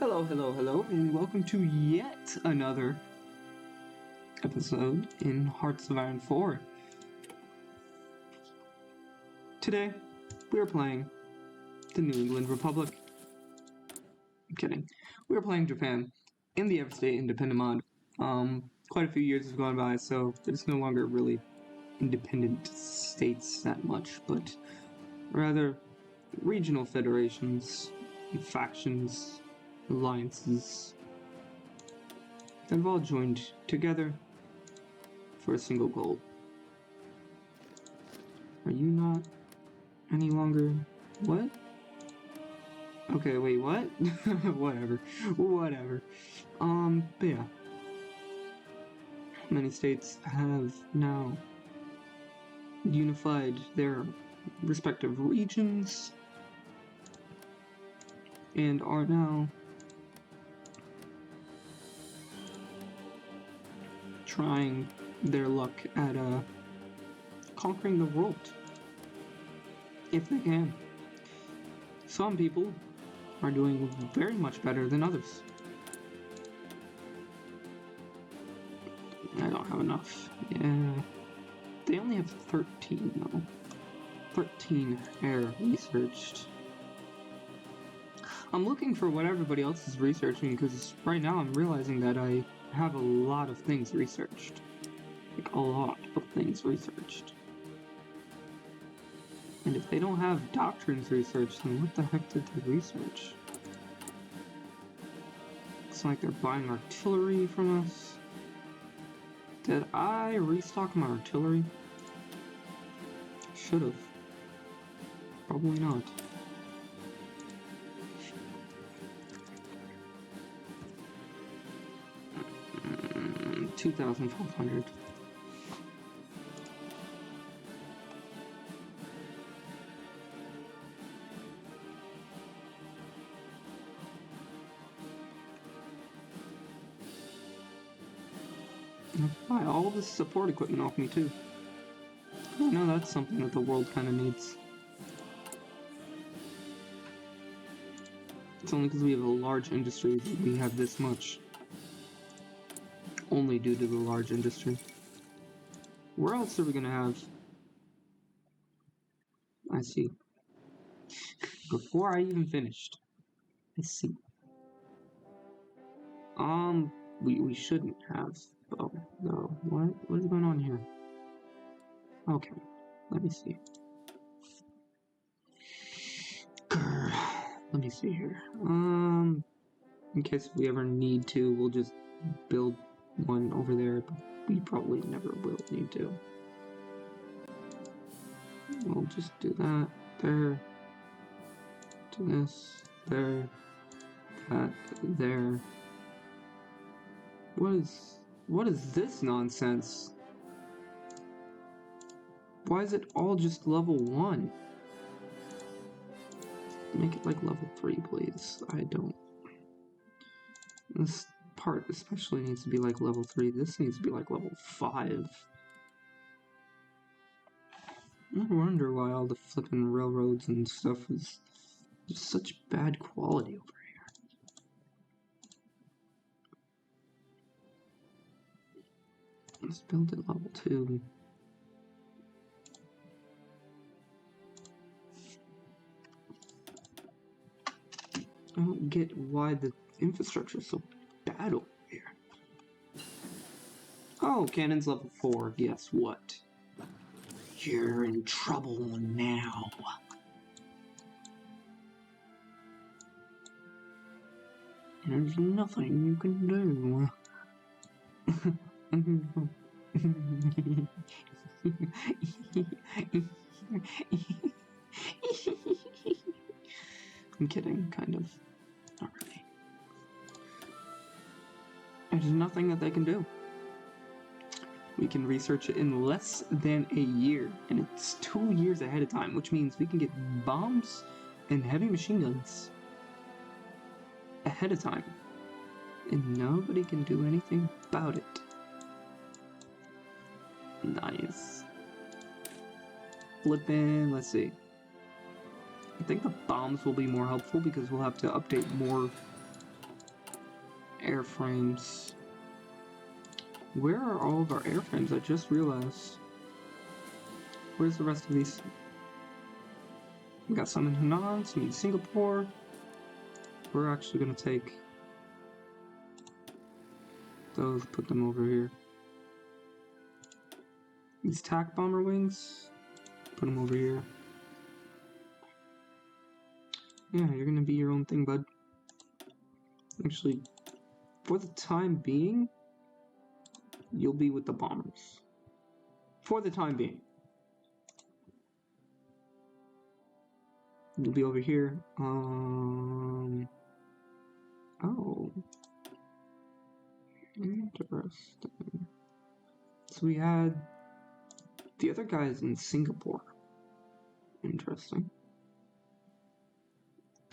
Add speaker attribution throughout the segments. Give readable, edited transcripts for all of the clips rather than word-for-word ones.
Speaker 1: Hello, and welcome to yet another episode in Hearts of Iron 4. Today, we are playing the New England Republic. I'm kidding. We are playing Japan in the Everstate Independent mod. Quite a few years have gone by, so it's no longer really independent states that much, but rather regional federations, factions, alliances that have all joined together for a single goal. Are you not any longer... What? Okay, wait, what? Whatever. But yeah. Many states have now unified their respective regions and are now trying their luck at conquering the world, if they can. Some people are doing very much better than others. I don't have enough. Yeah, they only have 13 though. 13 air researched. I'm looking for what everybody else is researching because right now I'm realizing that I have a lot of things researched. Like a lot of things researched. And if they don't have doctrines researched, then what the heck did they research? Looks like they're buying artillery from us. Did I restock my artillery? Should've. Probably not. $2,500. Buy all this support equipment off me too. I know that's something that the world kind of needs. It's only because we have a large industry that we have this much. Only due to the large industry. Where else are we gonna have? I see. Before I even finished. I see. We shouldn't have. Oh, no. What is going on here? Okay. Let me see. Grr. Let me see here. In case we ever need to, we'll just build one over there, but we probably never will need to. We'll just do that there, do this there, that there. What is this nonsense? Why is it all just level 1? Make it like level 3, please. I don't. This part especially needs to be like level 3. This needs to be like level 5. I wonder why all the flippin' railroads and stuff is just such bad quality over here. Let's build it level 2. I don't get why the infrastructure is so bad over here. Oh, cannon's level 4. Guess what? You're in trouble now. There's nothing you can do. I'm kidding, kind of. Not really. There's nothing that they can do. We can research it in less than a year, and it's 2 years ahead of time, which means we can get bombs and heavy machine guns ahead of time, and nobody can do anything about it. Nice. Flippin', let's see. I think the bombs will be more helpful because we'll have to update more Airframes. Where are all of our airframes? I just realized. Where's the rest of these? We got some in Hunan, some in Singapore. We're actually gonna take those, put them over here. These TAC bomber wings, put them over here. Yeah, you're gonna be your own thing, bud. Actually, for the time being, you'll be with the bombers. For the time being. You'll be over here. Oh. Interesting. So we had the other guys in Singapore. Interesting.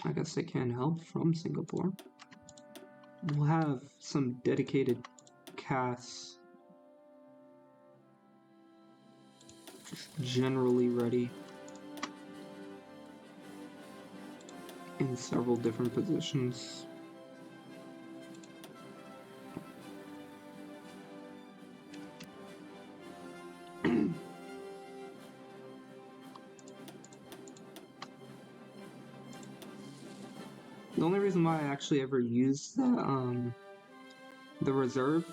Speaker 1: I guess they can help from Singapore. We'll have some dedicated casts just generally ready in several different positions. The only reason why I actually ever use the reserve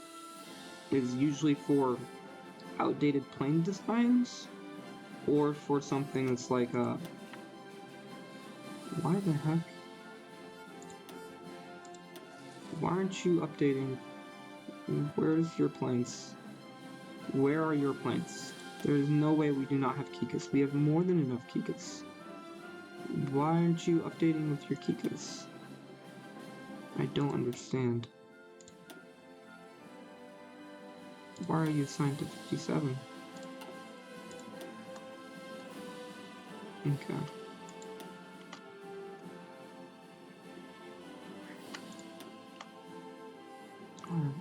Speaker 1: is usually for outdated plane designs, or for something that's like why the heck? Why aren't you updating? Where's your planes? Where are your planes? There is no way we do not have Kikas. We have more than enough Kikas. Why aren't you updating with your Kikas? I don't understand. Why are you assigned to 57? Okay. Alright.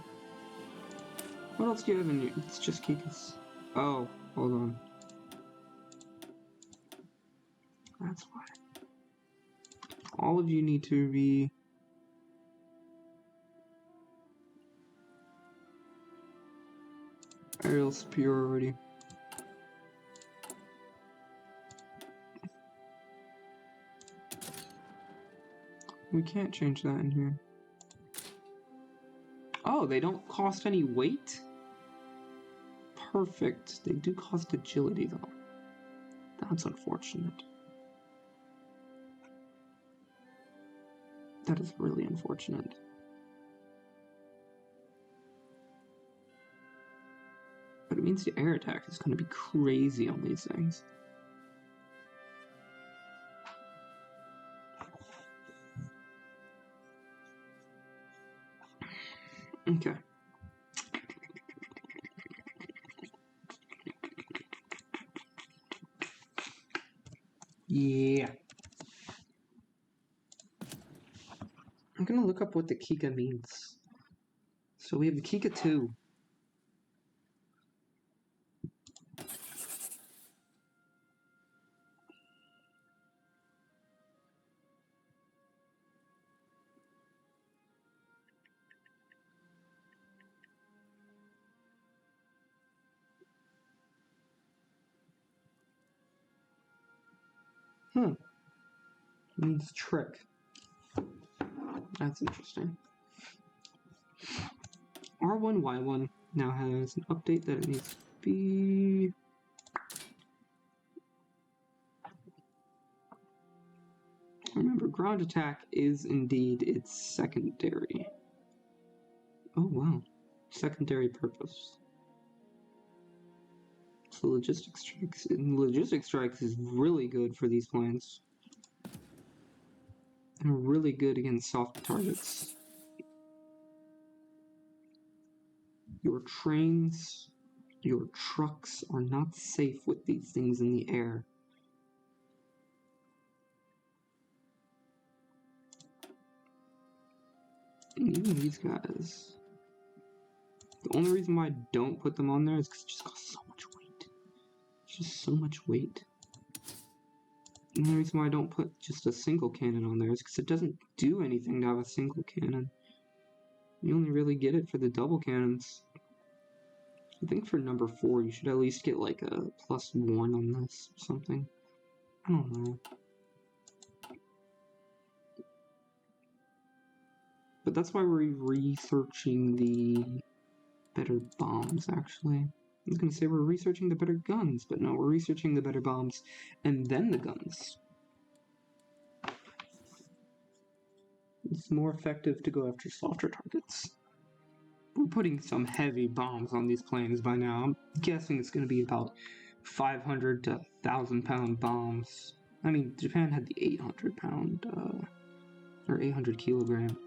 Speaker 1: What else do you have in you? It's just Kikas. Oh, hold on. That's why. All of you need to be... aerial superiority. We can't change that in here. Oh, they don't cost any weight? Perfect. They do cost agility, though. That's unfortunate. That is really unfortunate. But it means the air attack is going to be crazy on these things. Okay. Yeah. I'm gonna look up what the Kika means. So we have the Kika 2. Means trick. That's interesting. R1Y1 now has an update that it needs to be... Remember, ground attack is indeed its secondary. Oh wow. Secondary purpose. So logistic strikes is really good for these planes. And really good against soft targets. Your trains, your trucks are not safe with these things in the air. And even these guys. The only reason why I don't put them on there is because it just costs so much weight. It's just so much weight. And the reason why I don't put just a single cannon on there is because it doesn't do anything to have a single cannon. You only really get it for the double cannons. I think for number 4 you should at least get like a +1 on this or something. I don't know. But that's why we're researching the better bombs, actually. I was gonna say we're researching the better guns, but no, we're researching the better bombs and then the guns. It's more effective to go after softer targets. We're putting some heavy bombs on these planes by now. I'm guessing it's gonna be about 500 to 1,000 pound bombs. I mean, Japan had the 800 pound, or 800 kilogram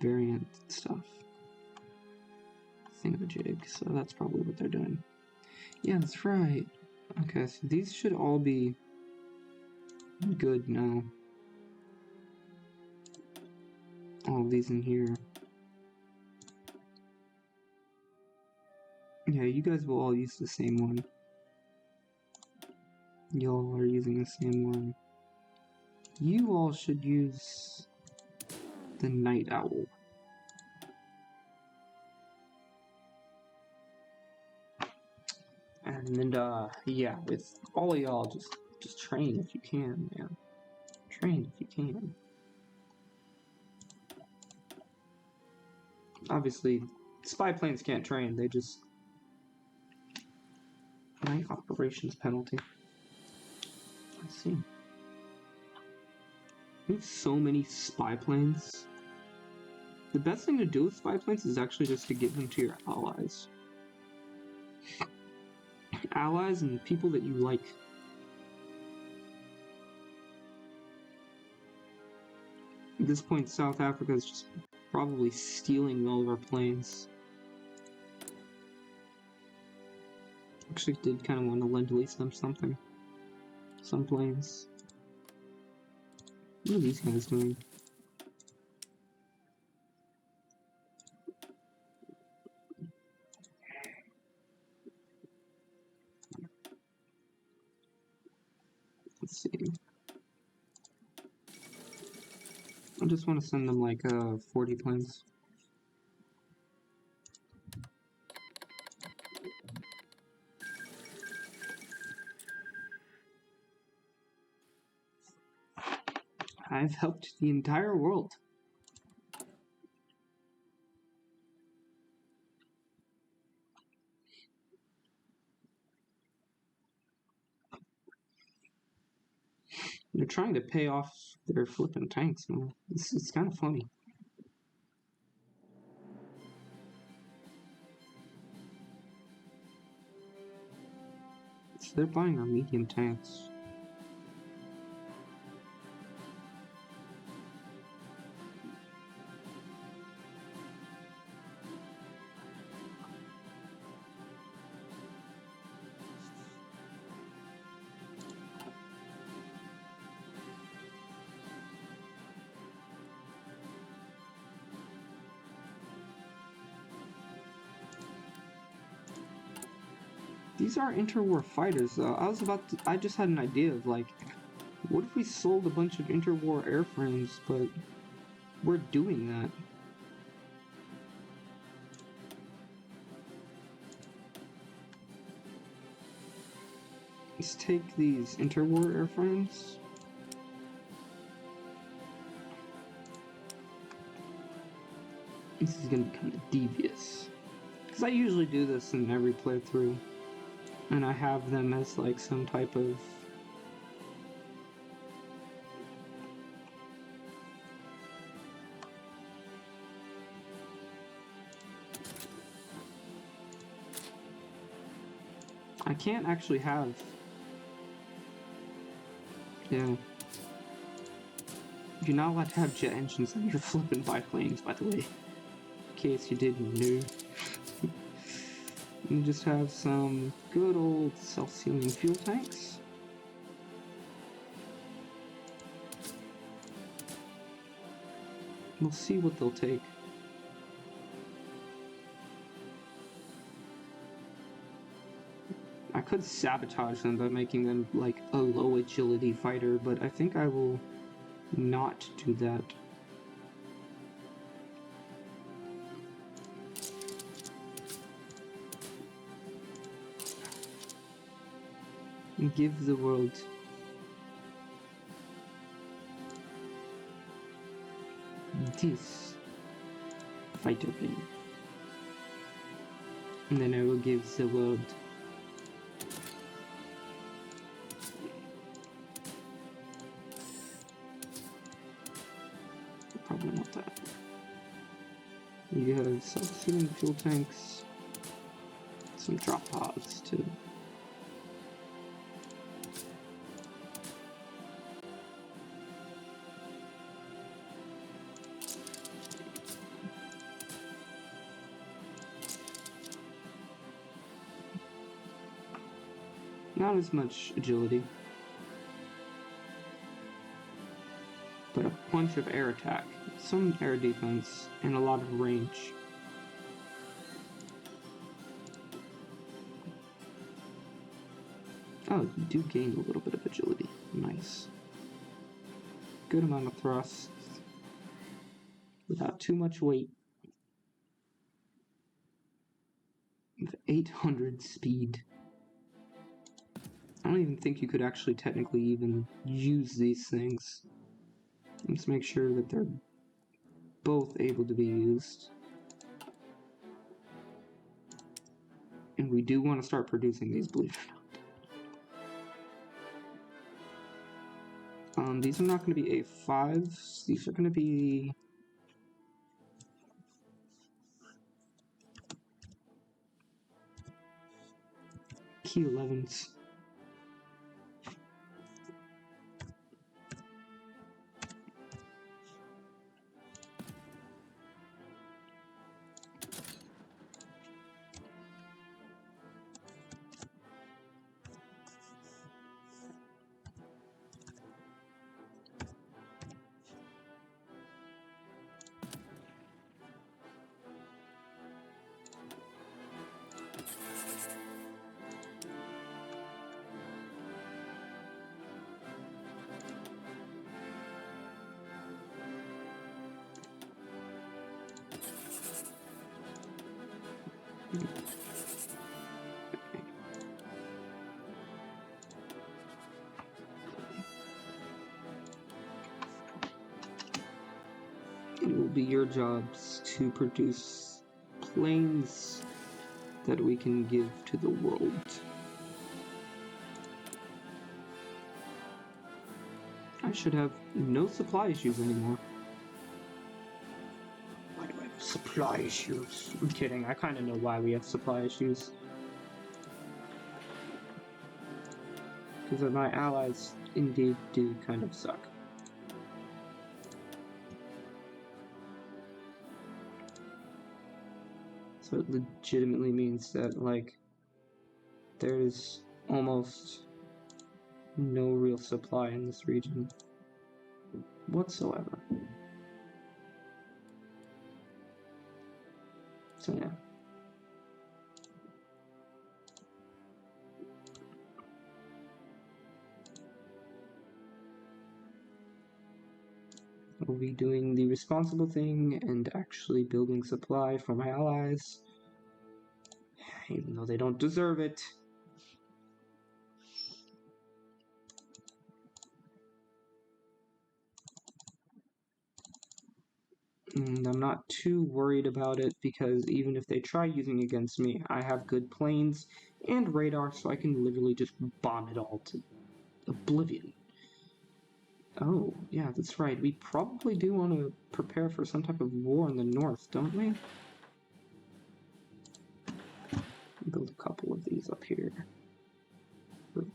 Speaker 1: variant stuff. Thingamajig, so that's probably what they're doing. Yeah, that's right. Okay, so these should all be good now. All of these in here. Yeah, you guys will all use the same one. Y'all are using the same one. You all should use the Night Owl. And yeah, with all of y'all, just train if you can, man. Train if you can. Obviously, spy planes can't train, they just... Night operations penalty. Let's see. We have so many spy planes. The best thing to do with spy planes is actually just to give them to your allies. Allies and people that you like. At this point, South Africa is just probably stealing all of our planes. Actually did kind of want to lend-lease them something. Some planes. What are these guys doing? Let's see. I just want to send them like 40 planes. I've helped the entire world. They're trying to pay off their flipping tanks, man. It's kind of funny. So they're buying our medium tanks. These are interwar fighters, though. I just had an idea of, like, what if we sold a bunch of interwar airframes, but we're doing that? Let's take these interwar airframes. This is gonna be kind of devious. Because I usually do this in every playthrough. And I have them as like some type of... I can't actually have... Yeah. You're not allowed to have jet engines on your flippin' biplanes, by the way. In case you didn't know. You just have some good old self-sealing fuel tanks. We'll see what they'll take. I could sabotage them by making them like a low agility fighter, but I think I will not do that. give the world this fighter plane. And then I will give the world probably not that. You have self-sealing fuel tanks, some drop pods too. Not as much agility, but a bunch of air attack, some air defense, and a lot of range. Oh, you do gain a little bit of agility. Nice. Good amount of thrust without too much weight. With 800 speed. I don't even think you could actually technically even use these things. Let's make sure that they're both able to be used. And we do want to start producing these, believe it or not. These are not going to be A5s. These are going to be key 11s. It will be your jobs to produce planes that we can give to the world. I should have no supply issues anymore. Why do I have supply issues? I'm kidding, I kind of know why we have supply issues. Because my allies indeed do kind of suck. So it legitimately means that, like, there's almost no real supply in this region whatsoever. So yeah. I'll be doing the responsible thing and actually building supply for my allies, even though they don't deserve it. And I'm not too worried about it because even if they try using against me, I have good planes and radar, so I can literally just bomb it all to oblivion. Oh, yeah, that's right. We probably do want to prepare for some type of war in the north, don't we? Build a couple of these up here. The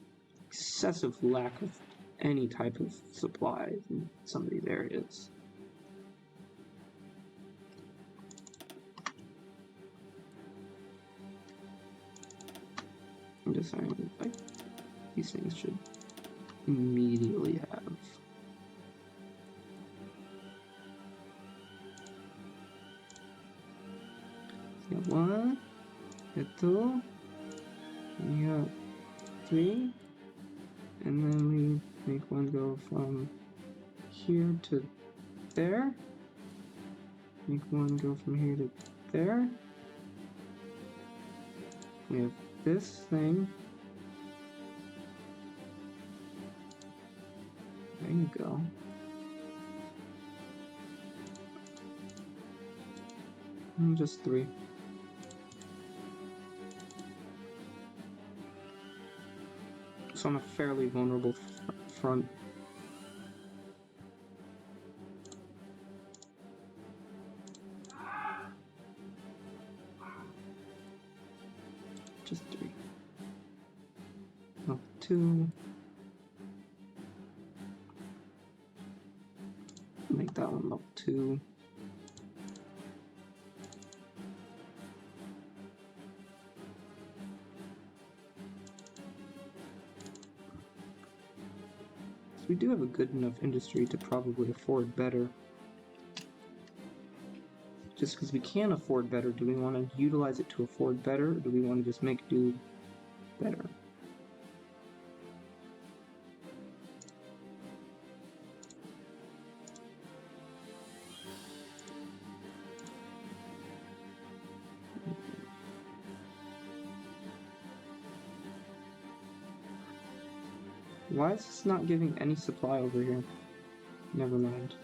Speaker 1: excessive lack of any type of supply in some of these areas. I'm just saying, like, these things should immediately have. You got 1, you got 2, and you got 3, and then we make one go from here to there, make one go from here to there. We have this thing, There you go. Just 3. So I'm a fairly vulnerable front. Just 3. Level 2. Make that one level 2. We do have a good enough industry to probably afford better. Just because we can afford better, do we want to utilize it to afford better, or do we want to just make do better? Why is this not giving any supply over here? Never mind.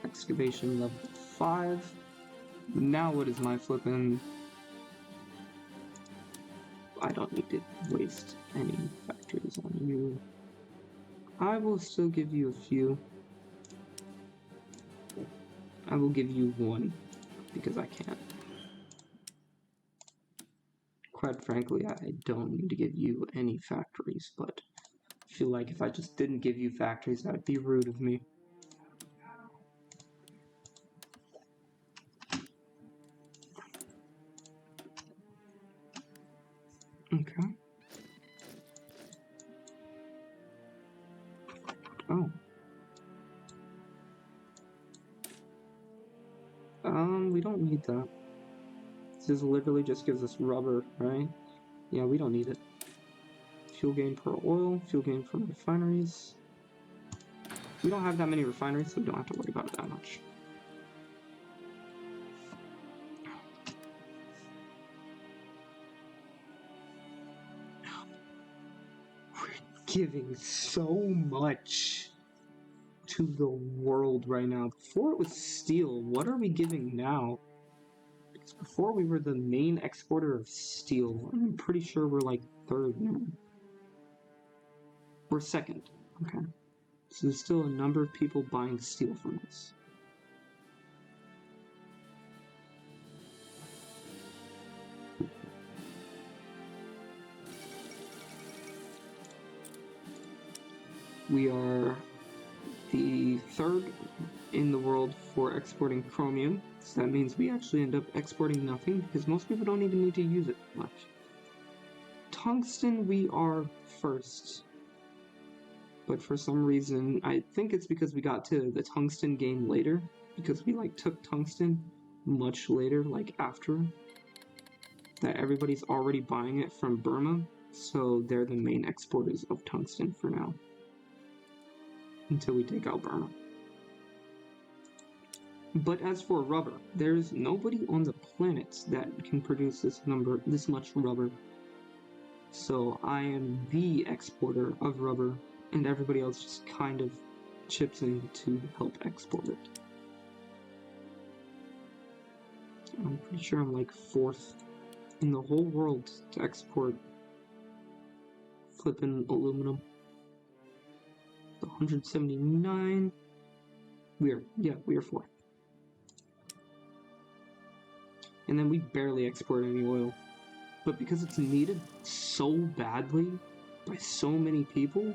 Speaker 1: Excavation level 5. Now what is my flippin'? I don't need to waste any factories on you. I will still give you a few. I will give you 1, because I can. Quite frankly, I don't need to give you any factories, but I feel like if I just didn't give you factories, that would be rude of me. Okay. Oh. We don't need that. This literally just gives us rubber, right? Yeah, we don't need it. Fuel gain per oil, fuel gain from refineries. We don't have that many refineries, so we don't have to worry about it that much. We're giving so much to the world right now. Before it was steel, what are we giving now? Because before we were the main exporter of steel. I'm pretty sure we're like 3rd now. We're 2nd. Okay. So there's still a number of people buying steel from us. We are the 3rd in the world for exporting chromium, so that means we actually end up exporting nothing because most people don't even need to use it much. Tungsten, we are 1st, but for some reason, I think it's because we got to the tungsten game later, because we like took tungsten much later, like after that everybody's already buying it from Burma, so they're the main exporters of tungsten for now. Until we take out Burma. But as for rubber, there's nobody on the planet that can produce this much rubber. So I am the exporter of rubber, and everybody else just kind of chips in to help export it. I'm pretty sure I'm like 4th in the whole world to export flippin' aluminum. 179. We are 4th. And then we barely export any oil. But because it's needed so badly by so many people,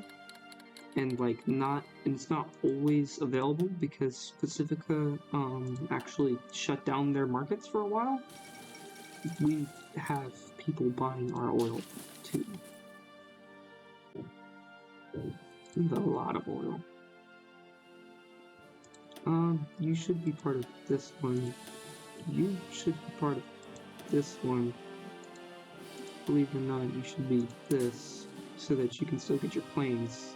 Speaker 1: and it's not always available because Pacifica actually shut down their markets for a while, we have people buying our oil too. And a lot of oil. You should be part of this one. You should be part of this one. Believe it or not, you should be this, so that you can still get your planes.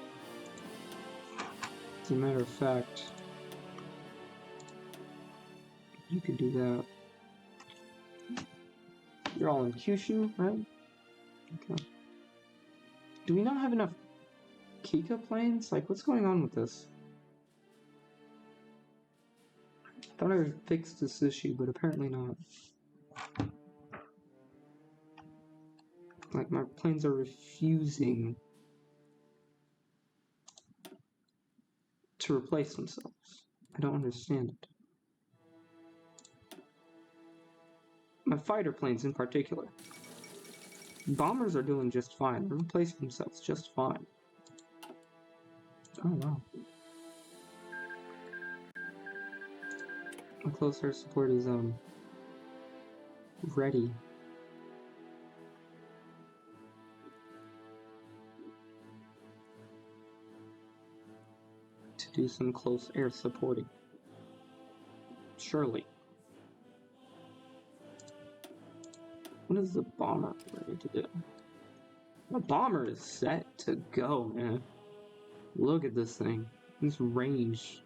Speaker 1: As a matter of fact, you could do that. You're all in Kyushu, right? Okay. Do we not have enough Kika planes? Like, what's going on with this? I thought I fixed this issue, but apparently not. Like, my planes are refusing to replace themselves. I don't understand it. My fighter planes in particular. Bombers are doing just fine. They're replacing themselves just fine. Oh, wow. My close air support is, ready. To do some close air supporting. Surely. What is the bomber ready to do? The bomber is set to go, man. Look at this thing. This range.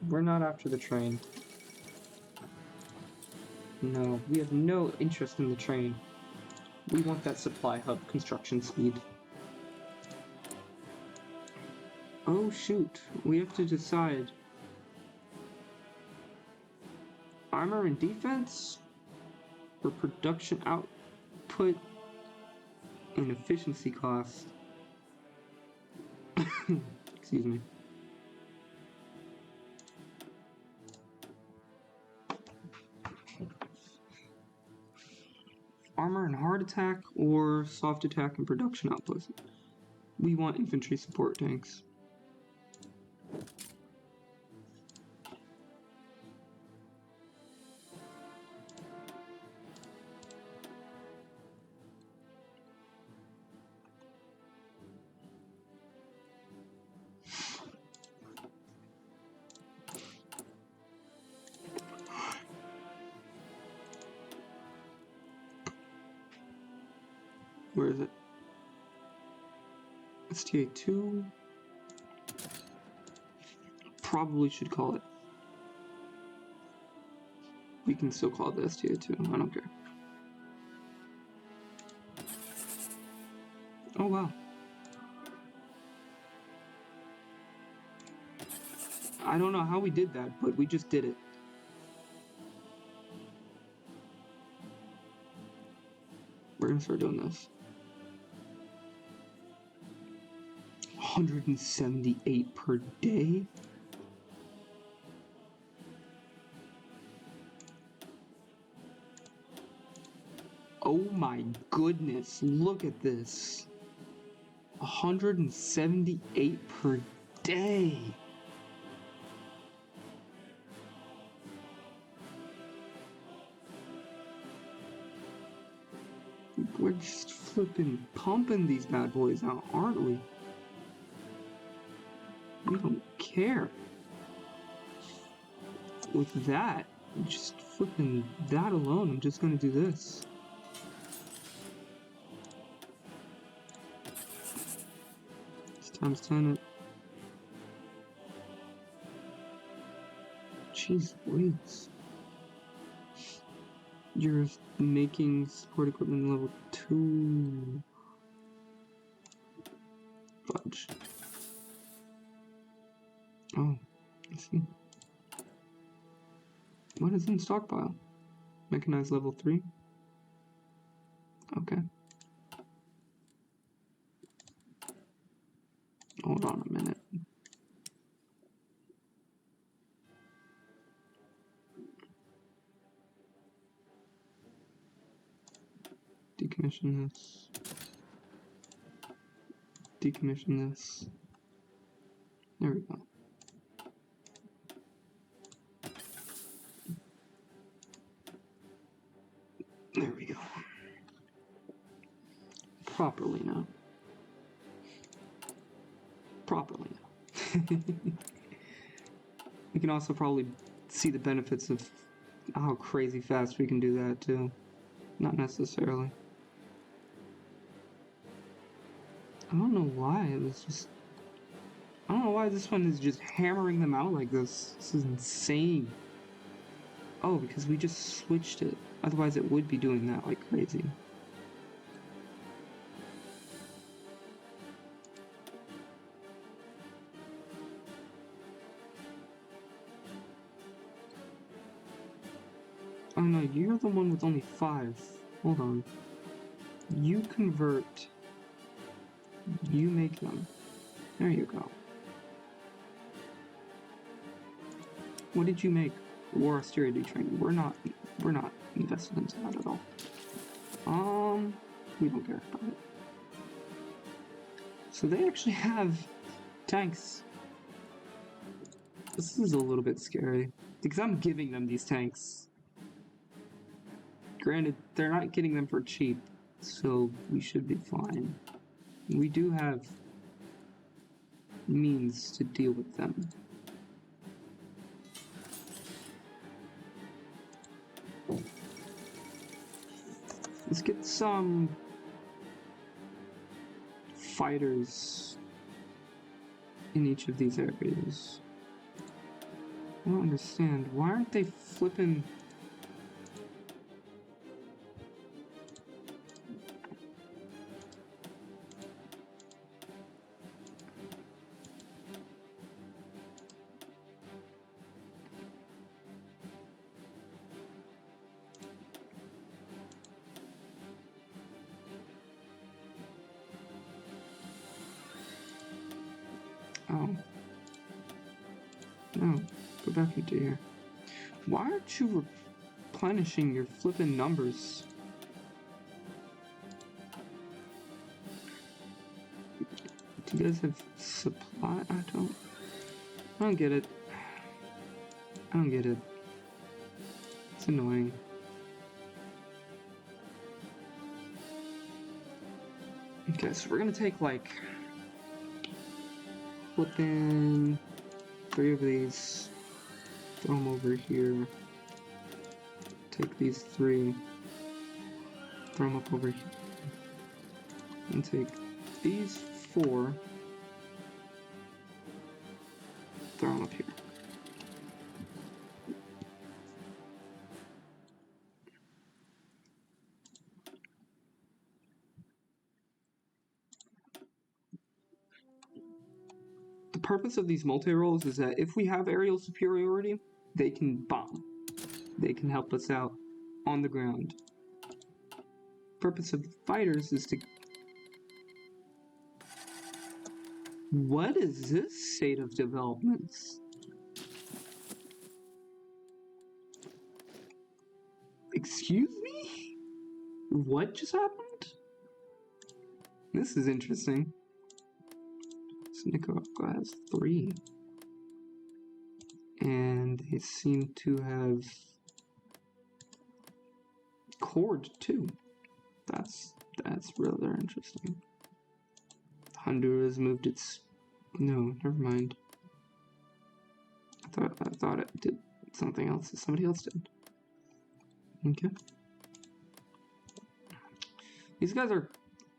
Speaker 1: We're not after the train. No, we have no interest in the train. We want that supply hub construction speed. Oh shoot, we have to decide. Armor and defense? Or production output and efficiency cost? Excuse me. Armor and hard attack or soft attack and production output? We want infantry support tanks. Where is it? STA2. Probably should call it. We can still call it the STA2. I don't care. Oh wow. I don't know how we did that, but we just did it. We're gonna start doing this. 178 per day? Oh my goodness, look at this. 178 per day. We're just flipping pumping these bad boys out, aren't we? We don't care. With that, just flipping that alone, I'm just gonna do this. It's times 10 it. Jeez Louise. You're making support equipment level 2. Fudge. Oh, I see. What is in stockpile? Mechanized level 3? Okay. Hold on a minute. Decommission this. Decommission this. There we go. There we go. Properly now. Properly now. We can also probably see the benefits of how crazy fast we can do that too. Not necessarily. I don't know why. It was just... I don't know why this one is just hammering them out like this. This is insane. Oh, because we just switched it. Otherwise it would be doing that like crazy. Oh no, you're the one with only 5. Hold on. You convert. You make them. There you go. What did you make? War austerity training. We're not invested into that at all. We don't care about it. So they actually have tanks. This is a little bit scary because I'm giving them these tanks. Granted, they're not getting them for cheap, so we should be fine. We do have means to deal with them. Let's get some fighters in each of these areas. I don't understand. Why aren't they flipping? Oh. No, go back into here. Why aren't you replenishing your flippin' numbers? Do you guys have supply? I don't get it. I don't get it. It's annoying. Okay, so we're gonna take like flipping 3 of these, throw them over here, take these 3, throw them up over here, and take these 4, throw them up here. The purpose of these multi-rolls is that if we have aerial superiority, they can bomb. They can help us out on the ground. Purpose of the fighters is to... What is this state of developments? Excuse me? What just happened? This is interesting. Nicaragua has 3. And they seem to have cord too. That's rather interesting. Honduras moved its... No, never mind. I thought it did something else. Somebody else did. Okay. These guys are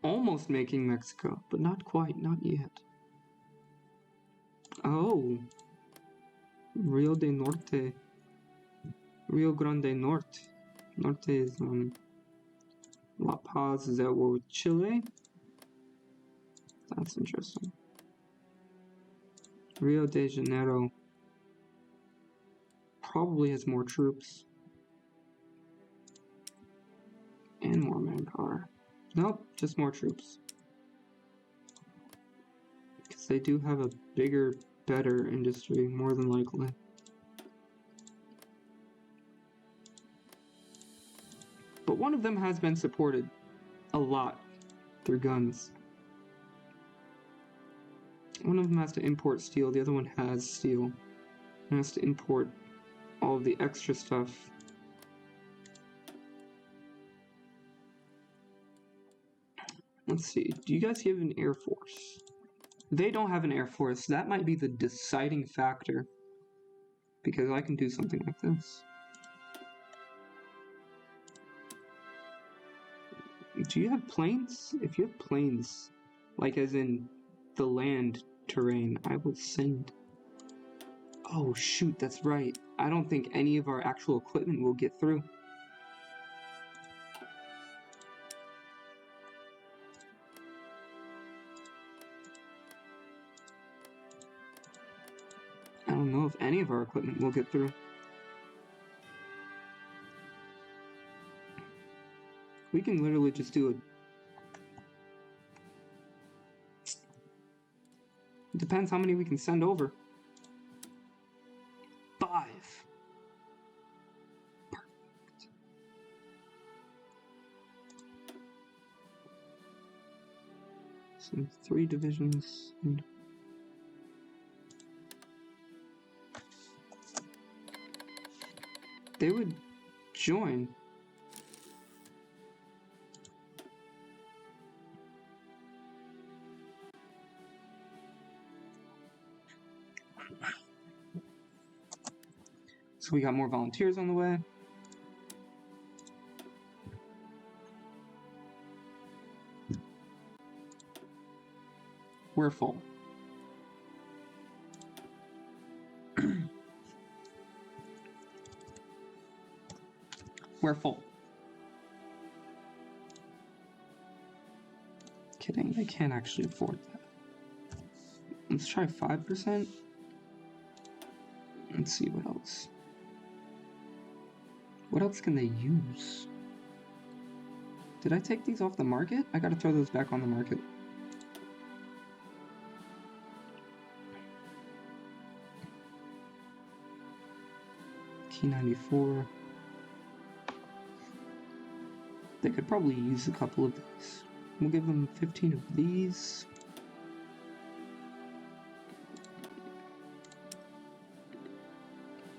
Speaker 1: almost making Mexico, but not quite, not yet. Oh, Rio de Norte, Rio Grande Norte. Norte is La Paz is at war with Chile. That's interesting. Rio de Janeiro probably has more troops and more manpower. Nope, just more troops. Because they do have a bigger, better industry, more than likely. But one of them has been supported a lot through guns. One of them has to import steel, the other one has steel. And has to import all of the extra stuff. Let's see, do you guys have an air force? They don't have an air force. That might be the deciding factor. Because I can do something like this. Do you have planes? If you have planes, Like as in the land terrain. I will send... Oh shoot, that's right. I don't think any of our actual equipment will get through. I don't know if any of our equipment will get through. We can literally just do it. It depends how many we can send over. 5. Perfect. So 3 divisions. And they would join. So we got more volunteers on the way. We're full. We're full. Kidding, they can't actually afford that. Let's try 5%. Let's see what else. What else can they use? Did I take these off the market? I gotta throw those back on the market. Key 94. They could probably use a couple of these. We'll give them 15 of these.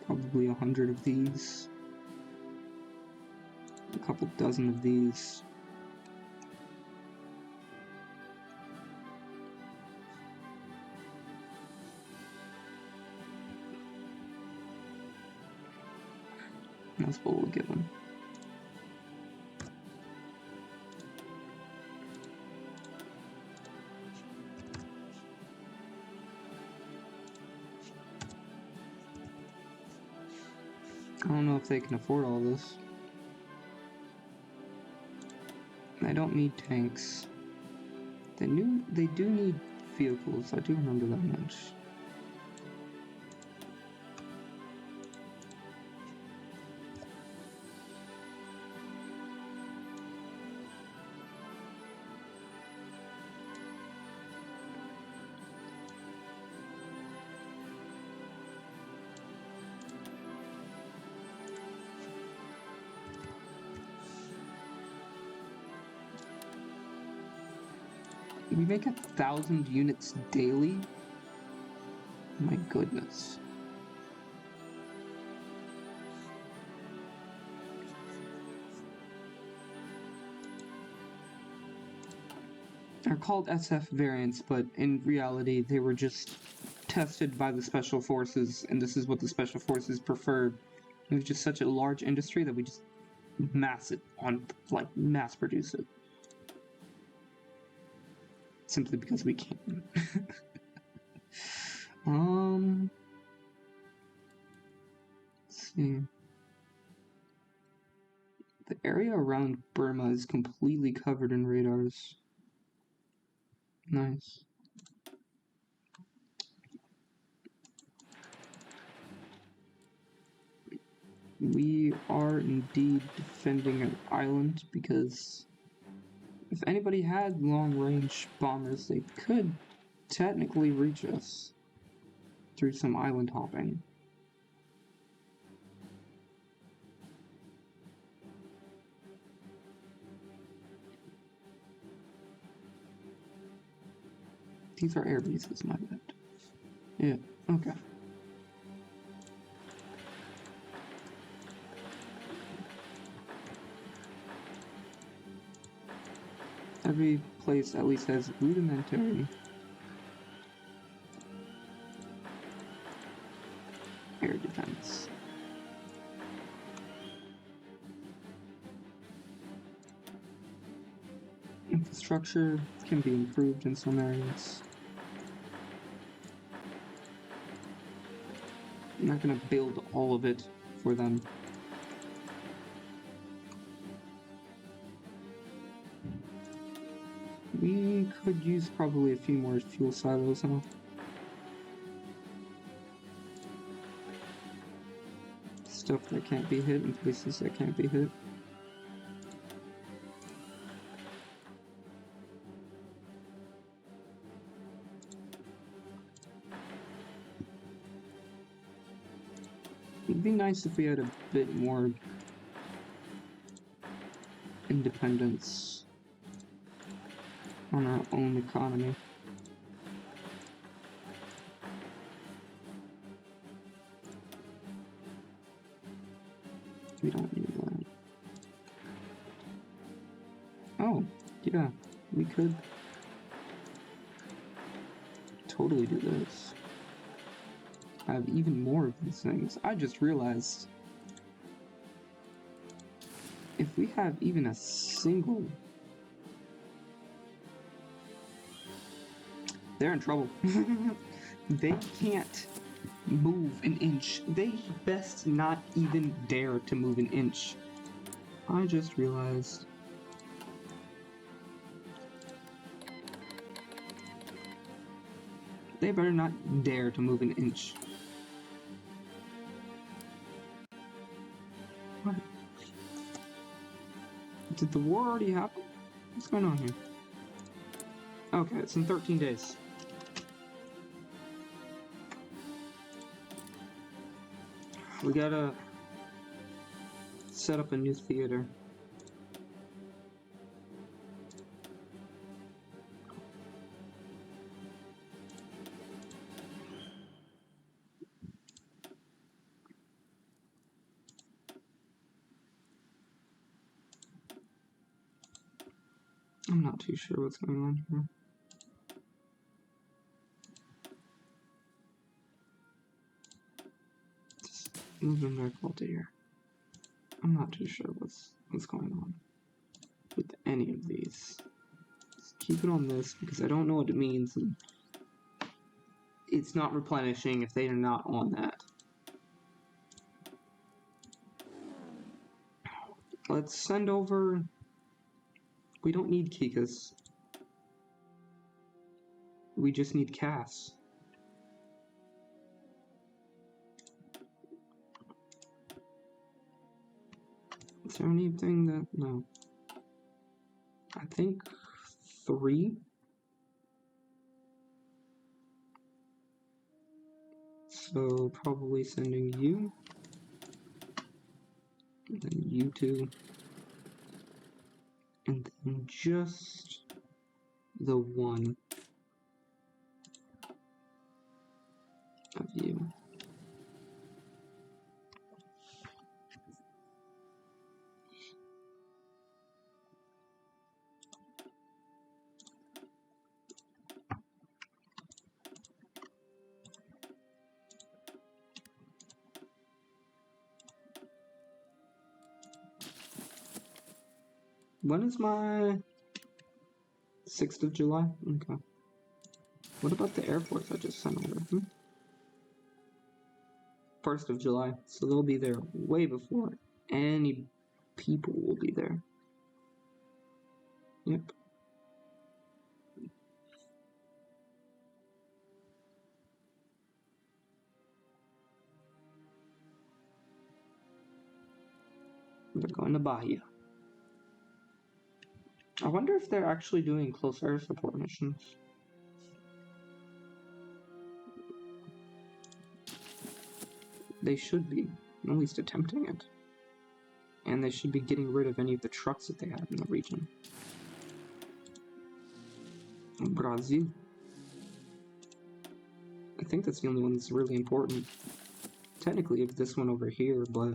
Speaker 1: Probably 100 of these. A couple dozen of these. That's what we'll give them. I don't know if they can afford all this. I don't need tanks. They do need vehicles. I do remember that much. We make 1,000 units daily? My goodness. They're called SF variants, but in reality they were just tested by the Special Forces, and this is what the Special Forces preferred. It was just such a large industry that we just mass produce it. Simply because we can. Let's see. The area around Burma is completely covered in radars. Nice. We are indeed defending an island because if anybody had long-range bombers, they could technically reach us through some island hopping. These are air bases, my bad. Yeah, okay. Every place at least has rudimentary air defense. Infrastructure, can be improved in some areas. I'm not gonna build all of it for them. We could use probably a few more fuel silos, huh? Stuff that can't be hit in places that can't be hit. It'd be nice if we had a bit more independence on our own economy. We don't need that. Oh, yeah, we could totally do this. I have even more of these things. I just realized if we have even a single, they're in trouble. They can't move an inch. They best not even dare to move an inch. I just realized. They better not dare to move an inch. What? Did the war already happen? What's going on here? Okay, it's in 13 days. We gotta set up a new theater. I'm not too sure what's going on here. Just moving back all to here. I'm not too sure what's going on with any of these. Just keep it on this because I don't know what it means, and it's not replenishing if they are not on that. Let's send over. We don't need Kikas. We just need Cass. Is there anything that... No. I think 3. So probably sending you. And then you 2. And then just the 1 of you. When is my 6th of July? Okay. What about the Air Force I just sent over? 1st of July. So they'll be there way before any people will be there. Yep. They're going to Bahia. I wonder if they're actually doing close air support missions. They should be, at least attempting it. And they should be getting rid of any of the trucks that they have in the region. Brazil. I think that's the only one that's really important. Technically, it's this one over here, but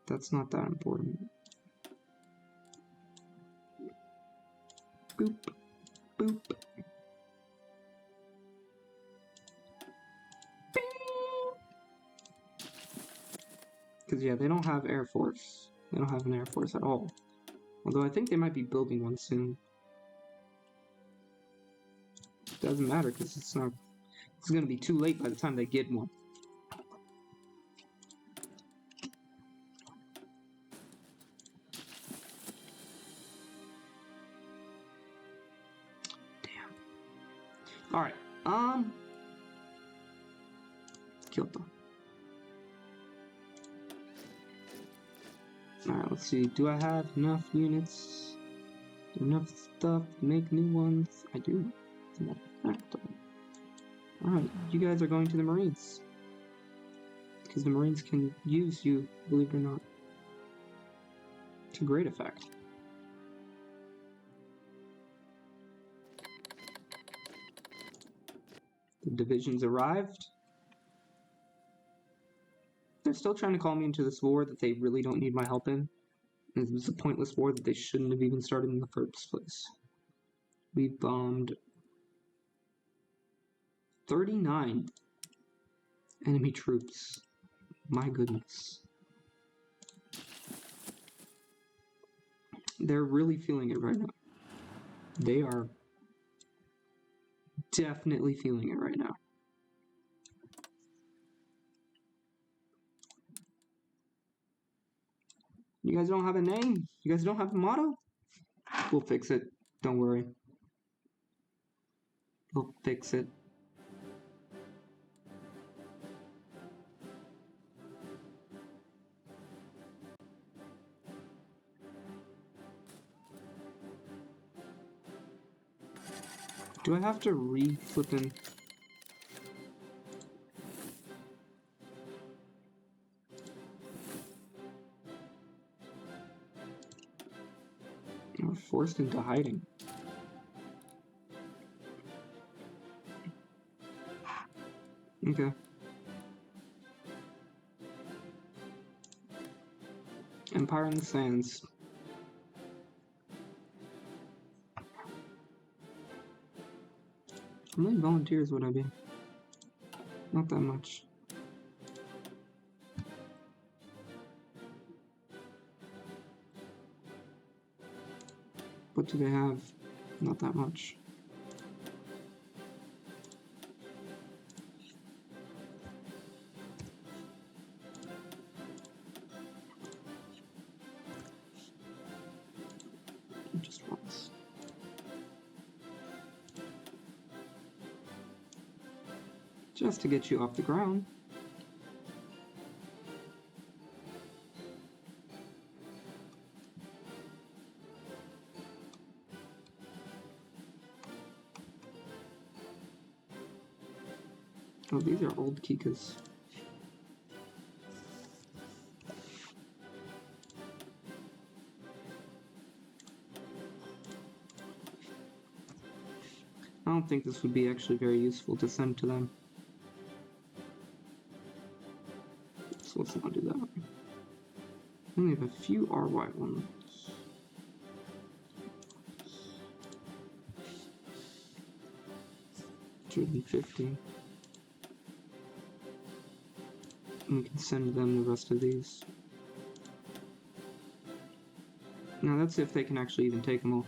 Speaker 1: that's not that important. Boop. Boop. Because, yeah, they don't have Air Force. They don't have an Air Force at all. Although I think they might be building one soon. Doesn't matter because it's gonna be too late by the time they get one. Damn. All right. Kyoto. Alright, let's see. Do I have enough units? Enough stuff to make new ones? I do. Alright, you guys are going to the Marines. Because the Marines can use you, believe it or not. To great effect. The divisions arrived. They're still trying to call me into this war that they really don't need my help in. It was a pointless war that they shouldn't have even started in the first place. We bombed 39 enemy troops. My goodness. They're really feeling it right now. They are definitely feeling it right now. You guys don't have a name? You guys don't have a motto? We'll fix it. Don't worry. We'll fix it. Do I have to re-flippin'? We're forced into hiding. Okay. Empire in the Sands. How many volunteers would I be? Not that much. What do they have? Not that much. Just once. Just to get you off the ground. Oh, these are old Kikas. I don't think this would be actually very useful to send to them. So let's not do that. We only have a few RY ones. 150. And we can send them the rest of these. Now that's if they can actually even take them all.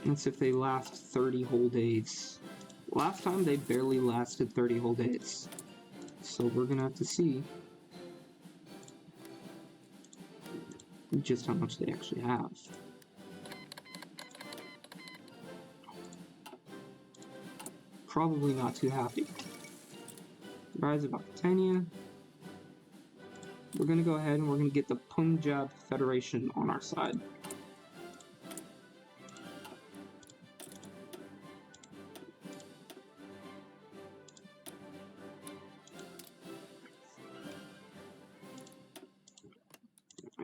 Speaker 1: That's if they last 30 whole days. Last time they barely lasted 30 whole days. So we're gonna have to see just how much they actually have. Probably not too happy. Rise of Okatania. We're gonna go ahead and we're gonna get the Punjab Federation on our side.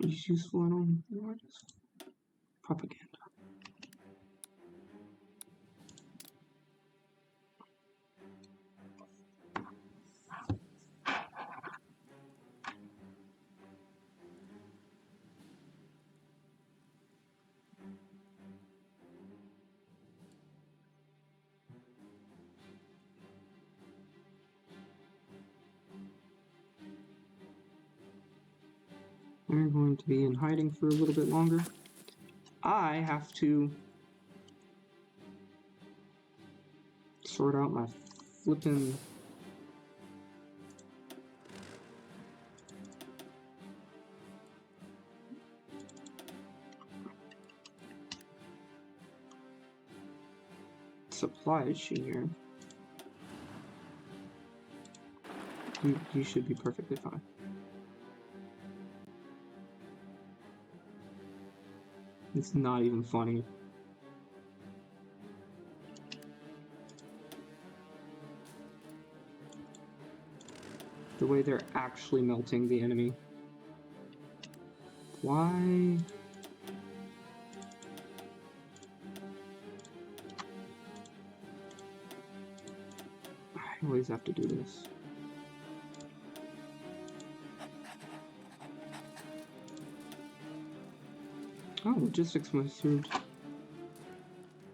Speaker 1: Is useful at all? Propaganda. They're going to be in hiding for a little bit longer. I have to sort out my flippin' supply issue here. You should be perfectly fine. It's not even funny. The way they're actually melting the enemy. Why? I always have to do this. Oh, logistics wizard.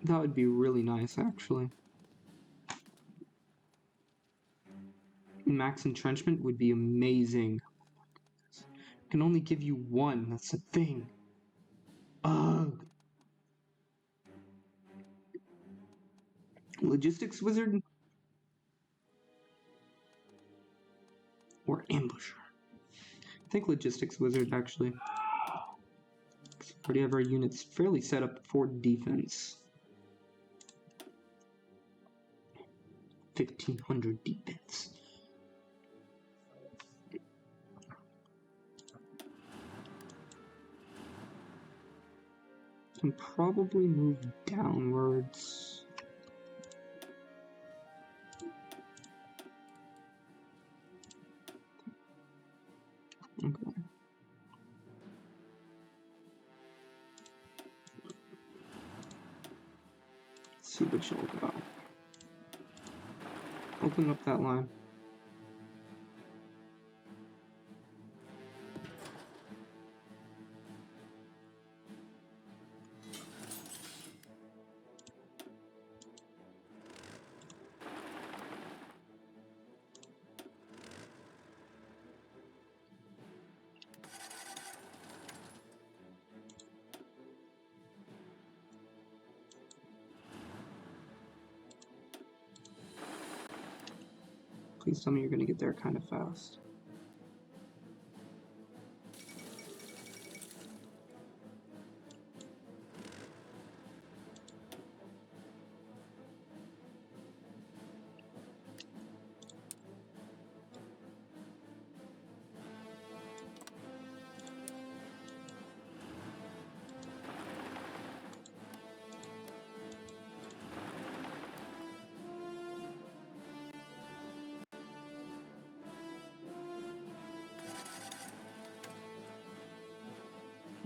Speaker 1: That would be really nice, actually. Max entrenchment would be amazing. I can only give you one, that's the thing. Ugh. Logistics wizard? Or ambusher? I think logistics wizard, actually. Already have our units fairly set up for defense. 1500 defense. Can probably move downwards. Okay. Let's see what you'll go. Open up that line. Please tell me you're gonna get there kind of fast.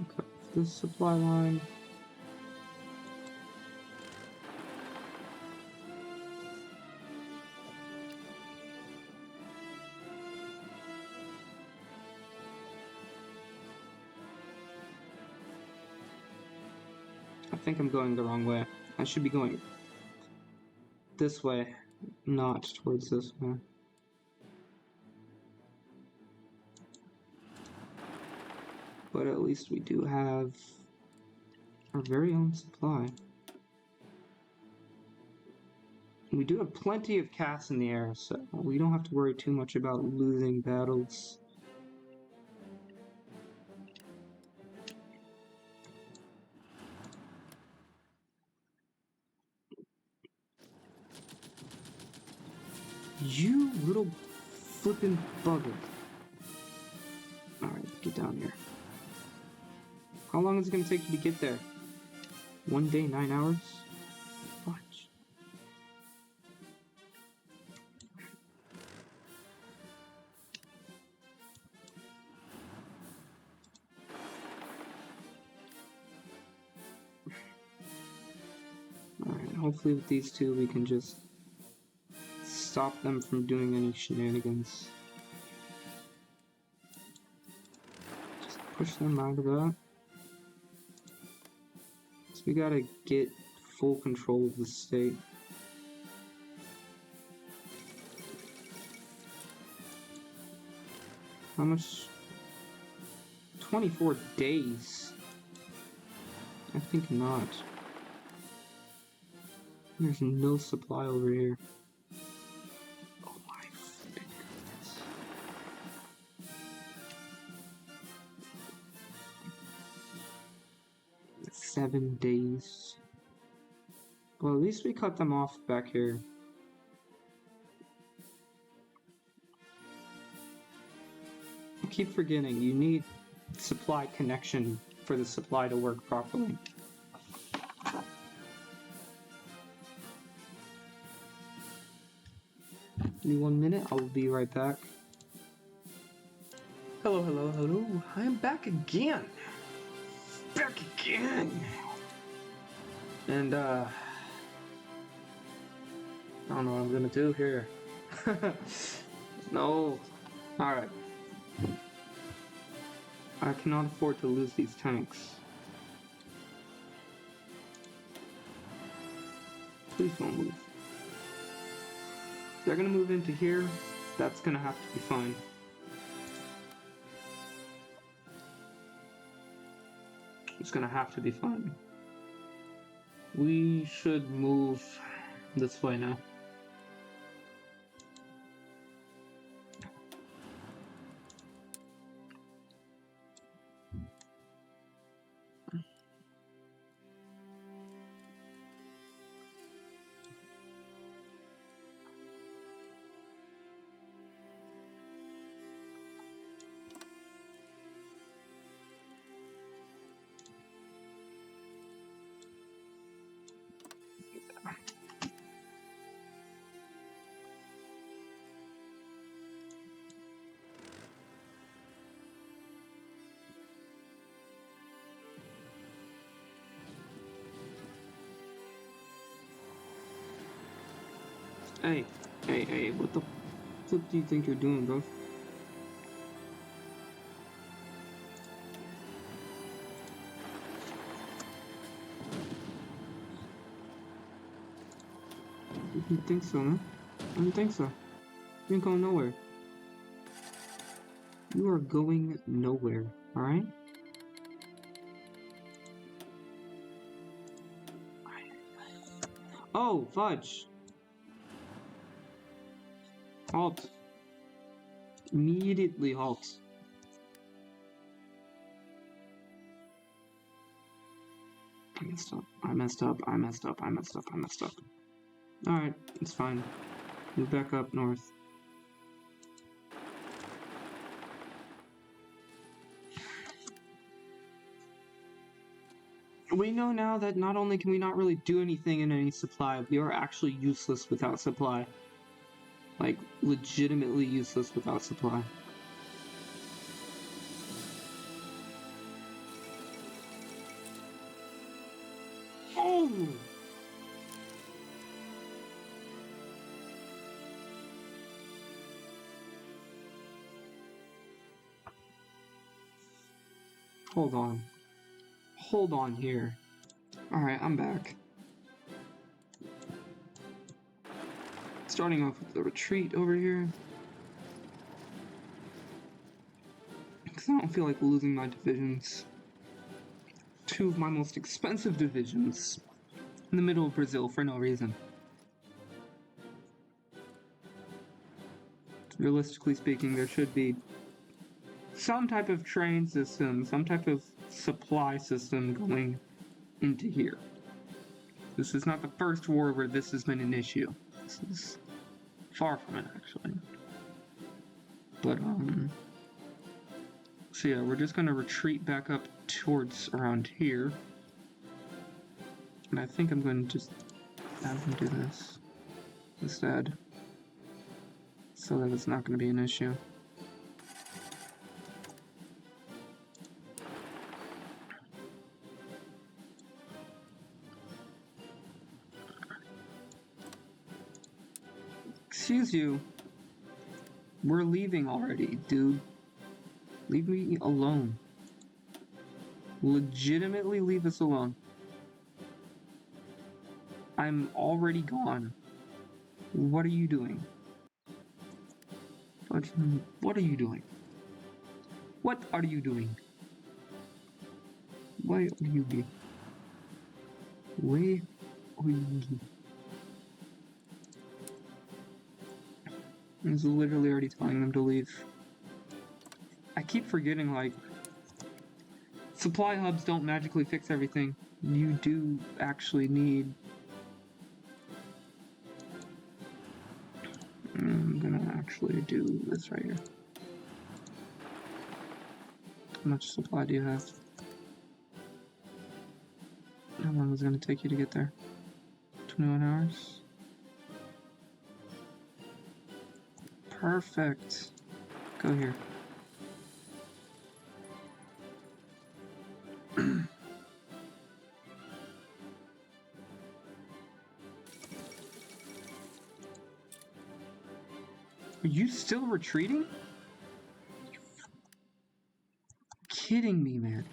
Speaker 1: Okay, this supply line. I think I'm going the wrong way. I should be going this way, not towards this way. But at least we do have our very own supply. We do have plenty of casts in the air, so we don't have to worry too much about losing battles. You little flippin' bugger. Alright, get down here. How long is it gonna take you to get there? 1 day, 9 hours? Watch. Alright, hopefully with these two we can just stop them from doing any shenanigans. Just push them out of that. So we gotta get full control of the state. How much? 24 days. I think not. There's no supply over here. Oh my goodness. 7 days. Well, at least we cut them off back here. I keep forgetting, you need supply connection for the supply to work properly. Give me 1 minute, I'll be right back. Hello, hello, hello. I am back again. Back again. And I don't know what I'm gonna do here. No. Alright. I cannot afford to lose these tanks. Please don't move. They're gonna move into here. That's gonna have to be fine. It's gonna have to be fine. We should move this way now. Hey, what the flip do you think you're doing, bro? You think so, no? I don't think so. You ain't going nowhere. You are going nowhere, alright? Oh, fudge! Halt. Immediately halt. I messed up. Alright, it's fine. Move back up north. We know now that not only can we not really do anything in any supply, we are actually useless without supply. Like, legitimately useless without supply. Oh! Hold on here. Alright, I'm back. Starting off with the retreat over here. Because I don't feel like losing my divisions. Two of my most expensive divisions in the middle of Brazil for no reason. Realistically speaking, there should be some type of train system, some type of supply system going into here. This is not the first war where this has been an issue. This is far from it, actually. But, so yeah, we're just gonna retreat back up towards around here. And I think I'm going to just have them do this instead. So that it's not going to be an issue. Excuse you. We're leaving already, dude. Leave me alone. Legitimately leave us alone. I'm already gone. What are you doing? What are you doing? What are you doing? Why Oyugi? Why Oyugi? I was literally already telling them to leave. I keep forgetting, like, supply hubs don't magically fix everything. You do actually need... I'm gonna actually do this right here. How much supply do you have? How long is it gonna take you to get there? 21 hours? Perfect. Go here. Are you still retreating? Kidding me, man.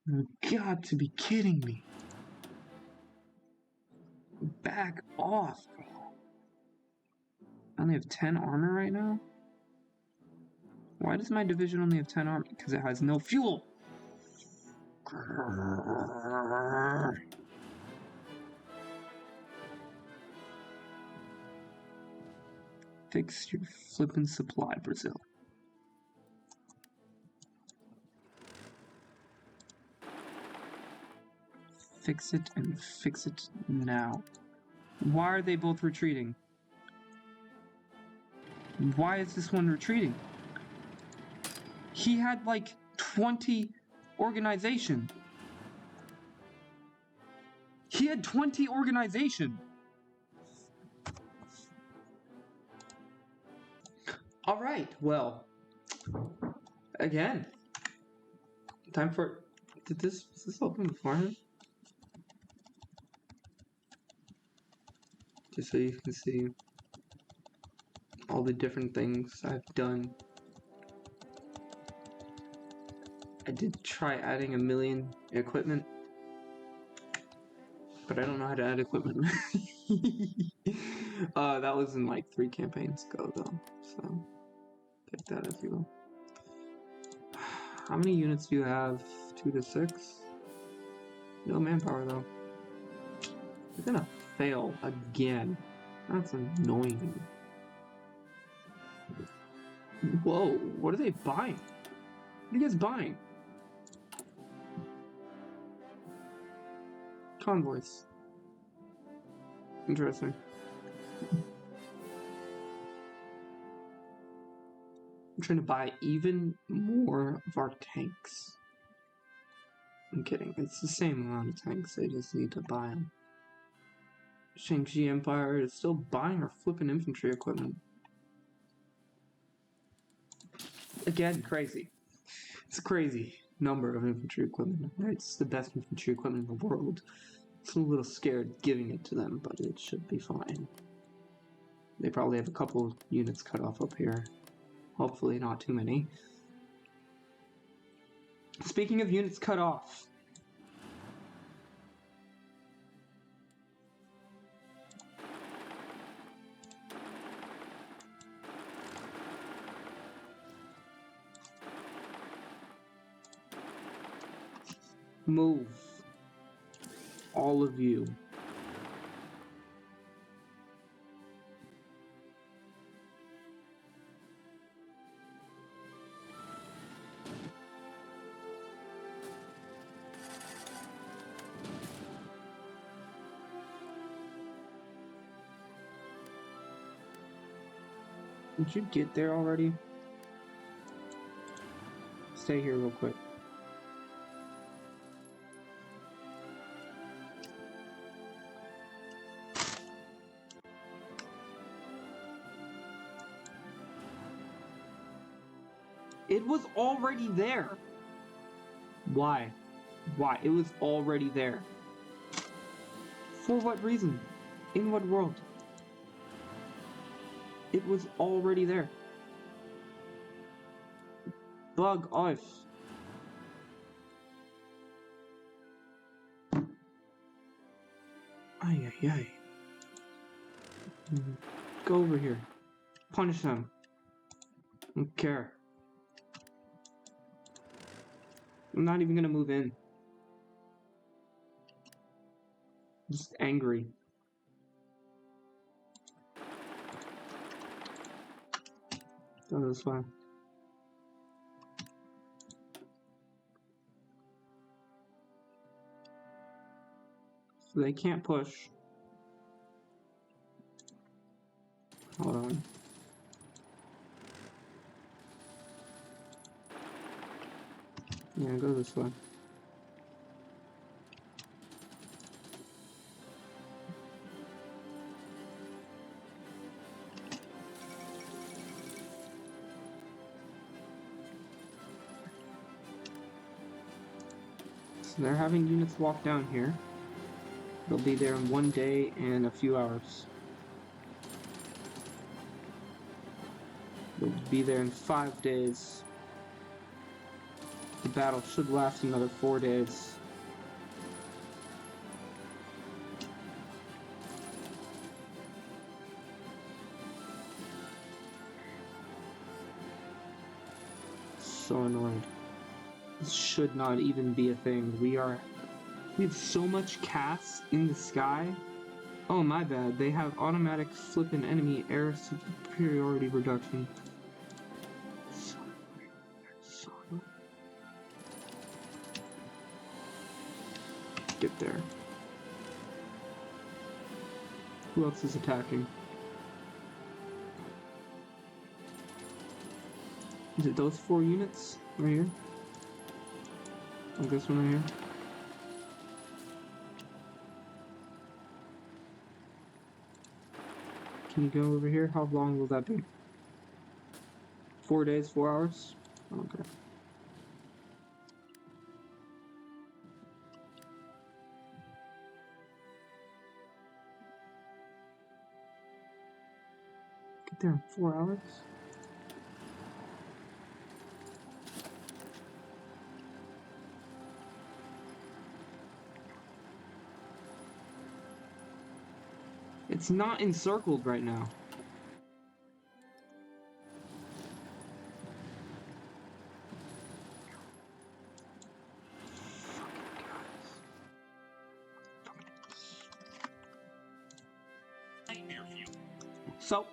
Speaker 1: You've got to be kidding me. Back off, bro. I only have 10 armor right now? Why does my division only have 10 armor? Because it has no fuel. Fix your flippin' supply, Brazil. Fix it and fix it now. Why are they both retreating? Why is this one retreating? He had like 20 organization. He had 20 organization. All right, well, again, time for, was this open beforehand? Just so you can see all the different things I've done. I did try adding 1 million equipment, but I don't know how to add equipment. That was in like 3 campaigns ago though, so take that as you will. How many units do you have? 2 to 6? No manpower though. You're gonna fail again. That's annoying. Whoa, what are they buying? What are you guys buying? Convoys. Interesting. I'm trying to buy even more of our tanks. I'm kidding. It's the same amount of tanks. They just need to buy them. Shang-Chi Empire is still buying our flipping infantry equipment. Again, crazy. It's a crazy number of infantry equipment. It's the best infantry equipment in the world. I'm a little scared giving it to them, but it should be fine. They probably have a couple units cut off up here. Hopefully not too many. Speaking of units cut off. Move. All of you. Did you get there already? Stay here real quick. It was already there. Why? Why? It was already there. For what reason? In what world? It was already there. Bug off. Ay, ay, ay. Go over here. Punish them. I don't care. I'm not even gonna move in. Just angry. Go this way. So they can't push. Hold on. Yeah, go this way. So they're having units walk down here. They'll be there in 1 day and a few hours. They'll be there in 5 days. The battle should last another 4 days. So annoyed. This should not even be a thing. We have so much CAS in the sky. Oh, my bad. They have automatic flippin' enemy air superiority reduction. So get there. Who else is attacking? Is it those 4 units right here? Like this one right here? Can you go over here? How long will that be? 4 days, 4 hours? Okay. Get there in 4 hours? It's not encircled right now. So,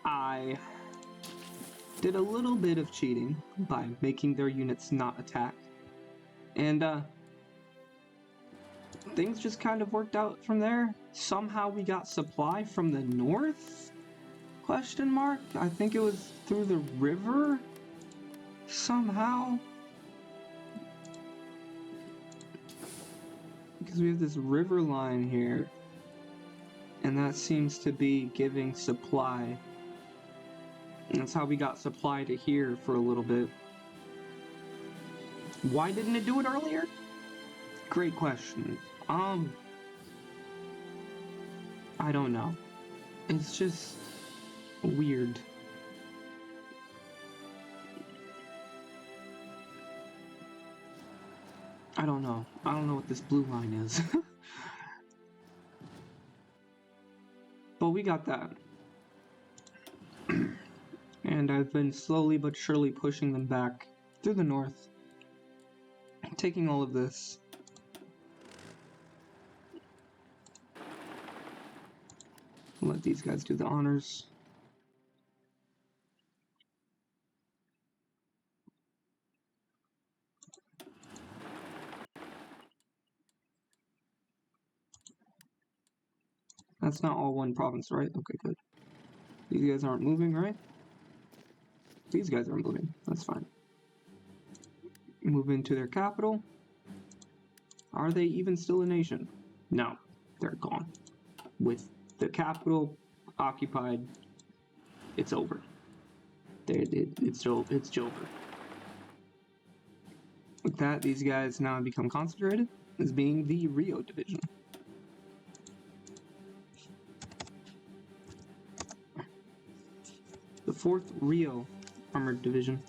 Speaker 1: I did a little bit of cheating by making their units not attack. And, things just kind of worked out from there. Somehow we got supply from the north? Question mark? I think it was through the river? Somehow? Because we have this river line here. And that seems to be giving supply. And that's how we got supply to here for a little bit. Why didn't it do it earlier? Great question. I don't know. It's just weird. I don't know. I don't know what this blue line is. But we got that. And I've been slowly but surely pushing them back through the north. Taking all of this. Let these guys do the honors. That's not all one province, right? Okay, good. These guys aren't moving, right? These guys aren't moving. That's fine. Move into their capital. Are they even still a nation? No, they're gone. With the capital occupied, it's over. It's over. With that, these guys now become concentrated as being the Rio division. The 4th Rio Armored Division.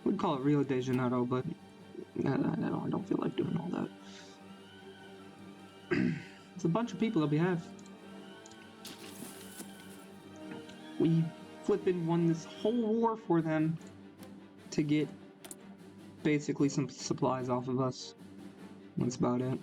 Speaker 1: We'd call it Rio de Janeiro, but I don't feel like doing all that. It's a bunch of people that we have. We flippin' won this whole war for them to get basically some supplies off of us. That's about it.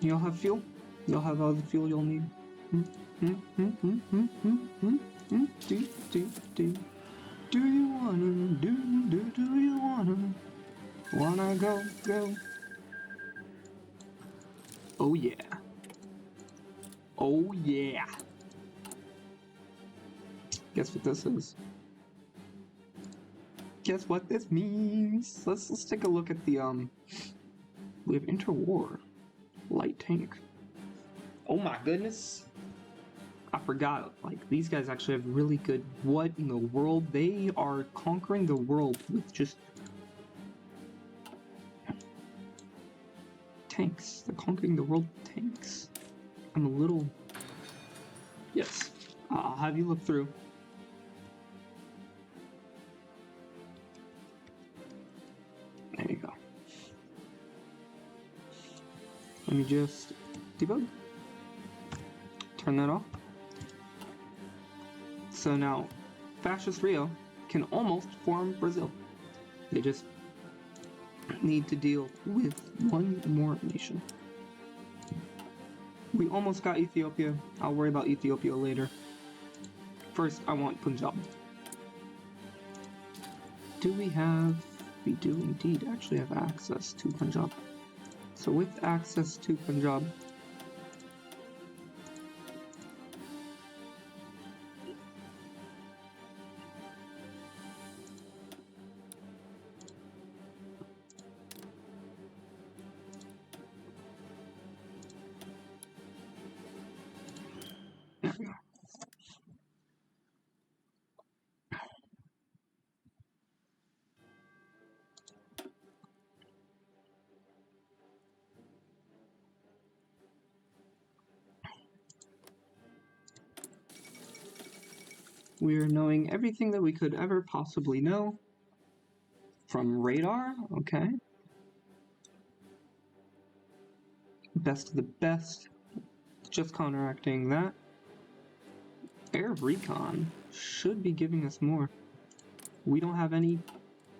Speaker 1: You'll have fuel? You'll have all the fuel you'll need. Do you wanna, do you wanna go? Oh yeah. Oh yeah. Guess what this is? Guess what this means? Let's take a look at the we have interwar light tank. Oh my goodness. I forgot, like, these guys actually have really good, what in the world? They are conquering the world with just tanks. They're conquering the world with tanks. I'm a little... Yes. I'll have you look through. There you go. Let me just debug. Turn that off. So now, Fascist Rio can almost form Brazil. They just need to deal with one more nation. We almost got Ethiopia. I'll worry about Ethiopia later. First, I want Punjab. Do we have... We do indeed actually have access to Punjab. So with access to Punjab, there we go. We're knowing everything that we could ever possibly know from radar, okay. Best of the best, just counteracting that. Air recon should be giving us more. We don't have any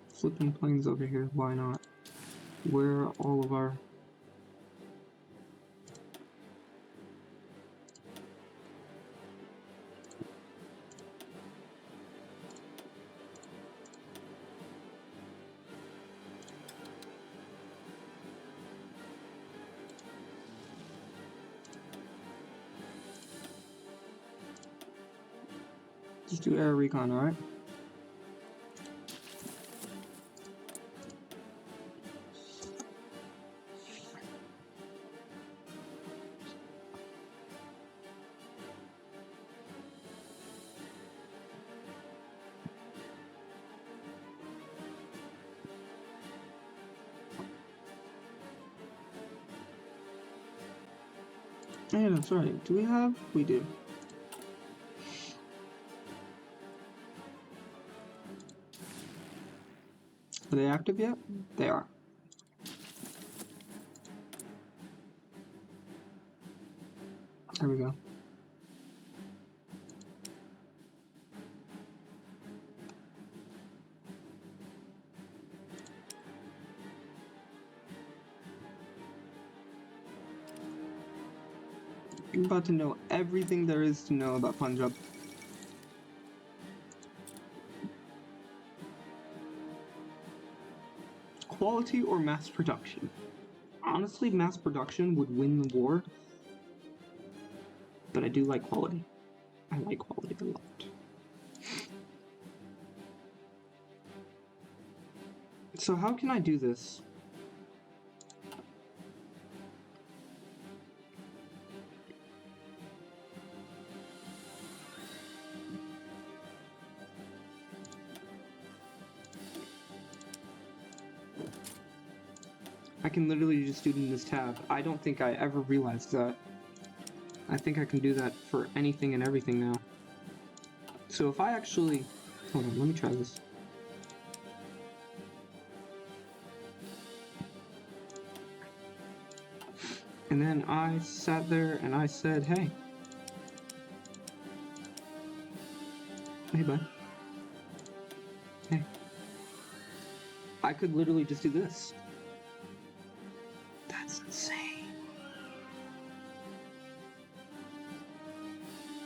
Speaker 1: flipping planes over here, why not? Where are all of our... Just do air recon, alright? Yeah, that's right. Do we have? We do. Are they active yet? They are. There we go. You're about to know everything there is to know about Punjab. Quality or mass production? Honestly, mass production would win the war, but I do like quality. I like quality a lot. So how can I do this? I can literally just do it in this tab. I don't think I ever realized that. I think I can do that for anything and everything now. So if I actually Hold on, let me try this. And then I sat there and I said, hey. Hey, bud. Hey. I could literally just do this. That's insane.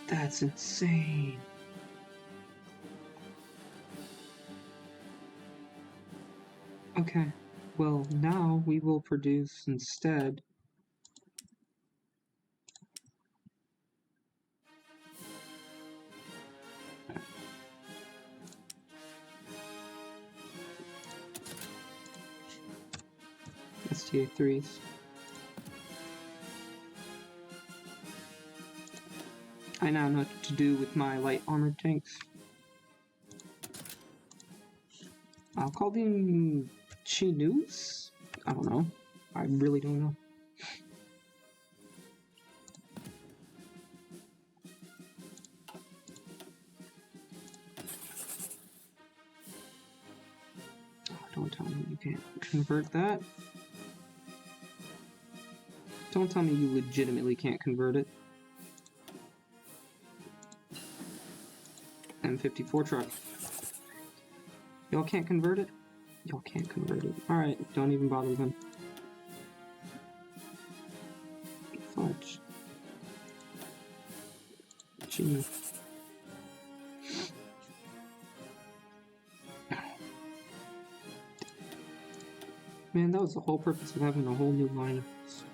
Speaker 1: That's insane. Okay, well, now we will produce instead STA3s. I now know what to do with my light armored tanks. I'll call them Chinooks? I don't know. I really don't know. Oh, don't tell me you can't convert that. Don't tell me you legitimately can't convert it. M54 truck. Y'all can't convert it? Y'all can't convert it. Alright, don't even bother then. Fudge. Gee. Man, that was the whole purpose of having a whole new line of this.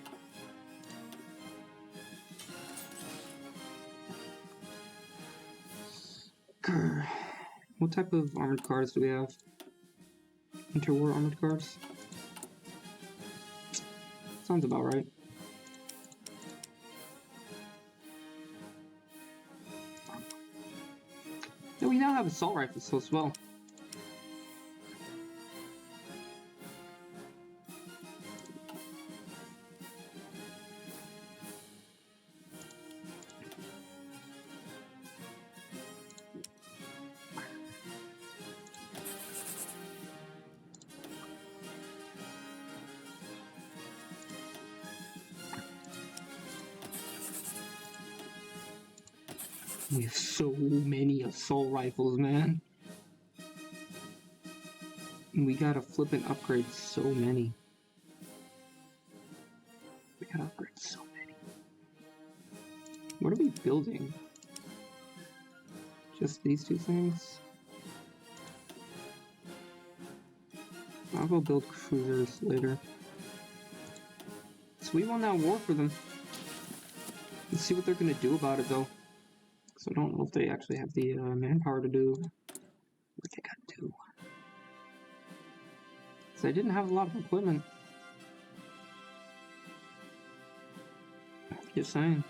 Speaker 1: Grr. What type of armored cars do we have? Interwar armored cars? Sounds about right. Yeah, we now have assault rifles as well. We have so many assault rifles, man. We gotta flip and upgrade so many. We gotta upgrade so many. What are we building? Just these two things? I'll go build cruisers later. So we won that war for them. Let's see what they're gonna do about it though. So I don't know if they actually have the manpower to do what they gotta do. So they didn't have a lot of equipment. Just saying.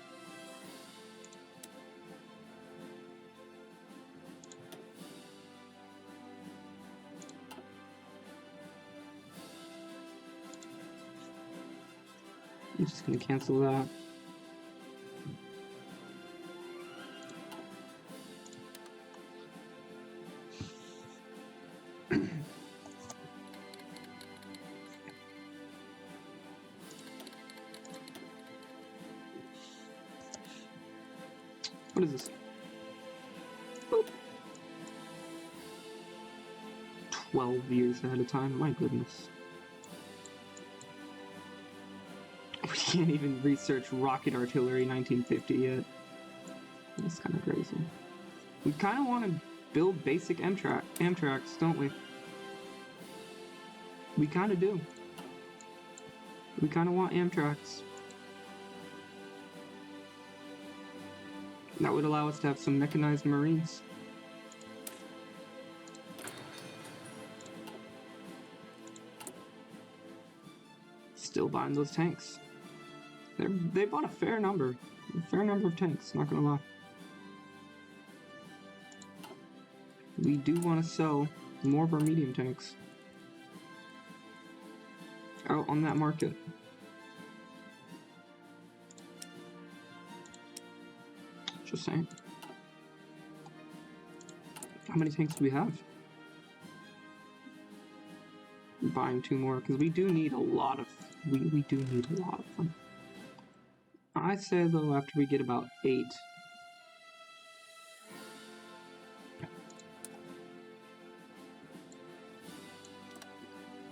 Speaker 1: I'm just gonna cancel that. What is this? Boop. 12 years ahead of time, my goodness. We can't even research rocket artillery 1950 yet. That's kind of crazy. We kind of want to build basic Amtraks, don't we? We kind of do. We kind of want Amtraks. That would allow us to have some mechanized Marines. Still buying those tanks. They bought a fair number of tanks, not gonna lie. We do want to sell more of our medium tanks out on that market. Just saying. How many tanks do we have? I'm buying 2 more, because we do need a lot of... We do need a lot of them. I say, though, after we get about 8...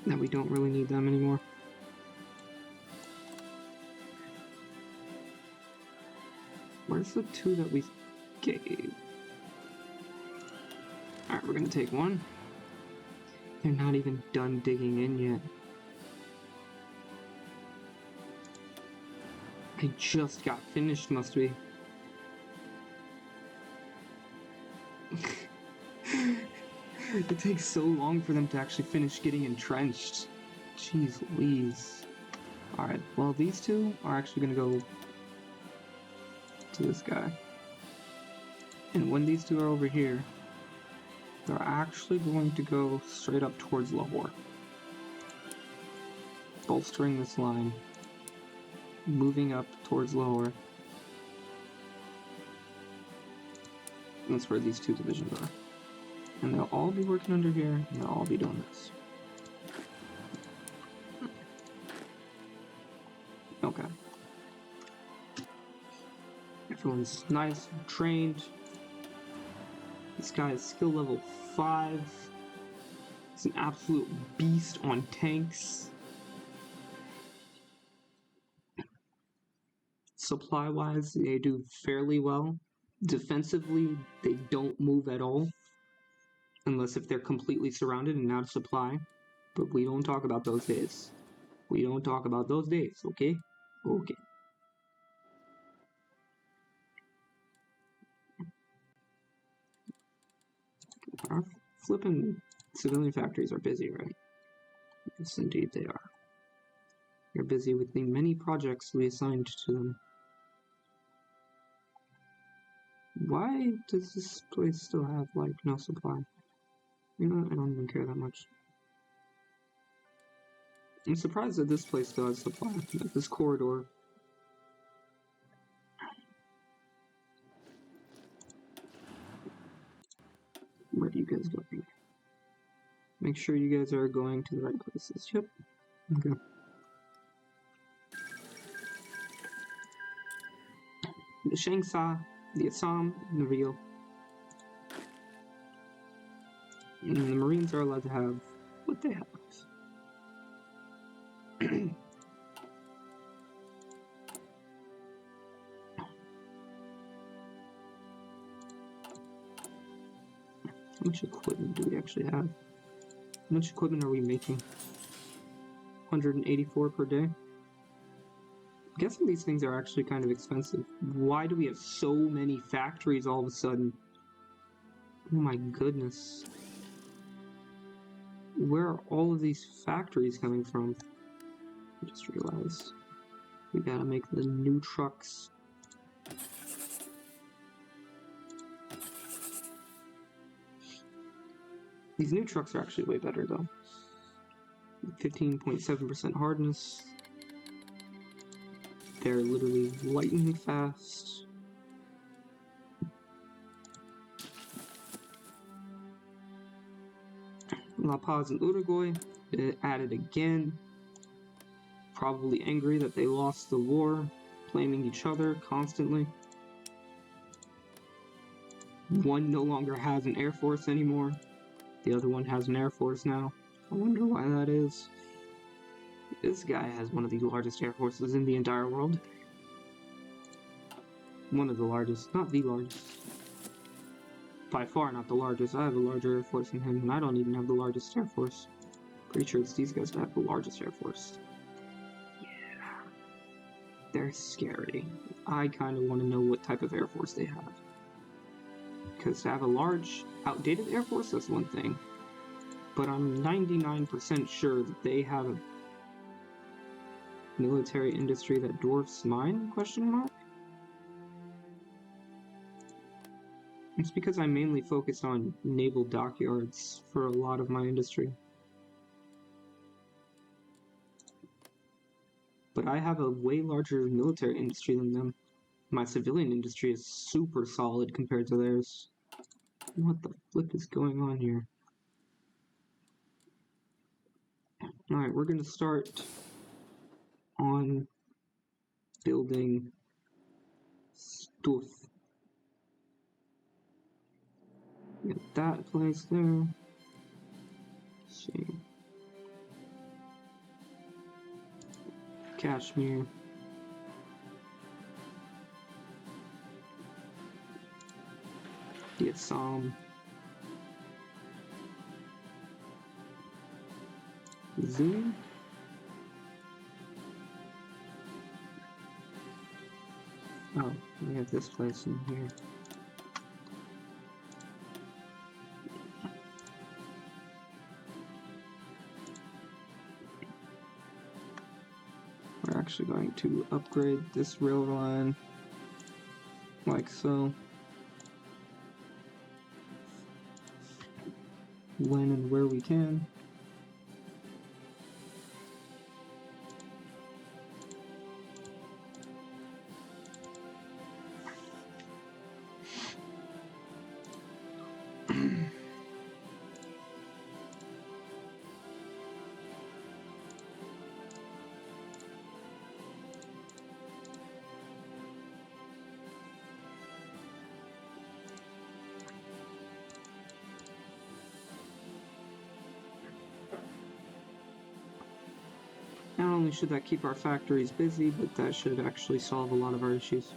Speaker 1: that we don't really need them anymore. Where's the 2 that we gave? Alright, we're gonna take 1. They're not even done digging in yet. I just got finished, must we? It takes so long for them to actually finish getting entrenched. Jeez Louise. Alright, well these 2 are actually gonna go to this guy. And when these 2 are over here, they're actually going to go straight up towards Lahore. Bolstering this line. Moving up towards Lahore. That's where these 2 divisions are. And they'll all be working under here, and they'll all be doing this. Okay. Everyone's nice, trained. This guy is skill level 5. He's an absolute beast on tanks. Supply-wise, they do fairly well. Defensively, they don't move at all. Unless if they're completely surrounded and out of supply. But we don't talk about those days. We don't talk about those days, okay? Okay. Our flipping civilian factories are busy, right? Yes, indeed they are. They're busy with the many projects we assigned to them. Why does this place still have, like, no supply? You know what? I don't even care that much. I'm surprised that this place still has supply. Like this corridor. Where are you guys going? Make sure you guys are going to the right places. Yep. Okay. The Shangsa, the Assam, and the Rio. And the Marines are allowed to have what they have. How much equipment do we actually have? How much equipment are we making? 184 per day? I'm guessing these things are actually kind of expensive. Why do we have so many factories all of a sudden? Oh my goodness. Where are all of these factories coming from? I just realized. We gotta make the new trucks. These new trucks are actually way better though. 15.7% hardness. They're literally lightning fast. La Paz and Uruguay added again. Probably angry that they lost the war, blaming each other constantly. One no longer has an air force anymore. The other one has an air force now. I wonder why that is. This guy has one of the largest air forces in the entire world. One of the largest, not the largest. By far not the largest. I have a larger air force than him, and I don't even have the largest air force. Pretty sure it's these guys that have the largest air force. Yeah. They're scary. I kind of want to know what type of air force they have. Because to have a large, outdated air force, that's one thing. But I'm 99% sure that they have a military industry that dwarfs mine, question mark? It's because I mainly focus on naval dockyards for a lot of my industry. But I have a way larger military industry than them. My civilian industry is super solid compared to theirs. What the flip is going on here? Alright, we're gonna start on building stuff. Get that place there. Let's see. Kashmir. Get some. Zoom. Oh, we have this place in here. We're actually going to upgrade this rail line like so. When and where we can. Not only should that keep our factories busy, but that should actually solve a lot of our issues.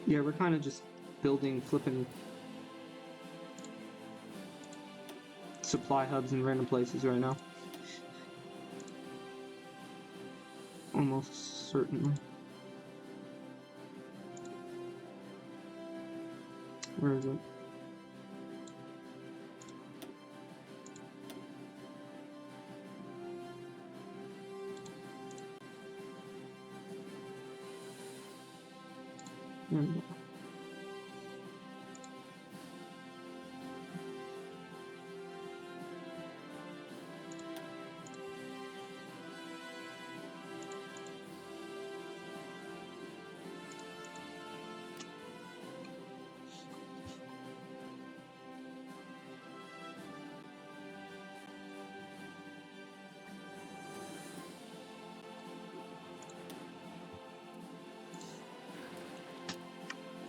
Speaker 1: Yeah, we're kind of just building flipping supply hubs in random places right now. Almost certainly. Where is it? There we go.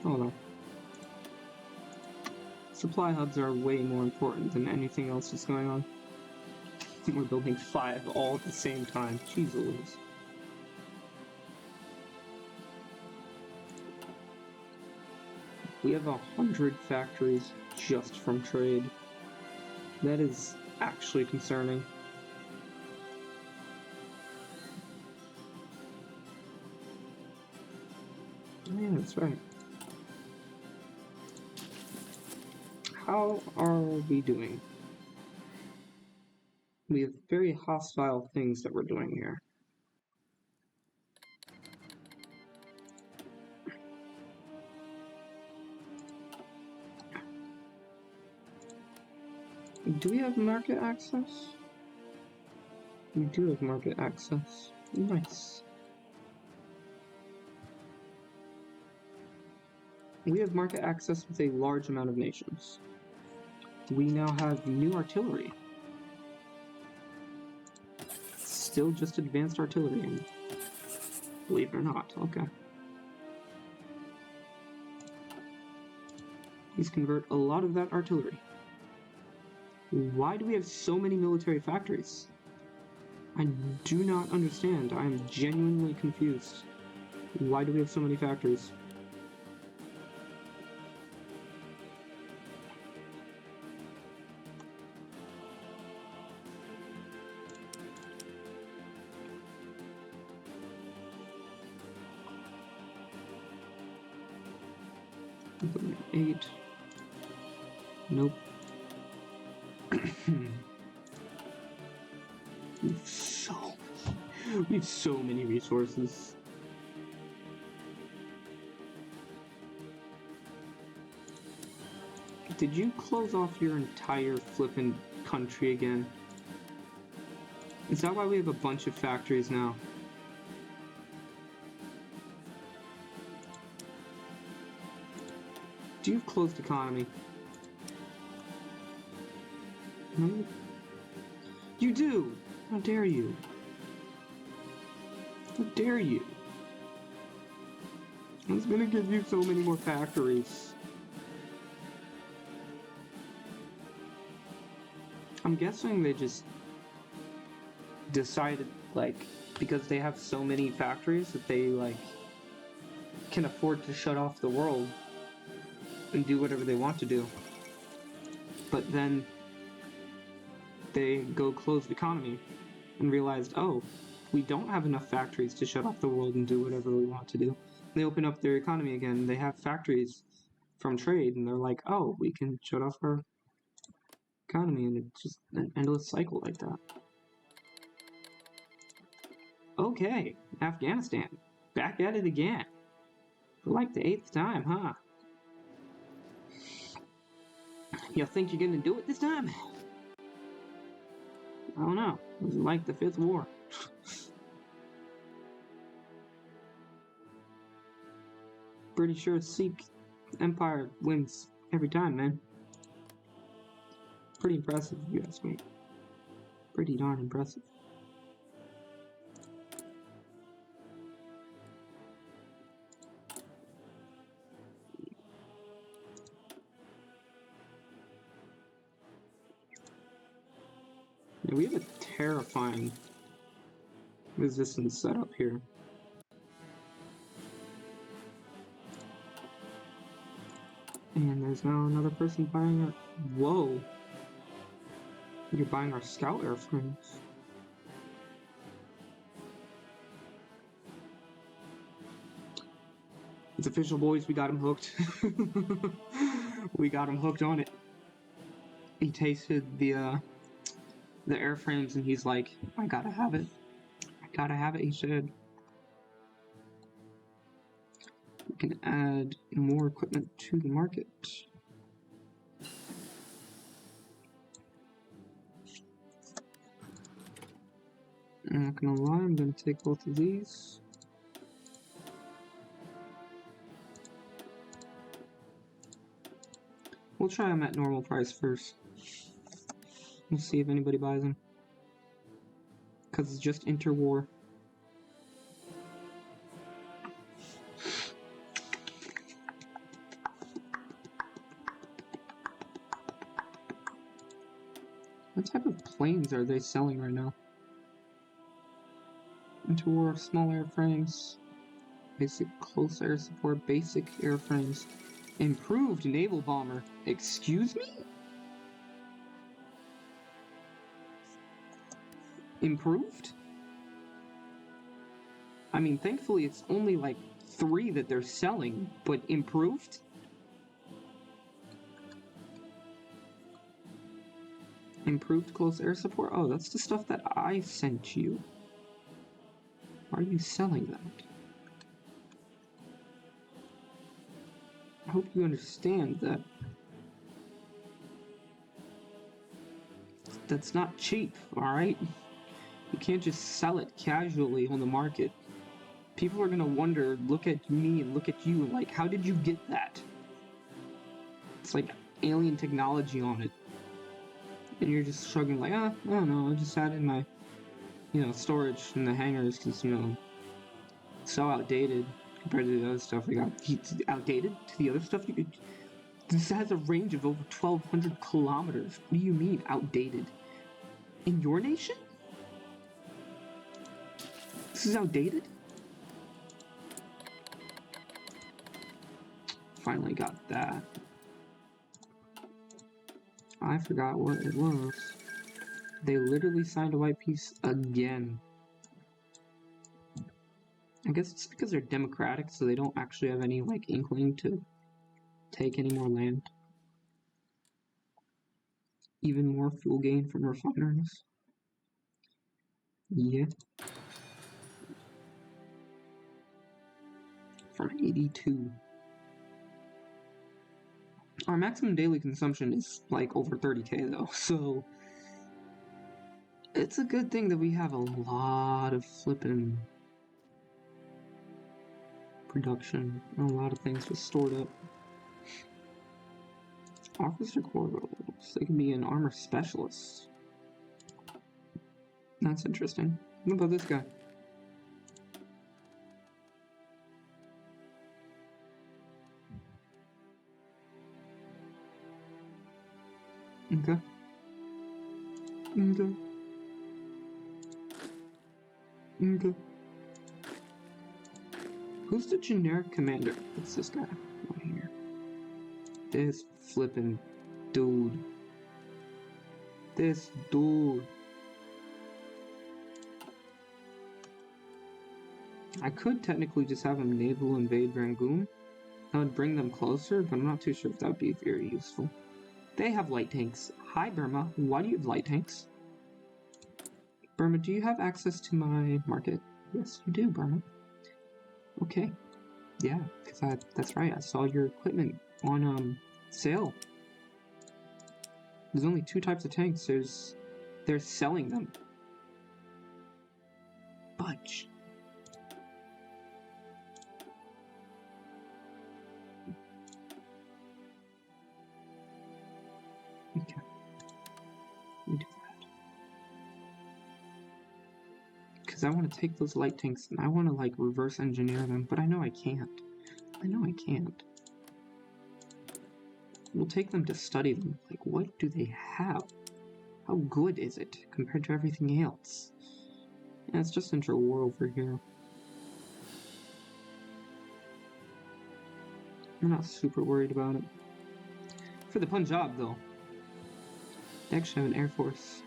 Speaker 1: Hold on. Supply hubs are way more important than anything else that's going on. We're building 5 all at the same time. Jeez Louise. We have 100 factories just from trade. That is actually concerning. Oh, yeah, that's right. How are we doing? We have very hostile things that we're doing here. Do we have market access? We do have market access. Nice. We have market access with a large amount of nations. We now have new artillery. Still just advanced artillery, believe it or not. Okay. Please convert a lot of that artillery. Why do we have so many military factories? I do not understand. I am genuinely confused. Why do we have so many factories? Equipment 8. Nope. We have so many resources. Did you close off your entire flippin' country again? Is that why we have a bunch of factories now? Do you have closed economy? No? You do! How dare you? How dare you? I was gonna give you so many more factories. I'm guessing they just decided, like, because they have so many factories that they, like, can afford to shut off the world and do whatever they want to do. But then they go closed economy and realized, oh, we don't have enough factories to shut off the world and do whatever we want to do. They open up their economy again. They have factories from trade, and they're like, oh, we can shut off our economy, and it's just an endless cycle like that. Okay, Afghanistan, back at it again. For like the 8th time, huh? You think you're gonna do it this time? I don't know. It was like the 5th war. Pretty sure Sikh Empire wins every time, man. Pretty impressive, if you ask me. Pretty darn impressive. Yeah, we have a terrifying resistance setup here. And there's now another person buying our... Whoa! You're buying our scout airframes. It's official, boys. We got him hooked. We got him hooked on it. He tasted the airframes and he's like, I gotta have it. I gotta have it, he said. We can add more equipment to the market. I'm not gonna lie, I'm gonna take both of these. We'll try them at normal price first. We'll see if anybody buys them. Because it's just interwar. What type of planes are they selling right now? Interwar, small airframes, basic close air support, basic airframes, improved naval bomber. Excuse me? Improved? I mean, thankfully it's only like 3 that they're selling, but improved? Improved close air support? Oh, that's the stuff that I sent you. Why are you selling that? I hope you understand that that's not cheap, alright? You can't just sell it casually on the market. People are gonna wonder, look at me and look at you, and like, how did you get that? It's like alien technology on it. And you're just shrugging like, I don't know, I just had it in my, storage in the hangars because, it's so outdated compared to the other stuff we got. Outdated to the other stuff you could... This has a range of over 1,200 kilometers. What do you mean, outdated? In your nation? This is outdated? Finally got that. I forgot what it was. They literally signed a white peace again. I guess it's because they're democratic, so they don't actually have any, like, inkling to take any more land. Even more fuel gain from refineries. Yeah. From 82. Our maximum daily consumption is, like, over 30k, though, so... It's a good thing that we have a lot of flippin' production, and a lot of things just stored up. Officer Corps roles. They can be an armor specialist. That's interesting. What about this guy? Okay. Okay. Okay. Who's the generic commander? It's this guy right here. This flippin' dude. This dude. I could technically just have him naval invade Rangoon. That would bring them closer, but I'm not too sure if that would be very useful. They have light tanks. Hi, Burma. Why do you have light tanks? Burma, do you have access to my market? Yes, you do, Burma. Okay. Yeah, because that's right. I saw your equipment on sale. There's only 2 types of tanks. They're selling them. Budge. Okay. Let me do that. Because I want to take those light tanks and I want to like reverse engineer them, but I know I can't. I know I can't. We'll take them to study them. Like, what do they have? How good is it compared to everything else? Yeah, it's just inter-war over here. I'm not super worried about it. For the Punjab, though, they actually have an air force.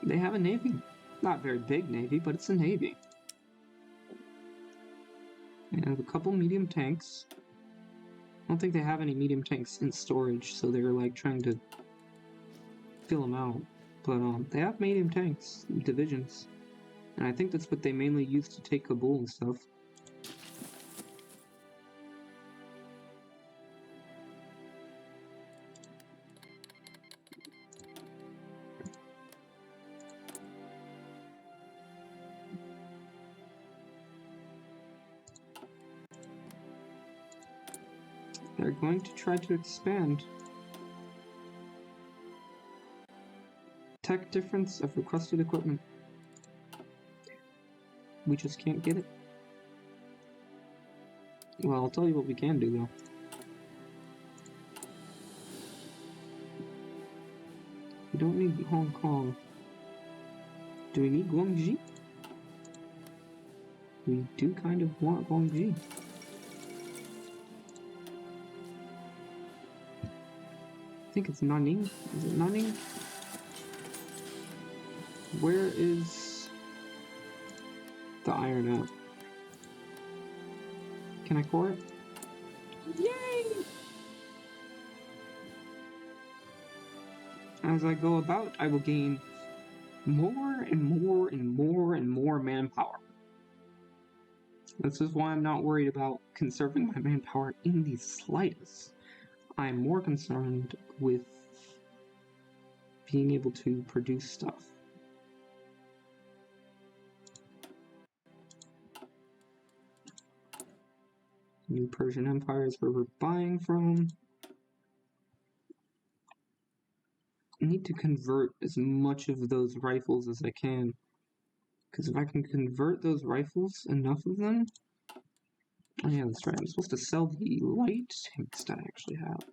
Speaker 1: They have a navy. Not a very big navy, but it's a navy. They have a couple medium tanks. I don't think they have any medium tanks in storage, so they're like trying to fill them out. But they have medium tanks, divisions. And I think that's what they mainly use to take Kabul and stuff. They're going to try to expand. Tech difference of requested equipment. We just can't get it. Well, I'll tell you what we can do, though. We don't need Hong Kong. Do we need Guangxi? We do kind of want Guangxi. I think it's Nanning. Is it Nanning? Where is the iron at? Can I core it? Yay! As I go about, I will gain more and more and more and more manpower. This is why I'm not worried about conserving my manpower in the slightest. I'm more concerned with being able to produce stuff. New Persian Empire is where we're buying from. I need to convert as much of those rifles as I can. Because if I can convert those rifles, enough of them... Oh yeah, that's right. I'm supposed to sell the light tanks that I actually have.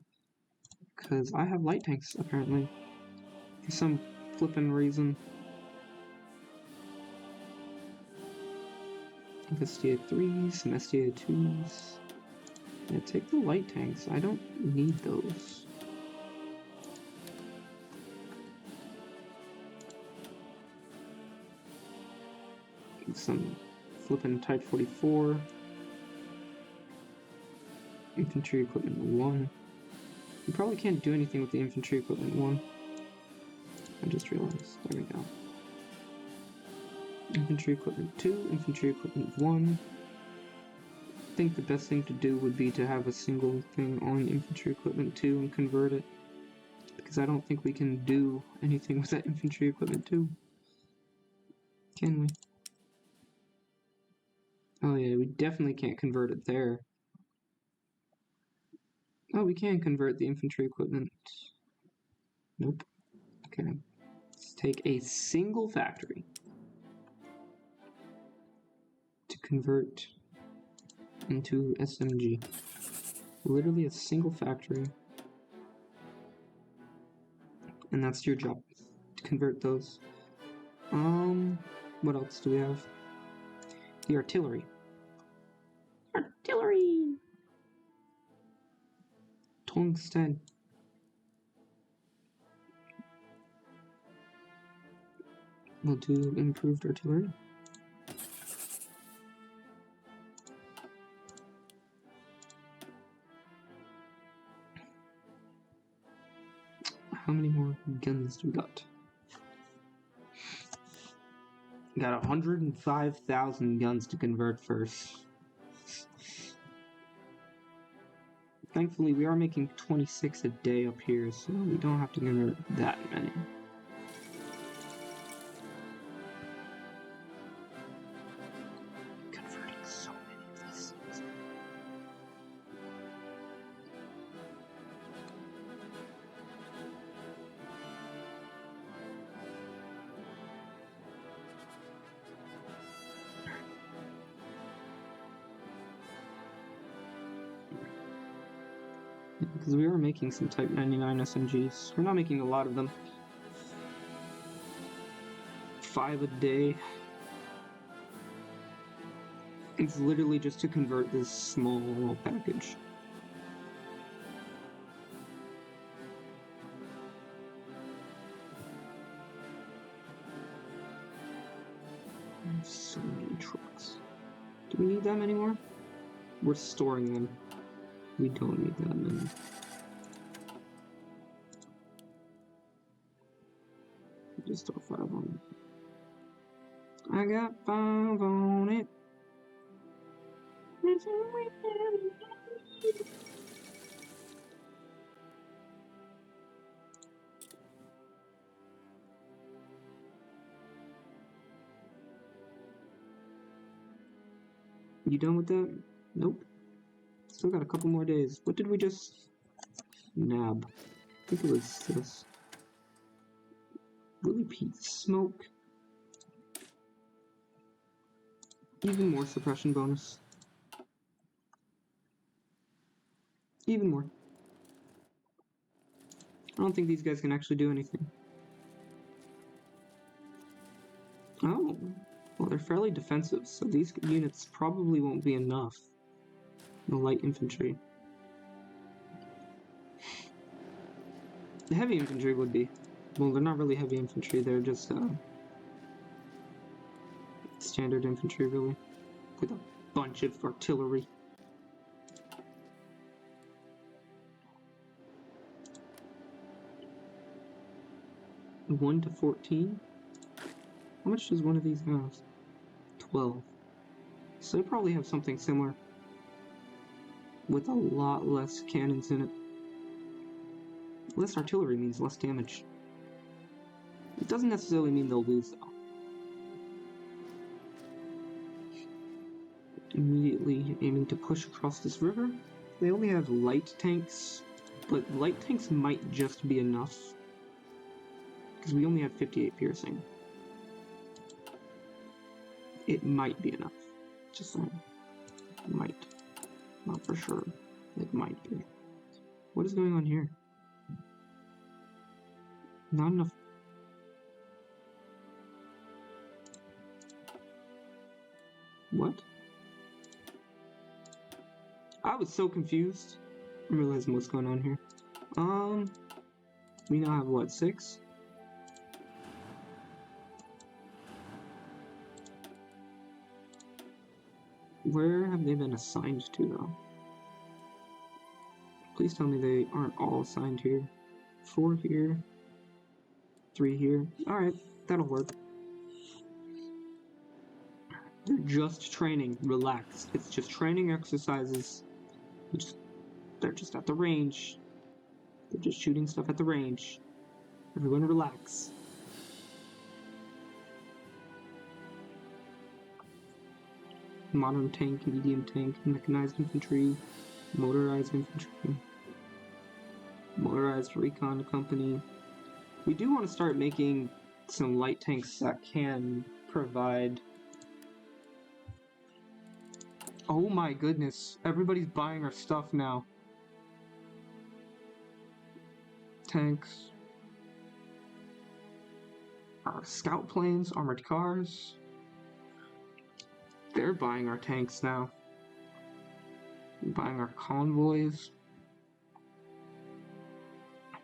Speaker 1: Because I have light tanks, apparently. For some flippin' reason. SDA 3s, some SDA 2s. Yeah, take the light tanks. I don't need those. Some flippin' Type 44. Infantry equipment 1. You probably can't do anything with the infantry equipment 1. I just realized. There we go. Infantry equipment 2, infantry equipment 1. I think the best thing to do would be to have a single thing on infantry equipment 2 and convert it. Because I don't think we can do anything with that infantry equipment too. Can we? Oh yeah, we definitely can't convert it there. Oh, we can convert the infantry equipment. Nope. Okay. Let's take a single factory to convert into SMG. Literally a single factory. And that's your job, to convert those. What else do we have? The artillery. Artillery! Tungsten. We'll do improved artillery. How many more guns do we got? We got 105,000 guns to convert first. Thankfully, we are making 26 a day up here, so we don't have to convert that many. Converting so many of these things. Because we are making some Type 99 SMGs. We're not making a lot of them. 5 a day. It's literally just to convert this small package. So many trucks. Do we need them anymore? We're storing them. We don't need that many. Just throw 5 on it. I got 5 on it. You done with that? Nope. Still got a couple more days. What did we just nab? I think it was this. Willie Pete smoke. Even more suppression bonus. Even more. I don't think these guys can actually do anything. Oh. Well, they're fairly defensive, so these units probably won't be enough. The light infantry. The heavy infantry would be. Well, they're not really heavy infantry, they're just standard infantry, really. With a bunch of artillery. One to 14? How much does one of these have? 12. So they probably have something similar. With a lot less cannons in it. Less artillery means less damage. It doesn't necessarily mean they'll lose, though. Immediately aiming to push across this river. They only have light tanks, but light tanks might just be enough. Because we only have 58 piercing. It might be enough. Just saying. It might. Not for sure. It might be. What is going on here? Not enough. What? I was so confused. I'm realizing what's going on here. We now have what, 6? Where have they been assigned to, though? Please tell me they aren't all assigned here. 4 here. 3 here. Alright, that'll work. They're just training. Relax. It's just training exercises. They're just at the range. They're just shooting stuff at the range. Everyone relax. Modern tank, medium tank, mechanized infantry, motorized infantry, motorized recon company. We do want to start making some light tanks that can provide... Oh my goodness, everybody's buying our stuff now. Tanks. Scout planes, armored cars. They're buying our tanks now. They're buying our convoys.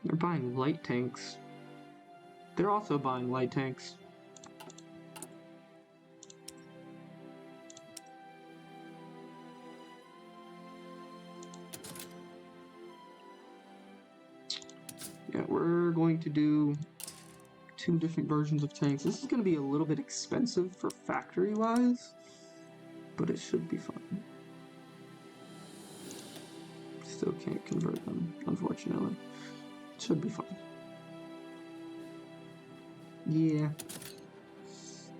Speaker 1: They're buying light tanks. They're also buying light tanks. Yeah, we're going to do 2 different versions of tanks. This is going to be a little bit expensive for factory-wise, but it should be fun. Still can't convert them, unfortunately. It should be fun. Yeah.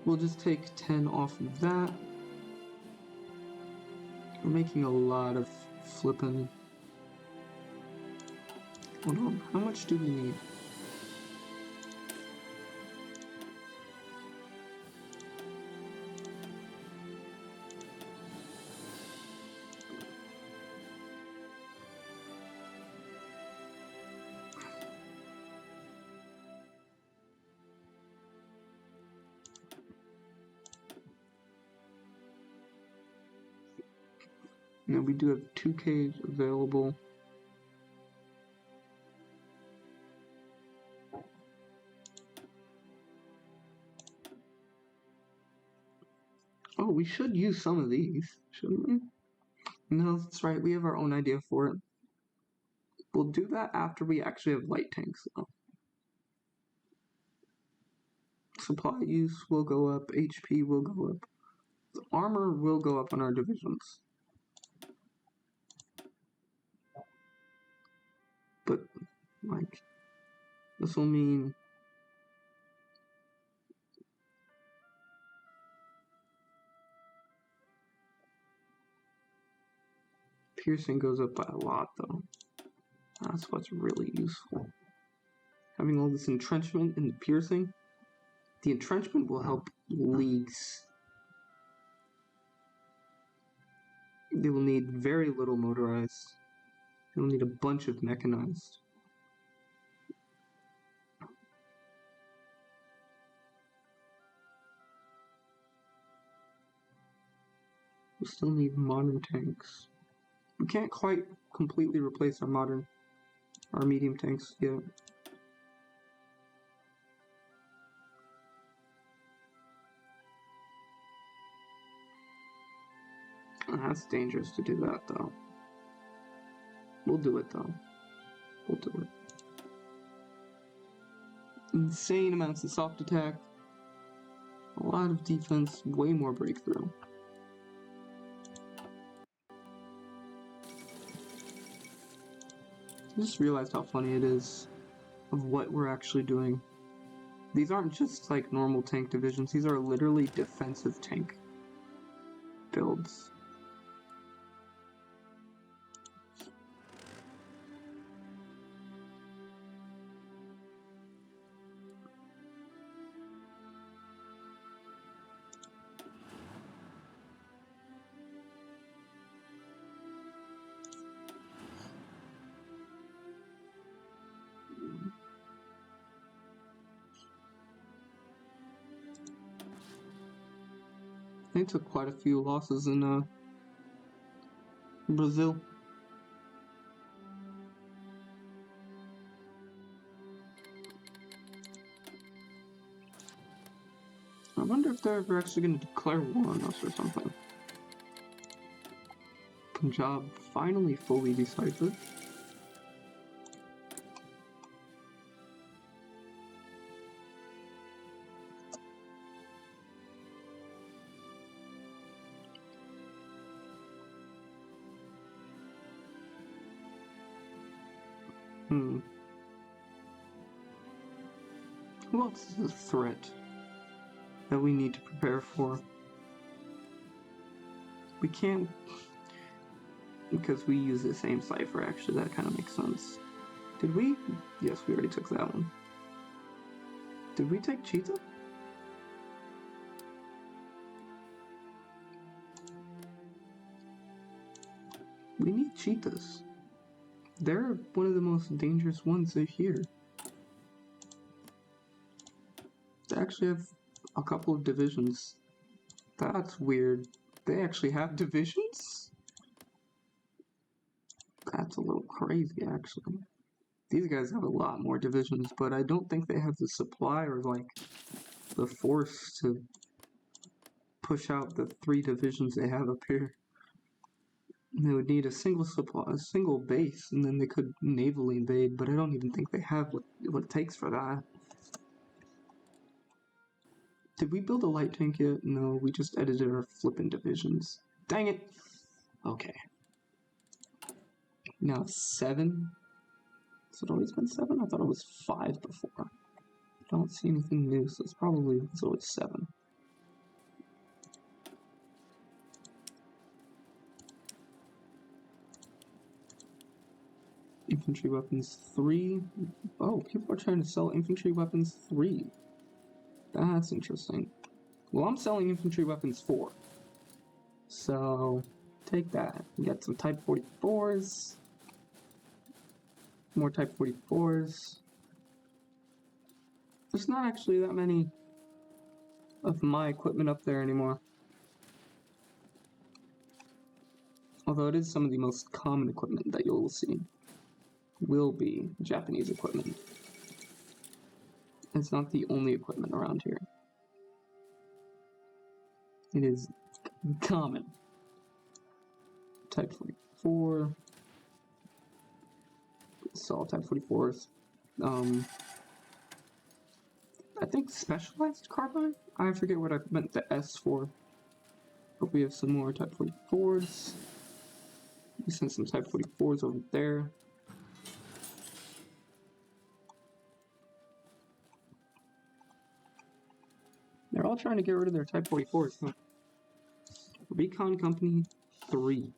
Speaker 1: We'll just take 10 off of that. We're making a lot of flipping. Hold on, how much do we need? Now we do have 2Ks available. Oh, we should use some of these, shouldn't we? No, that's right, we have our own idea for it. We'll do that after we actually have light tanks, though. Supply use will go up, HP will go up. The armor will go up on our divisions. But, like, this will mean... Piercing goes up by a lot, though. That's what's really useful. Having all this entrenchment and piercing. The entrenchment will help leagues. They will need very little motorized. They will need a bunch of mechanized. We still need modern tanks. We can't quite completely replace our medium tanks yet. That's dangerous to do that, though. We'll do it, though. We'll do it. Insane amounts of soft attack. A lot of defense, way more breakthrough. I just realized how funny it is of what we're actually doing. These aren't just like normal tank divisions, these are literally defensive tank builds. They took quite a few losses in Brazil. I wonder if they're ever actually going to declare war on us or something. Punjab finally fully deciphered. Who else is a threat that we need to prepare for? We can't, because we use the same cipher, actually, that kind of makes sense. Did we? Yes, we already took that one. Did we take Cheetah? We need cheetahs. They're one of the most dangerous ones here. They actually have a couple of divisions. That's weird. They actually have divisions? That's a little crazy, actually. These guys have a lot more divisions, but I don't think they have the supply or, like, the force to push out the 3 divisions they have up here. They would need a single supply, a single base, and then they could navally invade, but I don't even think they have what it takes for that. Did we build a light tank yet? No, we just edited our flippin' divisions. Dang it! Okay. Now 7? Has it always been 7? I thought it was 5 before. I don't see anything new, so it's always 7. Infantry weapons 3. Oh, people are trying to sell infantry weapons 3. That's interesting. Well, I'm selling infantry weapons 4. So, take that. We got some Type 44s. More Type 44s. There's not actually that many of my equipment up there anymore. Although it is some of the most common equipment that you'll see will be Japanese equipment. It's not the only equipment around here. It is common. Type 44. Saw Type 44s. I think specialized carbine? I forget what I meant the S for. But we have some more Type 44s. We sent some Type 44s over there. They're all trying to get rid of their Type 44s, huh? Recon Company 3.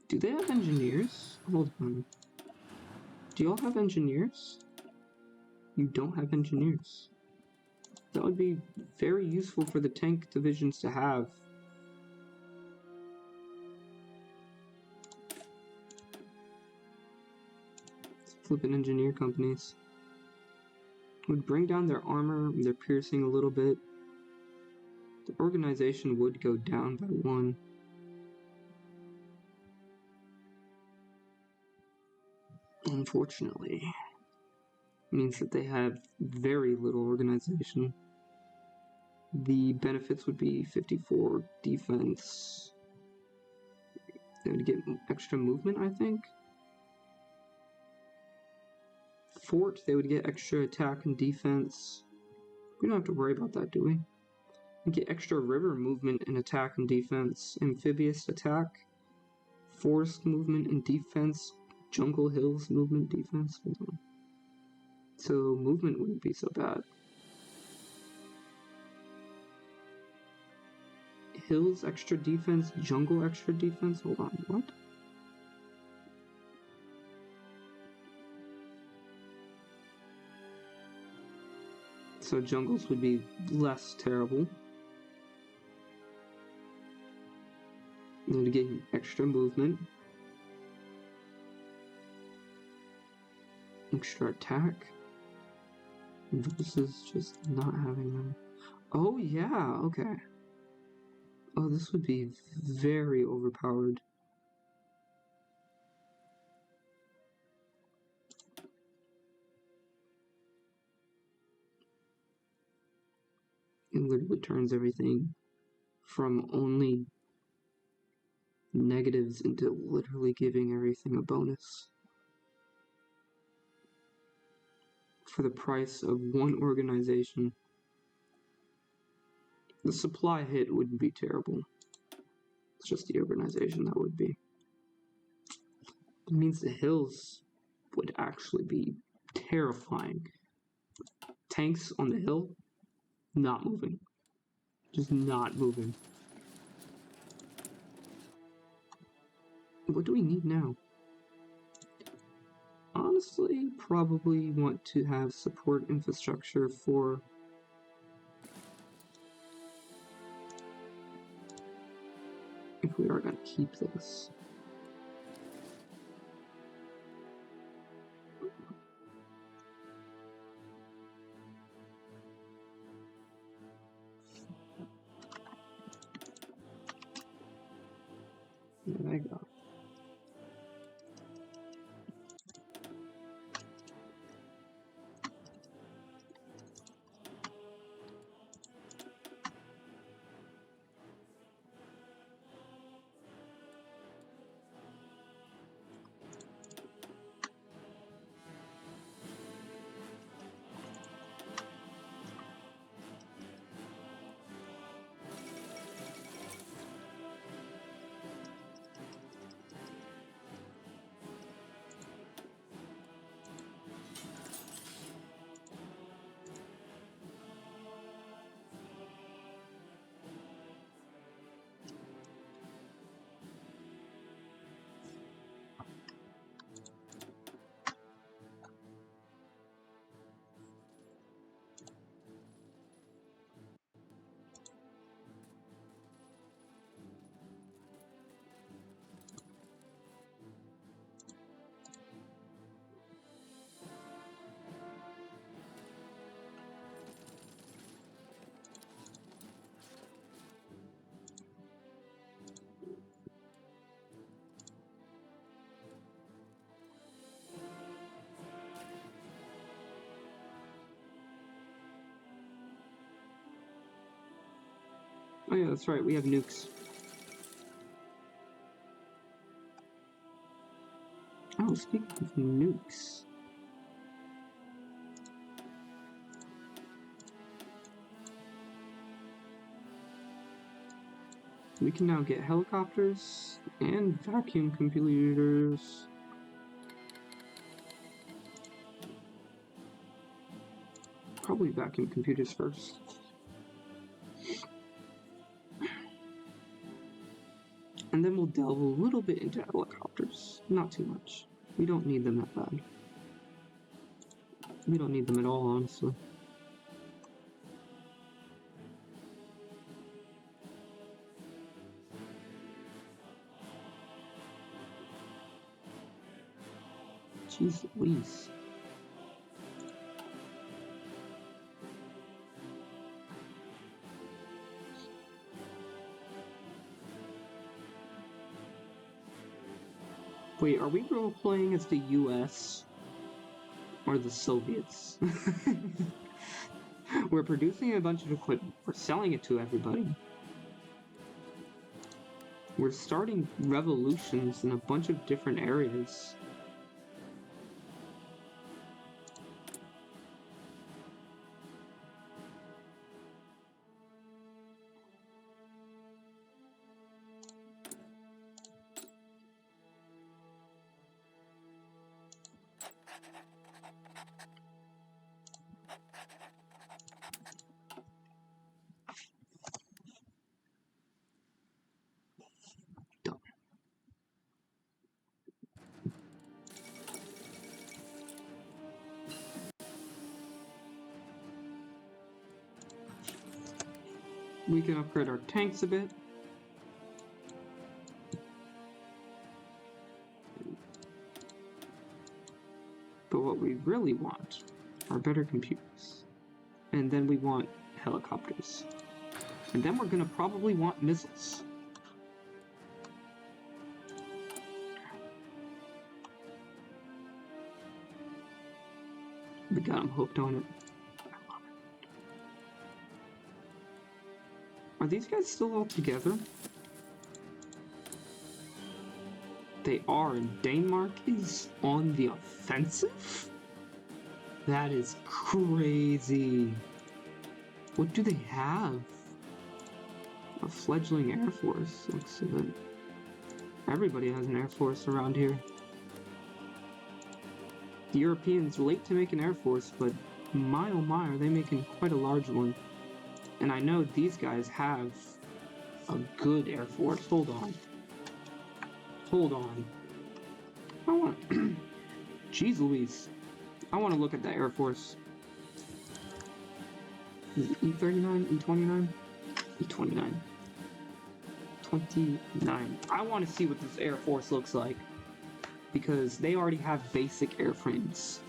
Speaker 1: Do they have engineers? Hold on. Do y'all have engineers? You don't have engineers. That would be very useful for the tank divisions to have. Flipping engineer companies. Would bring down their armor and their piercing a little bit. The organization would go down by 1. Unfortunately. Means that they have very little organization. The benefits would be 54 defense. They would get extra movement, I think. Fort, they would get extra attack and defense. We don't have to worry about that, do we? We get extra river movement and attack and defense. Amphibious attack. Forest movement and defense. Jungle hills movement defense. Hold on. So movement wouldn't be so bad. Hills extra defense, jungle extra defense. Hold on, what? So jungles would be less terrible. You would get extra movement. Extra attack. Versus just not having them. Oh yeah, okay. Oh, this would be very overpowered. It literally turns everything from only negatives into literally giving everything a bonus. For the price of 1 organization. The supply hit wouldn't be terrible. It's just the urbanization that would be. It means the hills would actually be terrifying. Tanks on the hill, not moving. Just not moving. What do we need now? Honestly, probably want to have support infrastructure for if we are going to keep this. There I go. Oh yeah, that's right, we have nukes. Oh, speaking of nukes. We can now get helicopters and vacuum computers. Probably vacuum computers first. And then we'll delve a little bit into helicopters. Not too much. We don't need them that bad. We don't need them at all, honestly. Jeez Louise. Wait, are we role-playing as the US? Or the Soviets? We're producing a bunch of equipment. We're selling it to everybody. We're starting revolutions in a bunch of different areas. We can upgrade our tanks a bit. But what we really want are better computers. And then we want helicopters. And then we're gonna probably want missiles. We got them hooked on it. Are these guys still all together? They are, and Denmark is on the offensive? That is crazy. What do they have? A fledgling Air Force. Looks good. Everybody has an Air Force around here. The Europeans late to make an Air Force, but my oh my, are they making quite a large one. And I know these guys have a good Air Force. Hold on. Hold on. I want... Jeez Louise. I want to look at the Air Force. Is it E39? E29? E29. 29. I want to see what this Air Force looks like. Because they already have basic airframes.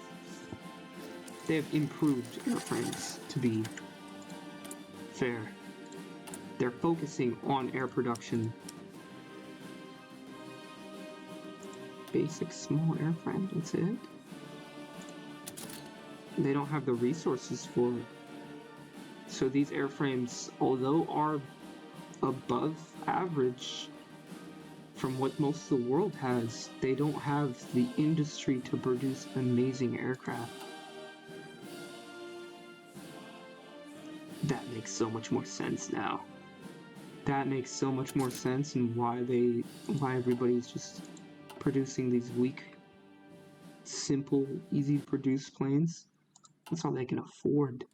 Speaker 1: They have improved airframes, to be fair. They're focusing on air production. Basic small airframe, that's it. They don't have the resources for it. So these airframes, although are above average from what most of the world has, they don't have the industry to produce amazing aircraft. That makes so much more sense now. That makes so much more sense, and why everybody's just producing these weak, simple, easy to produce planes. That's all they can afford.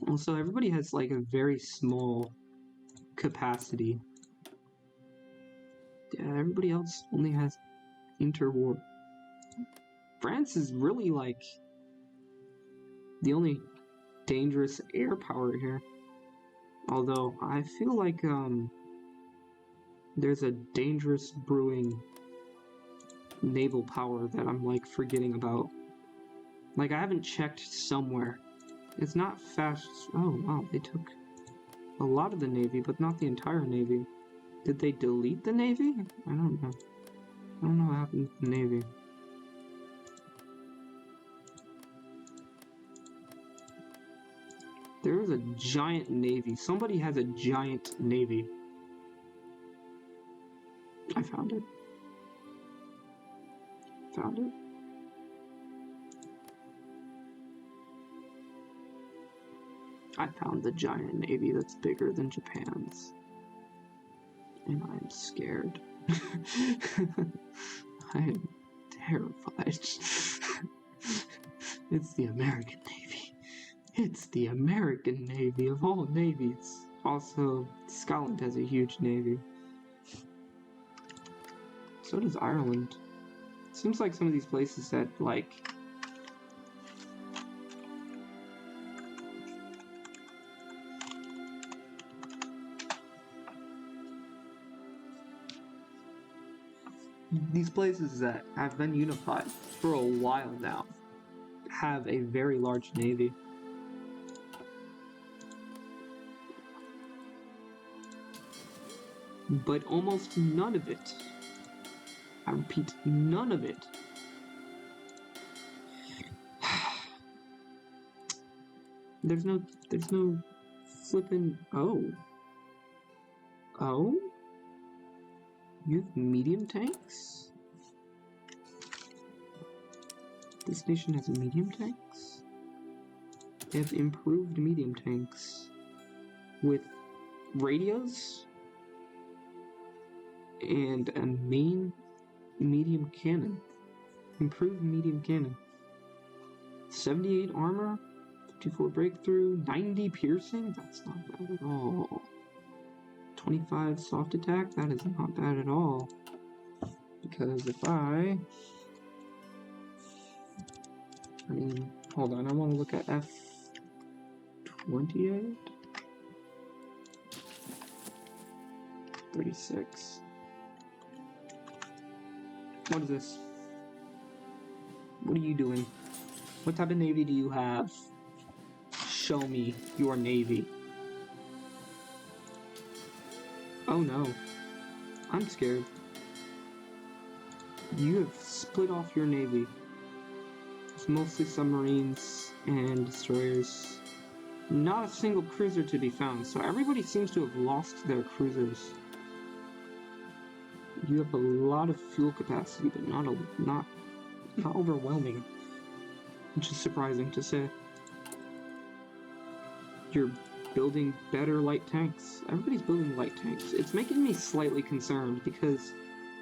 Speaker 1: Also, everybody has like a very small capacity. Yeah, everybody else only has interwar. France is really like the only dangerous air power here. Although I feel like there's a dangerous brewing naval power that I'm like forgetting about. Like I haven't checked somewhere. It's not fast. Oh wow, they took a lot of the Navy, but not the entire Navy. Did they delete the Navy? I don't know. I don't know what happened to the Navy. There is a giant Navy. Somebody has a giant Navy. I found it. Found it. I found the giant Navy that's bigger than Japan's. And I'm scared. I am terrified. It's the American Navy. It's the American Navy of all navies. Also, Scotland has a huge navy. So does Ireland. Seems like some of these places that, like... These places that have been unified for a while now have a very large navy. But almost none of it, I repeat, none of it, there's no flippin', oh, you have medium tanks? This nation has medium tanks? They have improved medium tanks with radios and a main medium cannon. Improved medium cannon. 78 armor, 54 breakthrough, 90 piercing? That's not bad at all. 25 soft attack? That is not bad at all. Because if I mean, hold on, I want to look at F28? 36. What is this? What are you doing? What type of navy do you have? Show me your navy. Oh no. I'm scared. You have split off your navy. It's mostly submarines and destroyers. Not a single cruiser to be found, so everybody seems to have lost their cruisers. You have a lot of fuel capacity, but not overwhelming, which is surprising to say. Your building better light tanks. Everybody's building light tanks. It's making me slightly concerned because,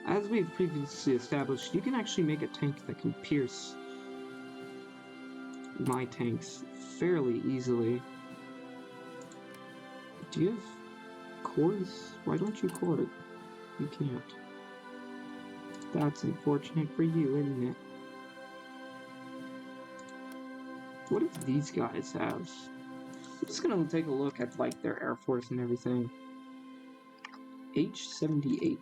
Speaker 1: as we've previously established, you can actually make a tank that can pierce my tanks fairly easily. Do you have cores? Why don't you core it? You can't. That's unfortunate for you, isn't it? What do these guys have? I'm just gonna take a look at like their Air Force and everything. H-78.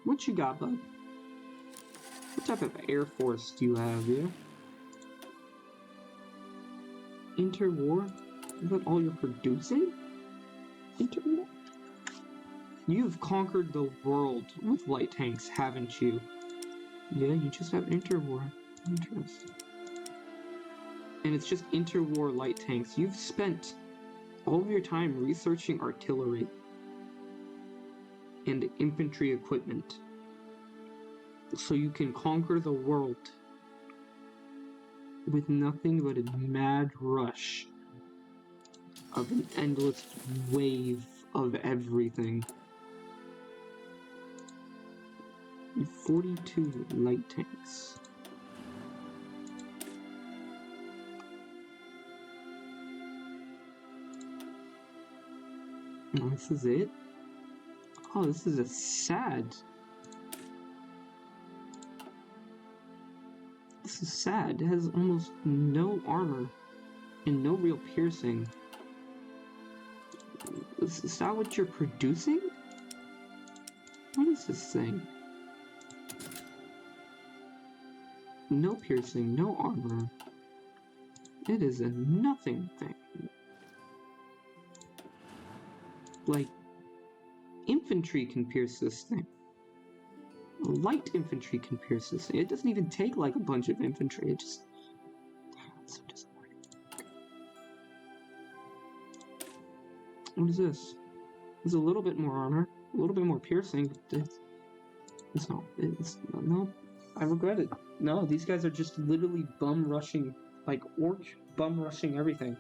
Speaker 1: What you got, bud? What type of Air Force do you have here? Interwar? Is that all you're producing? Interwar? You've conquered the world with light tanks, haven't you? Yeah, you just have interwar. Interesting. And it's just interwar light tanks. You've spent all of your time researching artillery and infantry equipment so you can conquer the world with nothing but a mad rush of an endless wave of everything. 42 light tanks. Oh, this is it? Oh, this is a sad. This is sad. It has almost no armor and no real piercing. Is that what you're producing? What is this thing? No piercing, no armor. It is a nothing thing. Like, infantry can pierce this thing. Light infantry can pierce this thing. It doesn't even take like a bunch of infantry. It just... It's so disappointing. What is this? There's a little bit more armor, a little bit more piercing, but it's not... No, I regret it. No, these guys are just literally bum rushing, like orc bum rushing everything.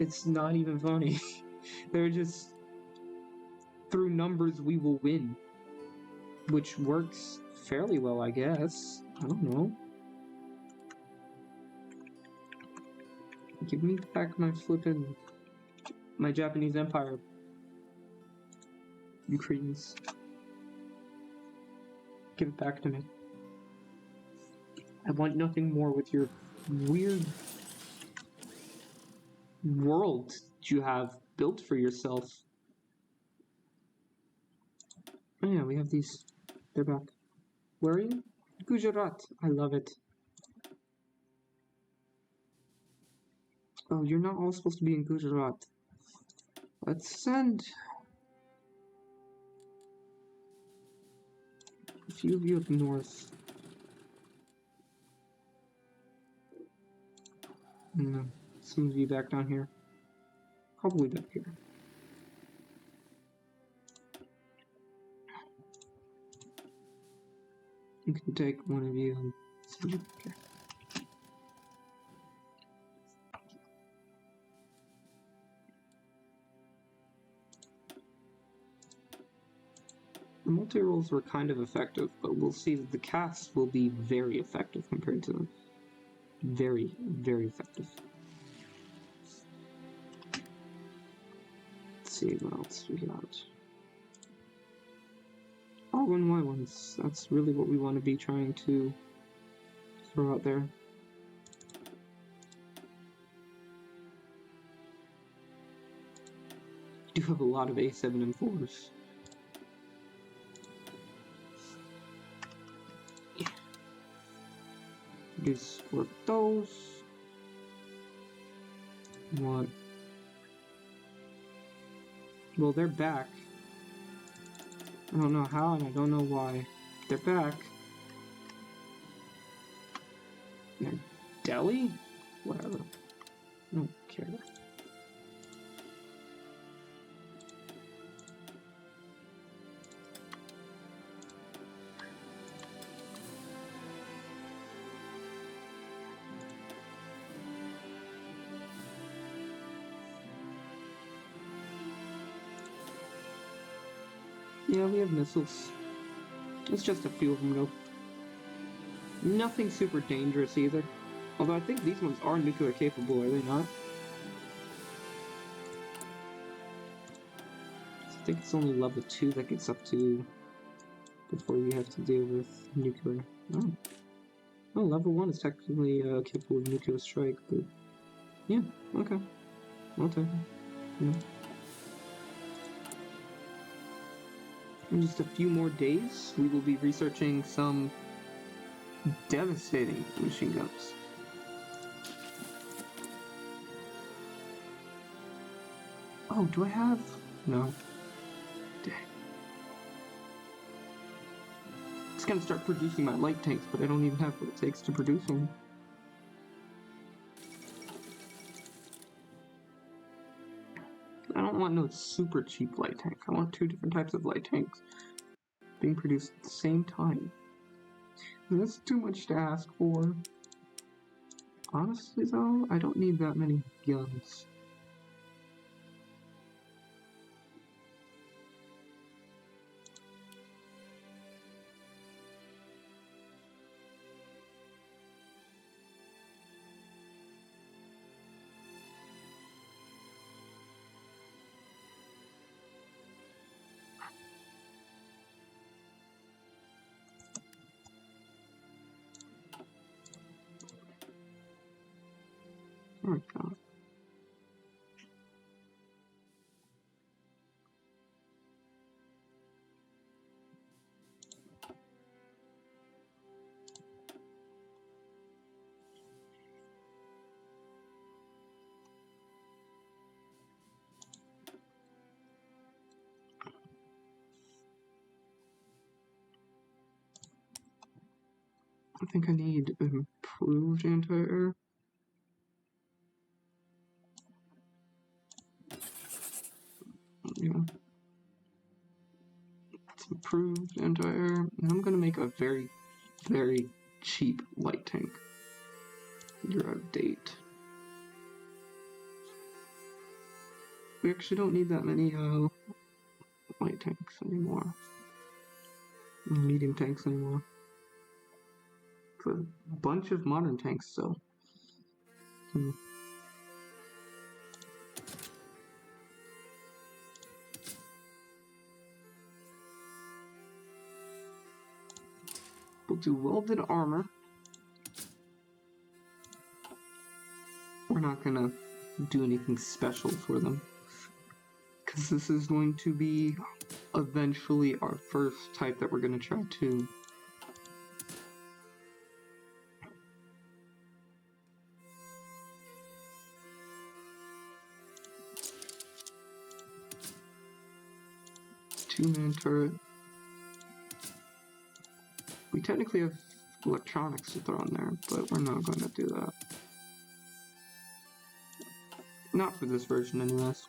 Speaker 1: It's not even funny. They're just... Through numbers we will win. Which works fairly well, I guess. I don't know. Give me back my my Japanese Empire. Ukrainians. Give it back to me. I want nothing more with your weird world you have built for yourself. Oh yeah, we have these. They're back. Where are you? Gujarat. I love it. Oh, you're not all supposed to be in Gujarat. Let's send a few of you up north. No, some of you back down here. Probably back here. You can take one of you and send you back here. The multi-rolls were kind of effective, but we'll see that the casts will be very effective compared to them. Very, very effective. Let's see what else we got. R1Y1s, that's really what we want to be trying to throw out there. We do have a lot of A7M4s. Yeah. Use for those. What? Well, they're back. I don't know how and I don't know why. They're back. They're Delhi? Whatever. I don't care. Yeah, we have missiles. It's just a few of them, though. Nothing super dangerous either. Although I think these ones are nuclear capable, are they not? I think it's only level 2 that gets up to before you have to deal with nuclear. Oh, oh level 1 is technically capable of nuclear strike, but yeah, okay. I'll take it. Yeah. In just a few more days, we will be researching some devastating machine guns. Oh, do I have? No. Dang. It's gonna start producing my light tanks, but I don't even have what it takes to produce them. I don't want no super cheap light tank. I want 2 different types of light tanks being produced at the same time. And that's too much to ask for. Honestly though, I don't need that many guns. Oh my god. I think I need improved anti-air. Yeah. It's improved anti-air. And I'm gonna make a very, very cheap light tank. You're out of date. We actually don't need that many light tanks anymore. Medium tanks anymore. It's a bunch of modern tanks, so. We'll do welded armor. We're not gonna do anything special for them, because this is going to be eventually our first type that we're gonna try to two-man turret. We technically have electronics to throw in there, but we're not going to do that. Not for this version, anyways.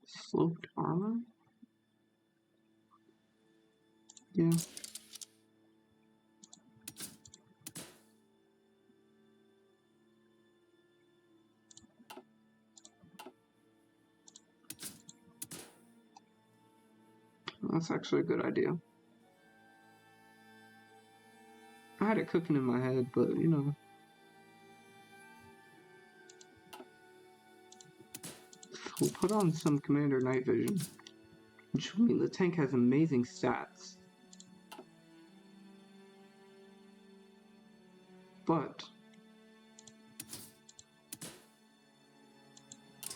Speaker 1: Sloped armor? Yeah. That's actually a good idea. I had it cooking in my head, but you know. We'll put on some Commander Night Vision, which will mean the tank has amazing stats. But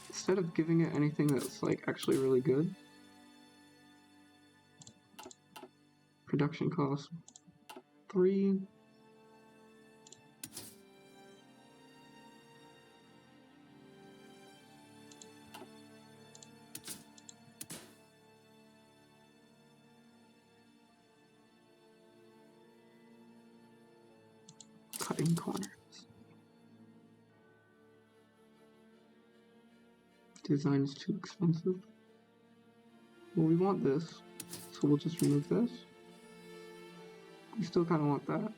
Speaker 1: instead of giving it anything that's like actually really good, production cost 3. cutting corners. Design is too expensive. Well, we want this, so we'll just remove this. We still kind of want that.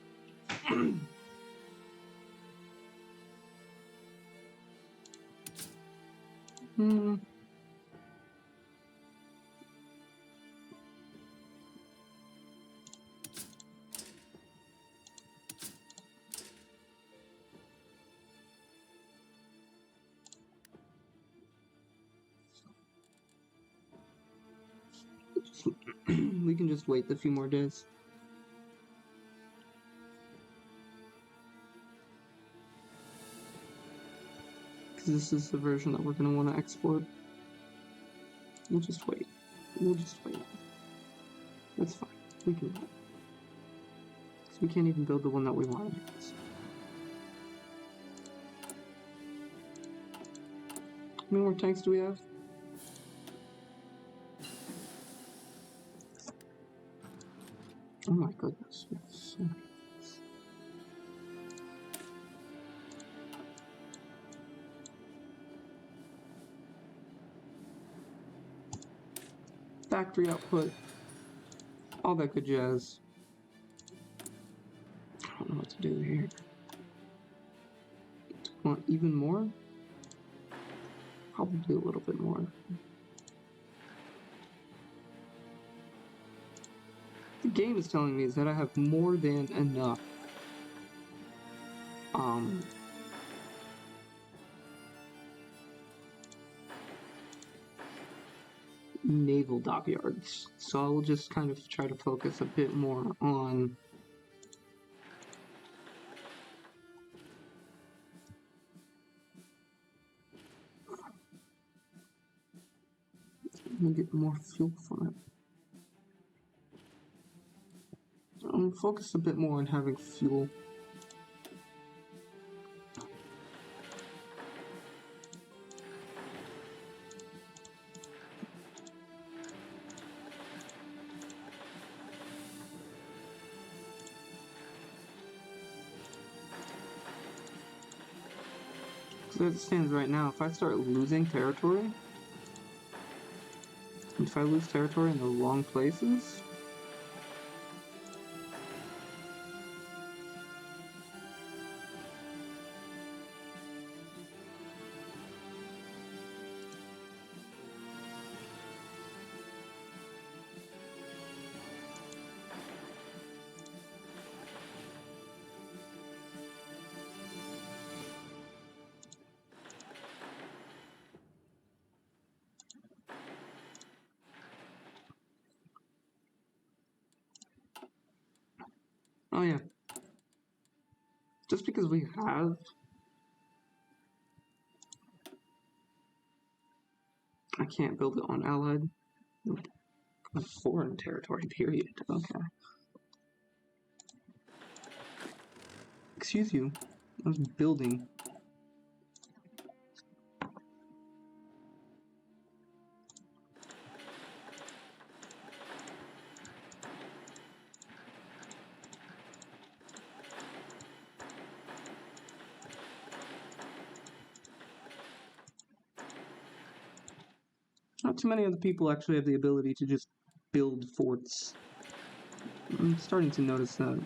Speaker 1: We can just wait a few more days. Because this is the version that we're going to want to export. We'll just wait. We'll just wait. That's fine. We can wait. Because we can't even build the one that we wanted. How many more tanks do we have? Oh my goodness. Factory output. All that good jazz. I don't know what to do here. Want even more? Probably a little bit more. The game is telling me is that I have more than enough naval dockyards, so I will just kind of try to focus a bit more on get more fuel from it. Focus a bit more on having fuel. So as it stands right now, if I start losing territory, if I lose territory in the wrong places, oh yeah, just because we have I can't build it on Allied. A foreign territory, period. Okay. Excuse you. I was building. Not too many of the people actually have the ability to just build forts. I'm starting to notice that.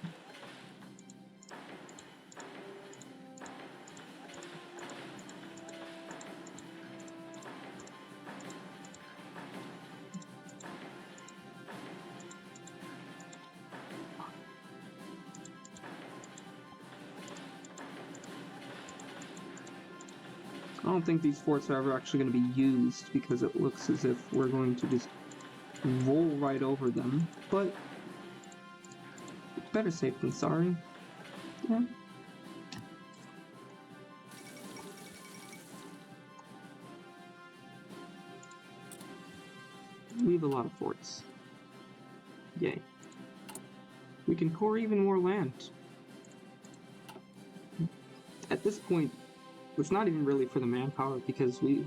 Speaker 1: I don't think these forts are ever actually going to be used because it looks as if we're going to just roll right over them, but better safe than sorry. Yeah. We have a lot of forts. Yay. We can core even more land. At this point, it's not even really for the manpower because we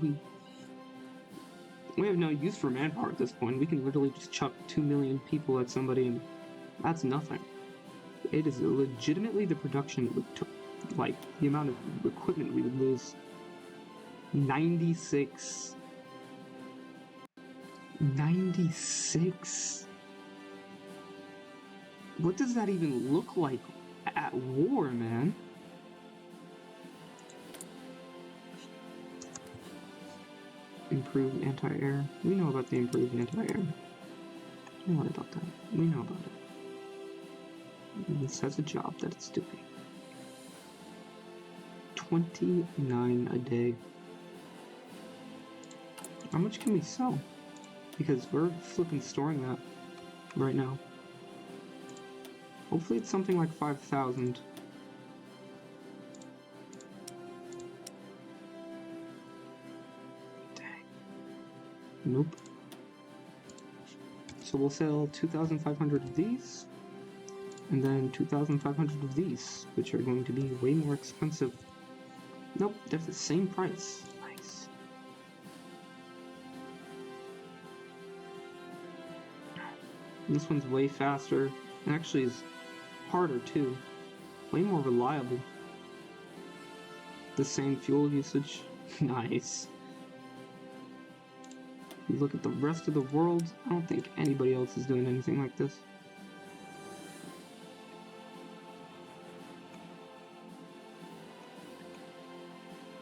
Speaker 1: have no use for manpower at this point. We can literally just chuck 2 million people at somebody and that's nothing. It is legitimately the production it would like, the amount of equipment we would lose. 96. 96? What does that even look like at war, man? Improved anti-air. We know about the improved anti-air. Don't worry about that. We know about it. This has a job that it's doing. 29 a day. How much can we sell? Because we're flipping storing that right now. Hopefully it's something like 5,000. Dang. Nope. So we'll sell 2,500 of these, and then 2,500 of these, which are going to be way more expensive. Nope, they're the same price. Nice. This one's way faster, and actually is harder too. Way more reliable. The same fuel usage. Nice. You look at the rest of the world, I don't think anybody else is doing anything like this.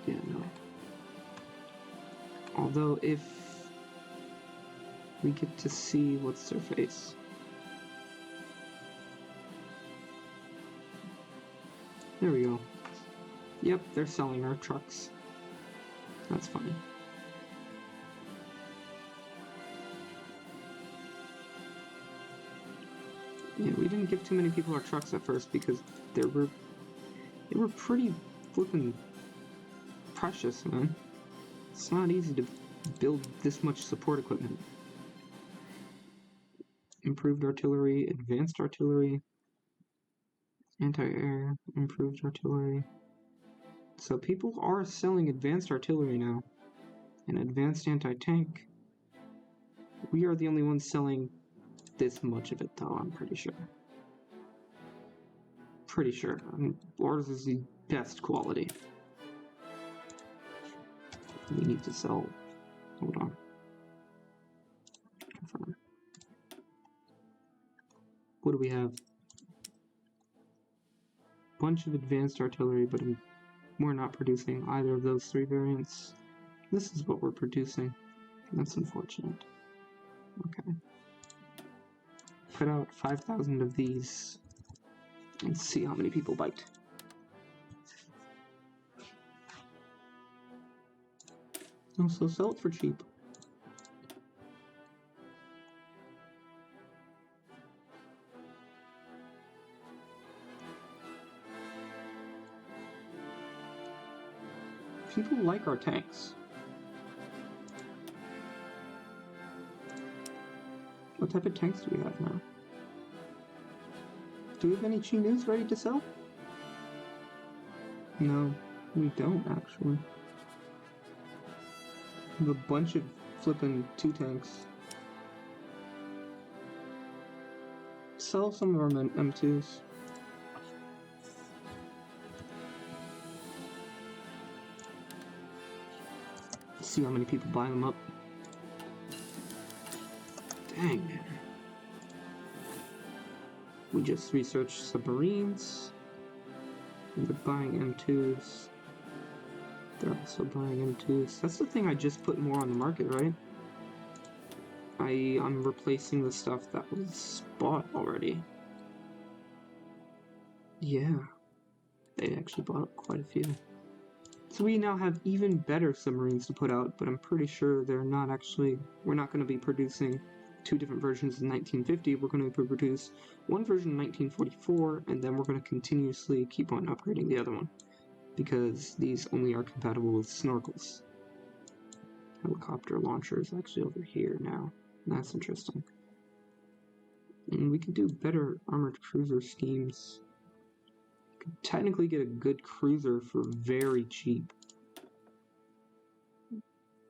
Speaker 1: Yeah, no. Although if we get to see what's their face. There we go. Yep, they're selling our trucks. That's funny. Yeah, we didn't give too many people our trucks at first because they were pretty flippin' precious, man. It's not easy to build this much support equipment. Improved artillery, advanced artillery, anti-air, improved artillery. So people are selling advanced artillery now, and advanced anti-tank. We are the only ones selling this much of it, though, I'm pretty sure. Pretty sure. I mean, ours is the best quality. We need to sell. Hold on. Confirm. What do we have? Bunch of advanced artillery, but we're not producing either of those three variants. This is what we're producing. That's unfortunate. Okay. Put out 5,000 of these and see how many people bite. Also, sell it for cheap. People like our tanks. What type of tanks do we have now? Do we have any Chinus ready to sell? No, we don't actually. We have a bunch of flippin' 2 tanks. Sell some of our M2s. See how many people buy them up. Dang, man. We just researched submarines. They're buying M2s. They're also buying M2s. That's the thing I just put more on the market, right? I'm replacing the stuff that was bought already. Yeah. They actually bought up quite a few. So we now have even better submarines to put out, but I'm pretty sure we're not going to be producing 2 different versions in 1950. We're going to produce one version in 1944, and then we're going to continuously keep on upgrading the other one, because these only are compatible with snorkels. Helicopter launcher is actually over here now. That's interesting. And we can do better armored cruiser schemes. Could technically get a good cruiser for very cheap.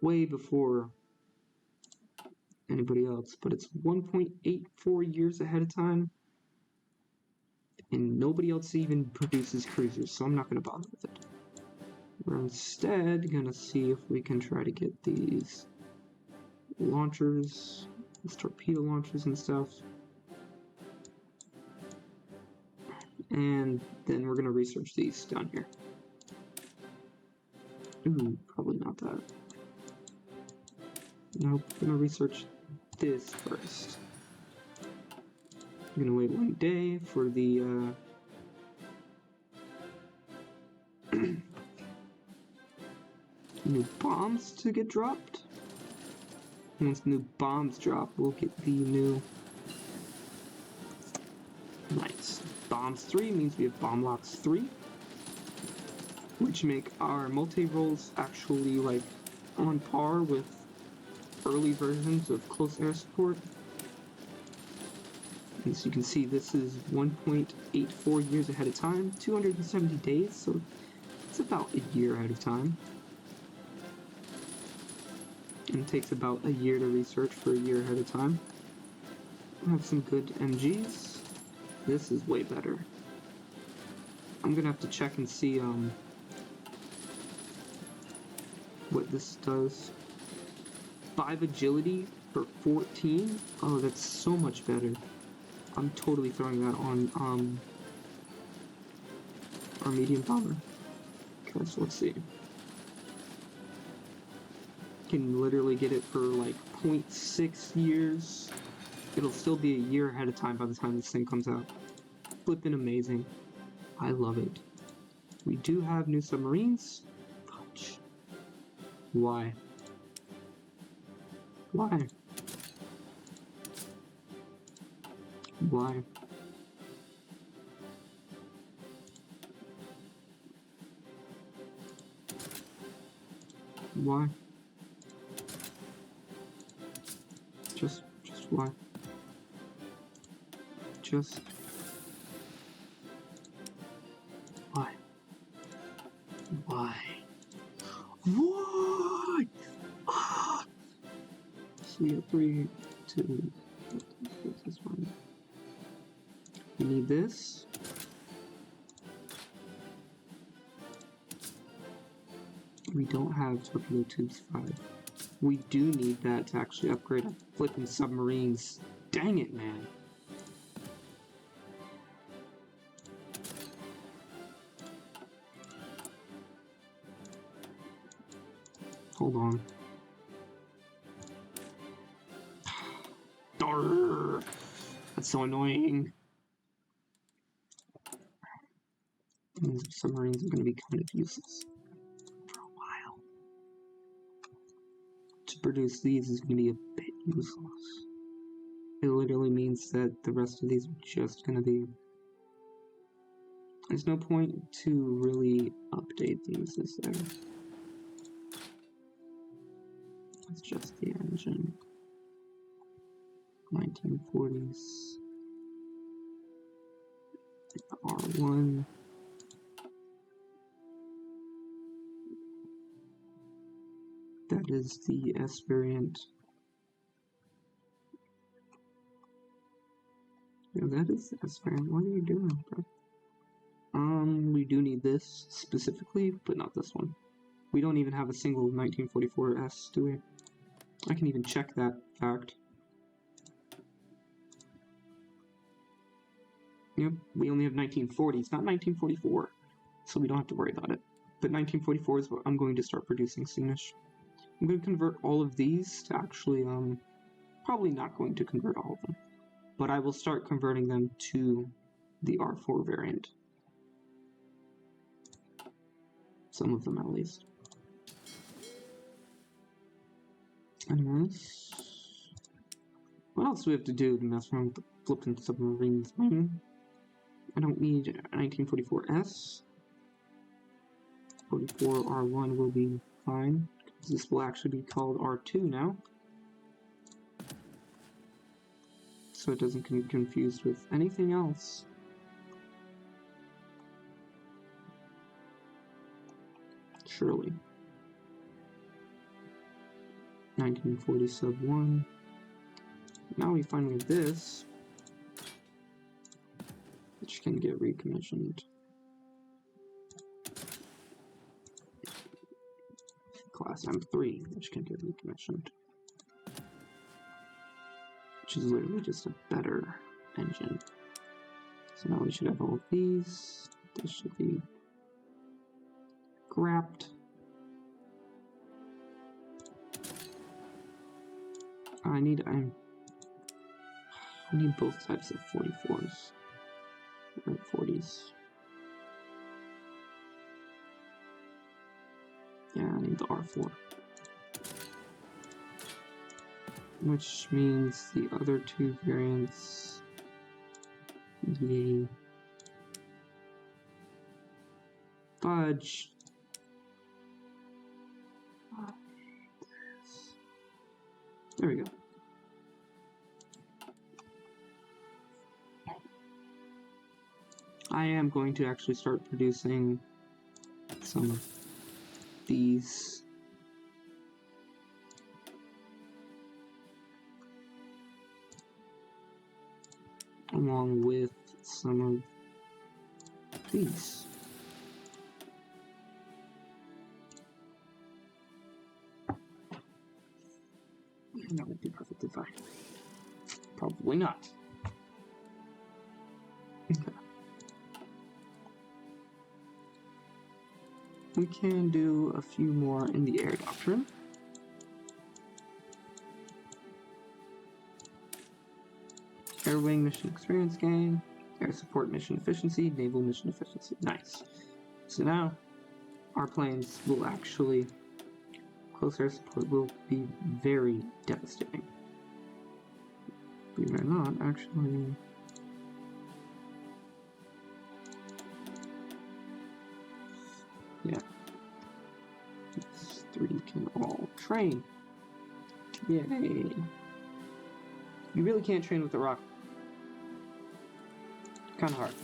Speaker 1: Way before anybody else, but it's 1.84 years ahead of time. And nobody else even produces cruisers, so I'm not going to bother with it. We're instead going to see if we can try to get these launchers, these torpedo launchers and stuff. And then we're going to research these down here. Ooh, probably not that. Nope, I'm going to research this first. I'm going to wait 1 day for the new bombs to get dropped. Once new bombs drop, we'll get the new... Nice. Bombs 3 means we have bomb locks 3, which make our multi-rolls actually like on par with early versions of close air support. As you can see, this is 1.84 years ahead of time, 270 days, so it's about a year ahead of time. And it takes about a year to research for a year ahead of time. I have some good MGs. This is way better. I'm gonna have to check and see what this does. 5 agility for 14? Oh, that's so much better. I'm totally throwing that on our medium bomber. Okay, so let's see. Can literally get it for like 0.6 years. It'll still be a year ahead of time by the time this thing comes out. Flippin' amazing. I love it. We do have new submarines. Fudge. Why? Why? Why? Why? Just why? Just why? Why? Why? Ah! So we have 3, 2, this one. We need this. We don't have torpedo tubes 5. We do need that to actually upgrade our flipping submarines. Dang it, man. Hold on. Arrgh. That's so annoying. These submarines are going to be kind of useless for a while. To produce these is going to be a bit useless. It literally means that the rest of these are just going to be... There's no point to really update these, is there? It's just the engine. 1940s. R1. That is the S variant. Yeah, that is the S variant. What are you doing, bro? We do need this specifically, but not this one. We don't even have a single 1944 S, do we? I can even check that fact. Yep, we only have 1940s, not 1944, so we don't have to worry about it. But 1944 is what I'm going to start producing soonish. I'm going to convert all of these to actually, probably not going to convert all of them, but I will start converting them to the R4 variant. Some of them at least. Anyways, what else do we have to do to mess around with the flipping submarines, man? I don't need a 1944S. 44R1 will be fine. This will actually be called R2 now. So it doesn't get confused with anything else. Surely. 1940 sub 1. Now we finally have this. which can get recommissioned. Class M3, which can get recommissioned. Which is literally just a better engine. So now we should have all of these. This should be grabbed. I need both types of 44s. Or 40s. Yeah, I need the R4. Which means the other two variants. Yay. Fudge. There we go. I am going to actually start producing some of these. Along with some of these. And that would be perfectly fine. Probably not. Okay. We can do a few more in the air doctrine. Air wing mission experience gain, air support mission efficiency, naval mission efficiency. Nice. So now our planes will actually, close air support will be very devastating. Believe it or not, actually. Yeah. These three can all train. Yay. You really can't train with the rocket. Kind of hard.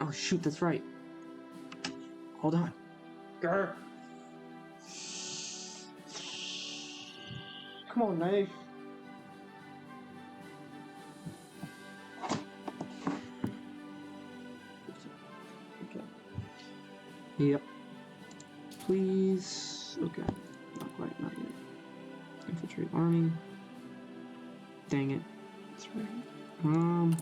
Speaker 1: Oh shoot, that's right. Hold on. Grr. Come on, knife. Okay. Yep. Please. Okay. Not quite, not yet. Infiltrate army. Dang it. That's right.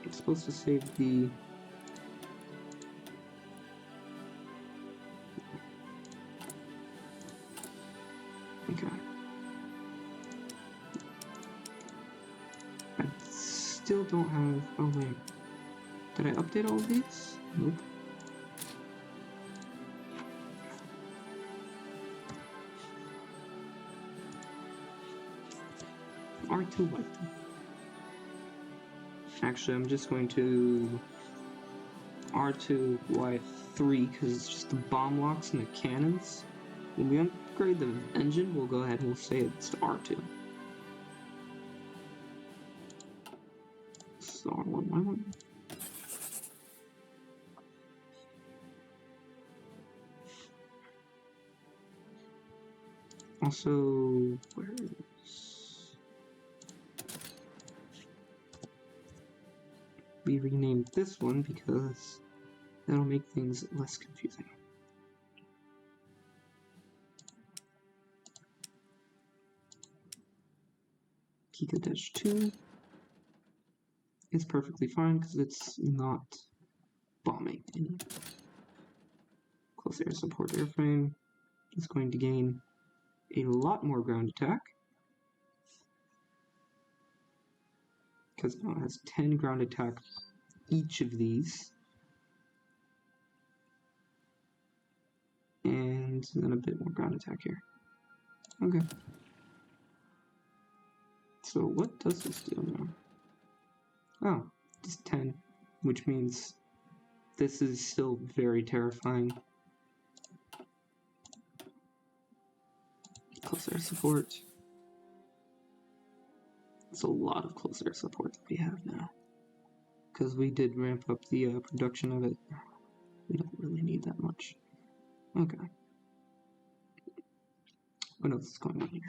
Speaker 1: It's supposed to save the okay. I still don't have. Oh wait, did I update all of these? Nope. R2 white. Actually, I'm just going to R2Y3 because it's just the bomb locks and the cannons. When we upgrade the engine, we'll go ahead and we'll say it's to R2. So R1Y1. Also, where is... We renamed this one because that'll make things less confusing. Kika-2 is perfectly fine because it's not bombing any. Close air support airframe is going to gain a lot more ground attack because now it has 10 ground attack each of these, and then a bit more ground attack here. Okay. So what does this do now? Oh, just 10, which means this is still very terrifying. Close air support. It's a lot of close air support that we have now. Because we did ramp up the production of it. We don't really need that much. Okay. What else is going on here?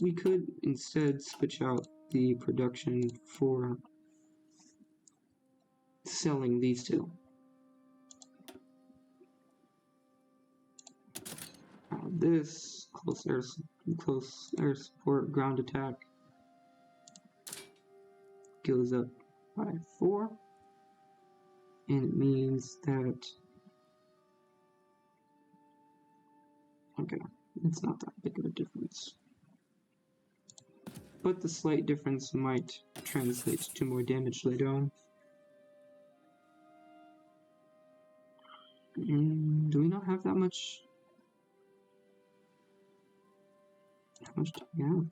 Speaker 1: We could instead switch out the production for selling these two. This close air support ground attack goes up by 4, and it means that okay, it's not that big of a difference. But the slight difference might translate to more damage later on. Do we not have that much? How much do we have?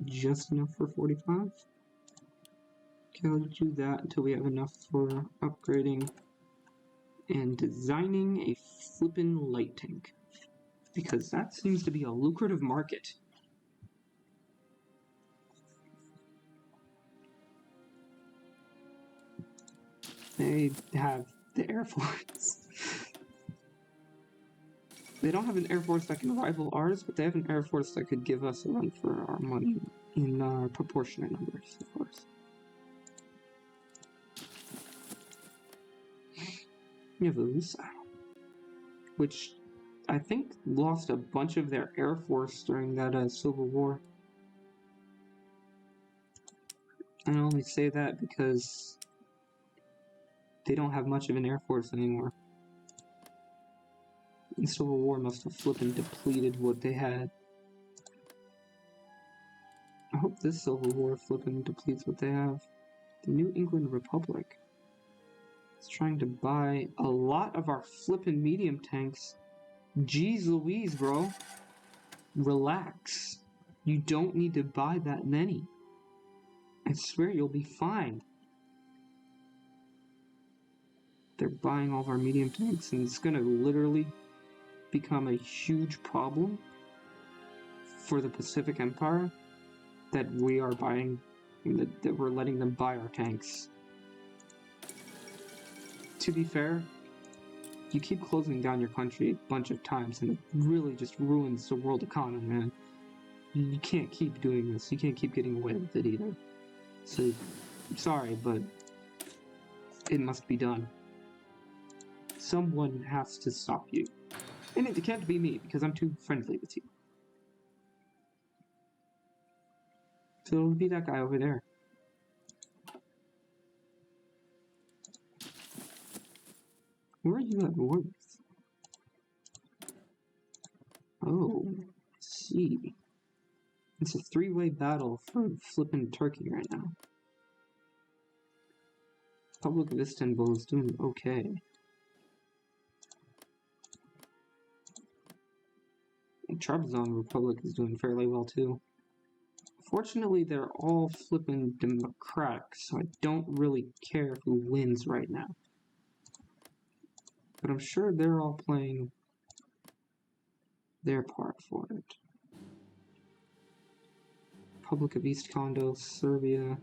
Speaker 1: Just enough for 45? Okay, let's do that until we have enough for upgrading and designing a flippin' light tank. Because that seems to be a lucrative market. They have the Air Force. They don't have an Air Force that can rival ours, but they have an Air Force that could give us a run for our money in proportionate numbers, of course. We have the ESI, which I think lost a bunch of their Air Force during that Civil War. And I only say that because they don't have much of an Air Force anymore. The Civil War must have flippin' depleted what they had. I hope this Civil War flippin' depletes what they have. The New England Republic is trying to buy a lot of our flippin' medium tanks. Jeez Louise, bro. Relax. You don't need to buy that many. I swear you'll be fine. They're buying all of our medium tanks, and it's gonna literally become a huge problem for the Pacific Empire that we are buying, that we're letting them buy our tanks. To be fair, you keep closing down your country a bunch of times and it really just ruins the world economy, man. You can't keep doing this. You can't keep getting away with it either. So, sorry, but it must be done. Someone has to stop you. And it can't be me, because I'm too friendly with you. So it'll be that guy over there. Where are you at war with? Oh, let's see. It's a 3-way battle for flippin' Turkey right now. Republic of Istanbul is doing okay. Trabzon Republic is doing fairly well too. Fortunately, they're all flippin' democratic, so I don't really care who wins right now. But I'm sure they're all playing their part for it. Republic of East Kondo, Serbia.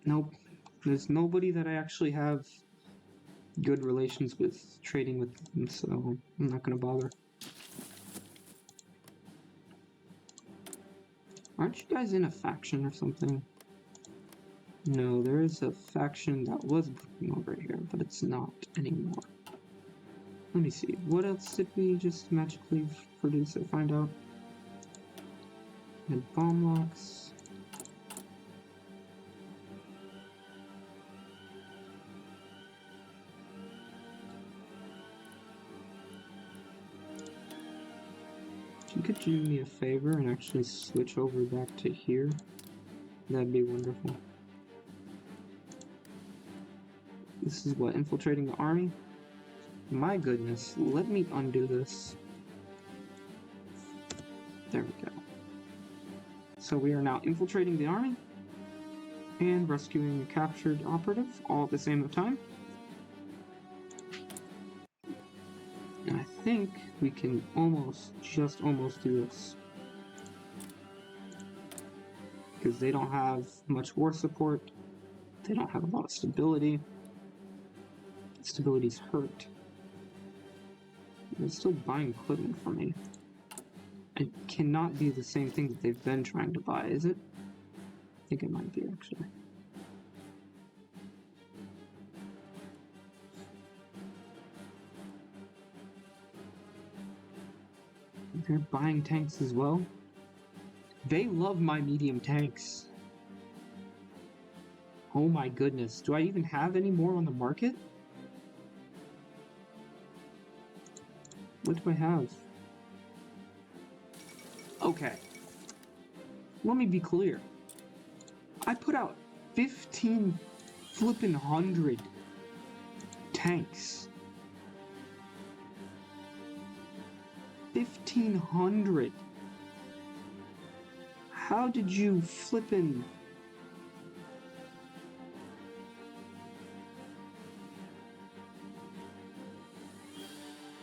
Speaker 1: Nope. There's nobody that I actually have good relations with, trading with them, so I'm not gonna bother. Aren't you guys in a faction or something? No, there is a faction that was over here, but it's not anymore. Let me see, what else did we just magically produce or find out? And bomb locks. If you could do me a favor and actually switch over back to here, that'd be wonderful. This is what, infiltrating the army? My goodness, let me undo this. There we go. So we are now infiltrating the army and rescuing a captured operative all at the same time. And I think we can just almost do this. Because they don't have much war support. They don't have a lot of stability. Stability's hurt. They're still buying equipment from me. It cannot be the same thing that they've been trying to buy, is it? I think it might be, actually. They're buying tanks as well. They love my medium tanks. Oh my goodness. Do I even have any more on the market? What do I have? Okay. Let me be clear. I put out 15 flippin' hundred tanks. 1,500. How did you flippin'...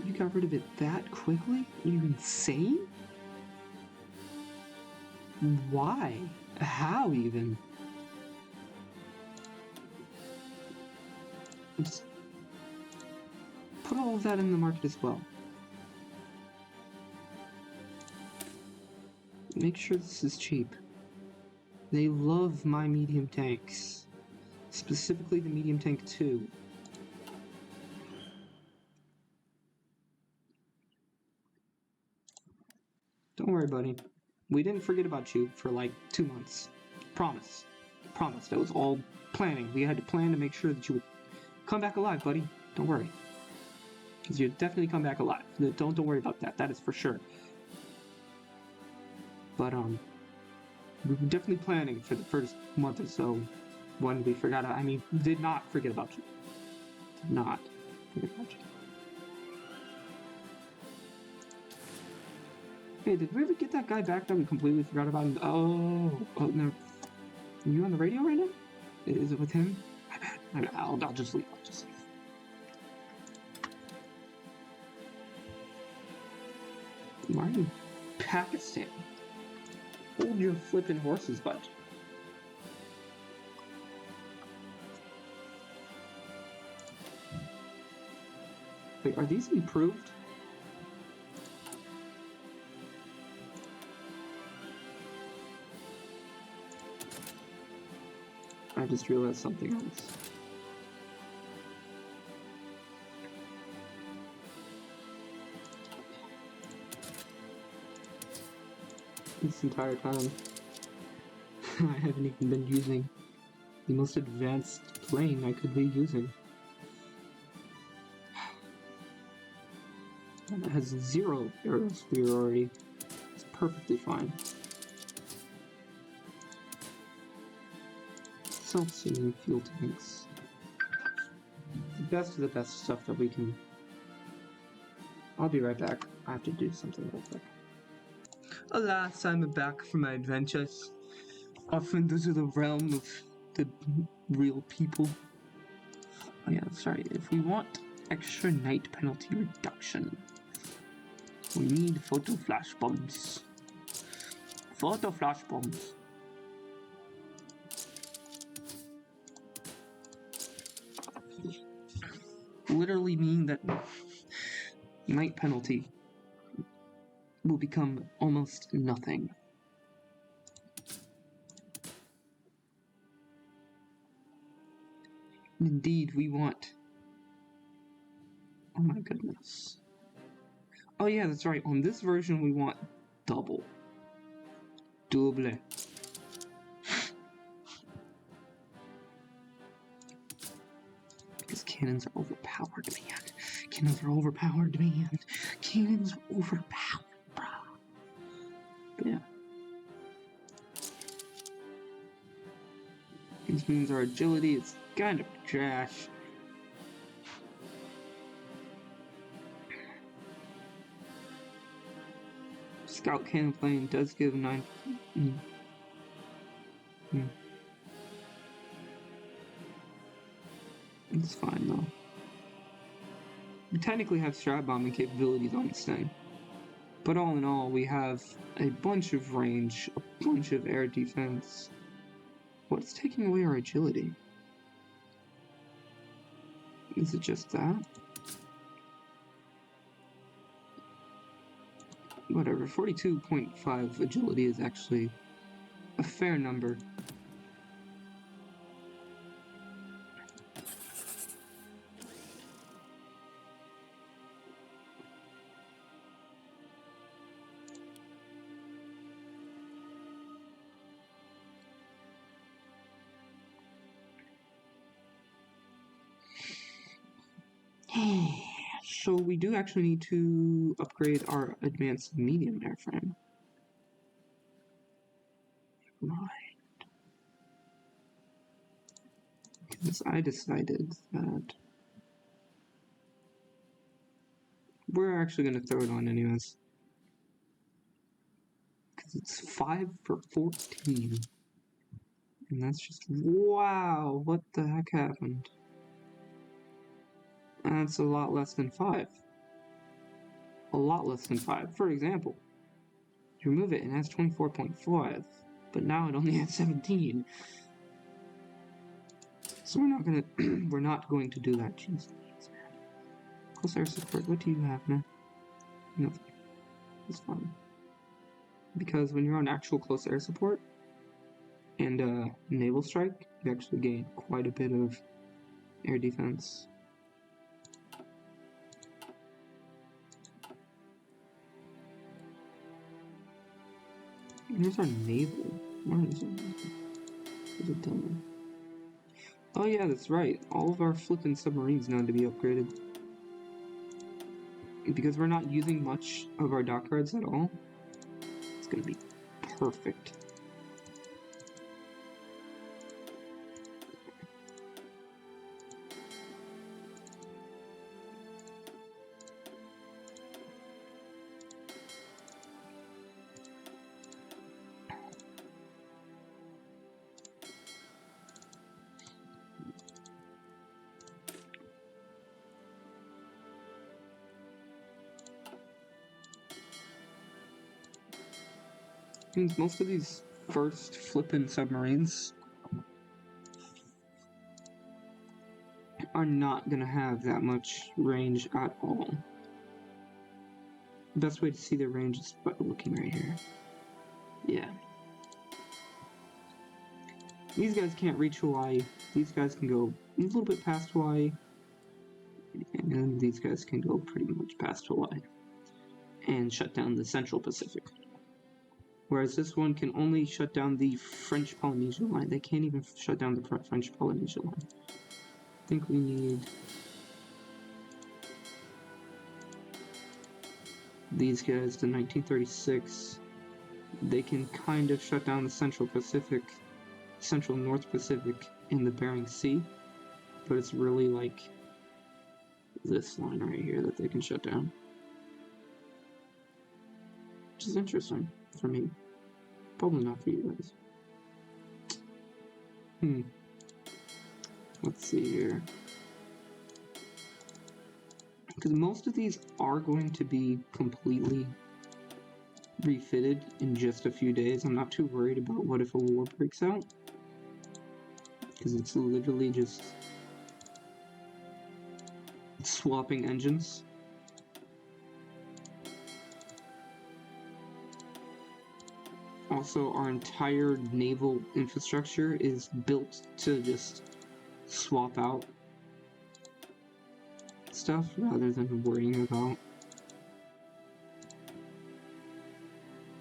Speaker 1: You got rid of it that quickly? Are you insane? Why? How even? Just put all of that in the market as well. Make sure this is cheap. They love my medium tanks. Specifically the medium tank 2. Don't worry, buddy. We didn't forget about you for like 2 months. Promise. Promise. That was all planning. We had to plan to make sure that you would come back alive, buddy. Don't worry. Because you'd definitely come back alive. Don't worry about that. That is for sure. But, we were definitely planning for the first month or so when we forgot. I mean, did not forget about you. Did not forget about you. Hey, did we ever get that guy back that we completely forgot about him? Oh, no. Are you on the radio right now? Is it with him? My bad. I'll just leave. Why are you Pakistan? Hold your flippin' horses, bud. Wait, are these improved? I just realized something else. This entire time, I haven't even been using the most advanced plane I could be using. That has 0 aerial superiority. It's perfectly fine. Self-sustaining fuel tanks. The best of the best stuff that we can... I'll be right back. I have to do something real quick. Alas, I'm back from my adventures. Off into the realm of the real people. Oh yeah, sorry. If we want extra night penalty reduction, we need photo flash bombs. Photo flash bombs. Literally mean that night penalty will become almost nothing. Indeed, we want... Oh my goodness. Oh yeah, that's right. On this version, we want double. Double. Because cannons are overpowered, man. Cannons are overpowered, man. Cannons are overpowered, bro. But yeah. This means our agility is kind of trash. Scout cannon plane does give 9. It's fine though. We technically have strat bombing capabilities on this thing. But all in all, we have a bunch of range, a bunch of air defense. What's taking away our agility? Is it just that? Whatever, 42.5 agility is actually a fair number. So we do actually need to upgrade our advanced medium airframe. Because I decided that we're actually going to throw it on anyways. Because it's 5 for 14. And that's just, wow, what the heck happened? That's a lot less than 5. A lot less than 5. For example, you remove it and it has 24.5, but now it only has 17. So we're not going to do that. Jeez. Close air support, what do you have, man? Nothing. It's fine. Because when you're on actual close air support and naval strike, you actually gain quite a bit of air defense. Here's our naval. Where is it? Where's it done? Oh yeah, that's right. All of our flippin' submarines now to be upgraded. Because we're not using much of our dockyards at all, it's gonna be perfect. Means most of these first flippin' submarines are not gonna have that much range at all. The best way to see their range is by looking right here. Yeah. These guys can't reach Hawaii. These guys can go a little bit past Hawaii. And then these guys can go pretty much past Hawaii. And shut down the Central Pacific. Whereas this one can only shut down the French Polynesia line. They can't even shut down the French Polynesia line. I think we need these guys, the 1936. They can kind of shut down the Central Pacific, Central North Pacific, and the Bering Sea. But it's really like this line right here that they can shut down. Which is interesting for me. Probably not for you guys. Let's see here. Because most of these are going to be completely refitted in just a few days. I'm not too worried about what if a war breaks out. Because it's literally just swapping engines. Also, our entire naval infrastructure is built to just swap out stuff rather than worrying about.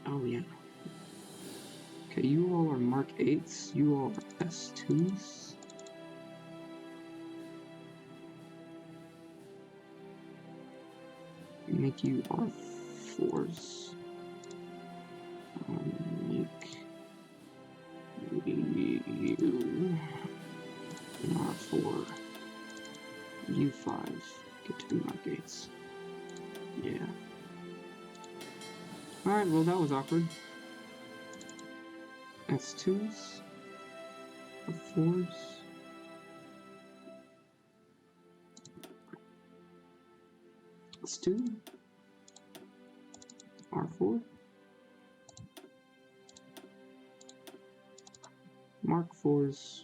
Speaker 1: Oh yeah. Okay, you all are Mark 8s, you all are S2s. Make you R4s. You R4. U5. Get to be Mark 8s. Yeah. Alright, well that was awkward. S2s. F4s. Let's do R4. Mark 4's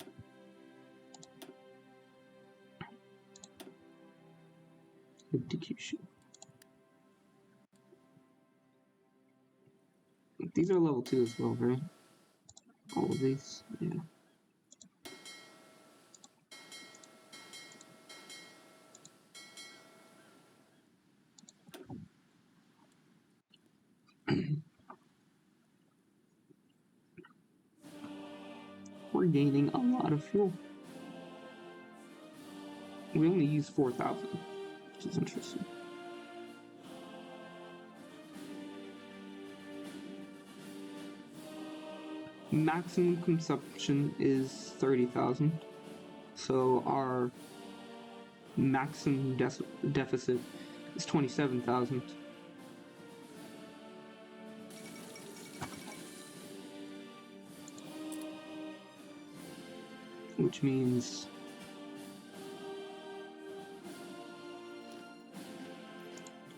Speaker 1: execution. These are level 2 as well, right? All of these, yeah. We're gaining a lot of fuel. We only use 4,000, which is interesting. Maximum consumption is 30,000, so our maximum deficit is 27,000. Which means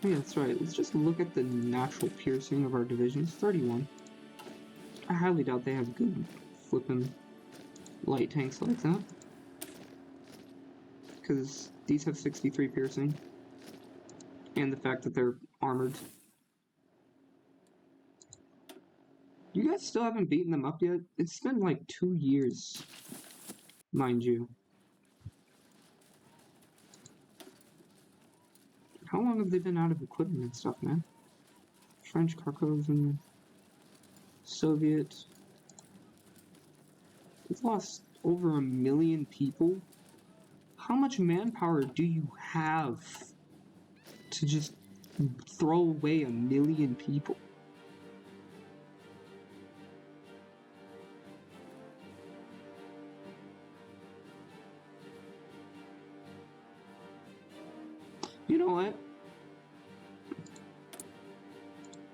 Speaker 1: yeah, that's right. Let's just look at the natural piercing of our divisions. 31. I highly doubt they have good flippin' light tanks like that. Because these have 63 piercing. And the fact that they're armored. You guys still haven't beaten them up yet? It's been like 2 years, mind you. How long have they been out of equipment and stuff, man? French, Kharkov, and Soviet. We've lost over 1 million people. How much manpower do you have to just throw away 1 million people? You know what?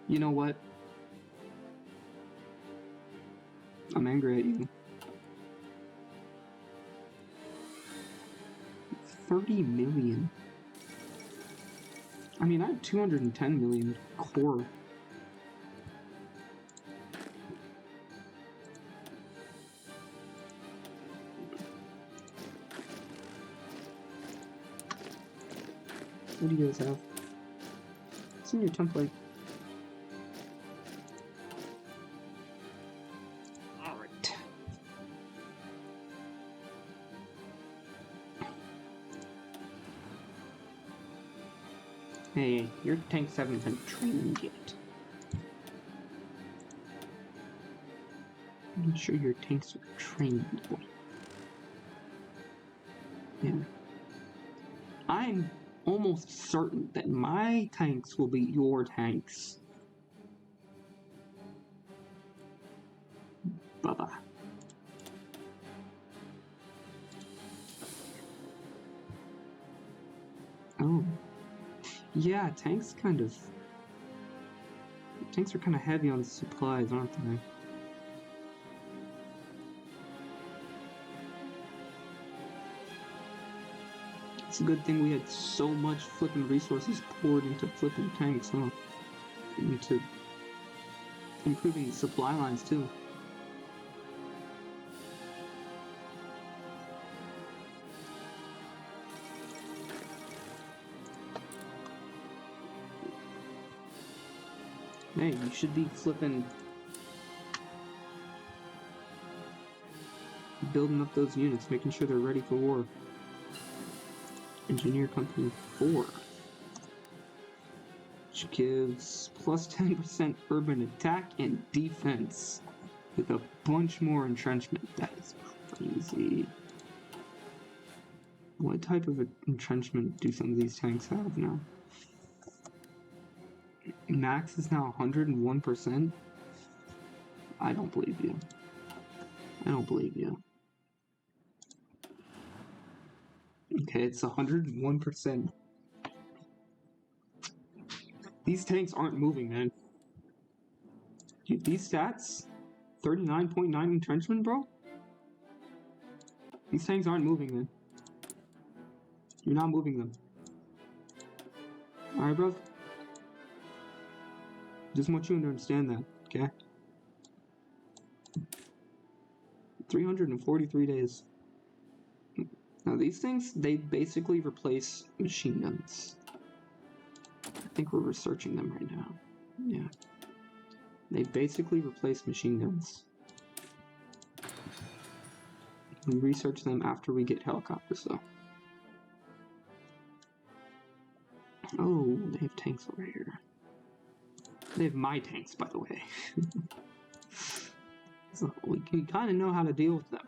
Speaker 1: You know what? I'm angry at you. 30 million. I mean, I have 210 million core. What do you guys have? It's in your template. Alright. Hey, your tanks haven't been trained yet. Make sure your tanks are trained, boy. Yeah. I'm almost certain that my tanks will be your tanks. Bye-bye. Oh. Yeah, tanks are kind of heavy on supplies, aren't they? It's a good thing we had so much flipping resources poured into flipping tanks, huh? Into improving supply lines, too. Hey, you should be flipping... building up those units, making sure they're ready for war. Engineer Company 4, which gives plus 10% urban attack and defense with a bunch more entrenchment. That is crazy. What type of entrenchment do some of these tanks have now? Max is now 101%? I don't believe you. I don't believe you. Okay, it's 101%. These tanks aren't moving, man. Dude, these stats? 39.9 entrenchment, bro? These tanks aren't moving, man. You're not moving them. Alright, bro? Just want you to understand that, okay? 343 days. Now these things, they basically replace machine guns. I think we're researching them right now. Yeah. They basically replace machine guns. We research them after we get helicopters, though. Oh, they have tanks over here. They have my tanks, by the way. So we kind of know how to deal with them.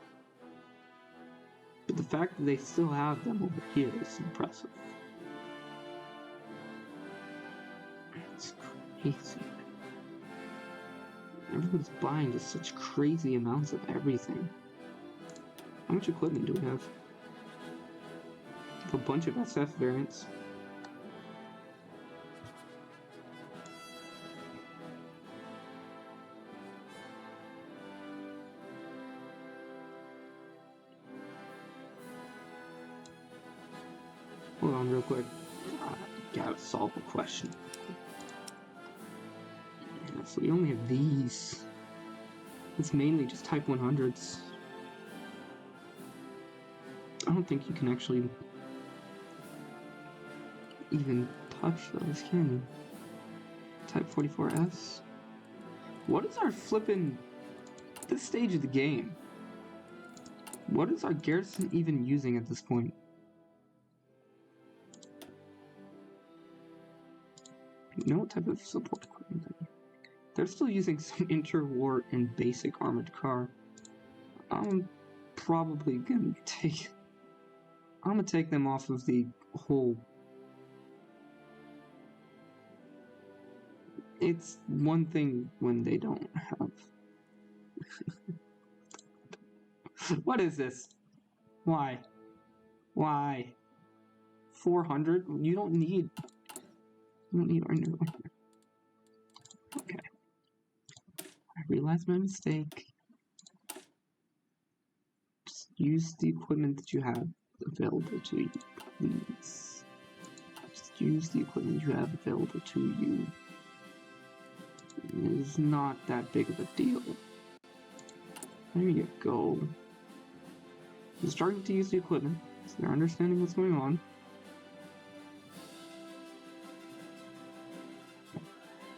Speaker 1: But the fact that they still have them over here is impressive. It's crazy. Everybody's buying just such crazy amounts of everything. How much equipment do we have? A bunch of SF variants. Hold on real quick. Gotta solve a question. Yeah, so we only have these. It's mainly just Type 100s. I don't think you can actually even touch those, can you? Type 44S? What is our flippin' this stage of the game? What is our garrison even using at this point? No type of support equipment. They're still using some interwar and basic armored car. I'm probably gonna take... I'm gonna take them off of the whole... It's one thing when they don't have... What is this? Why? Why? 400? You don't need our new one. Okay. I realized my mistake. Just use the equipment that you have available to you, please. Just use the equipment you have available to you. It is not that big of a deal. There you go. They're starting to use the equipment, so they're understanding what's going on.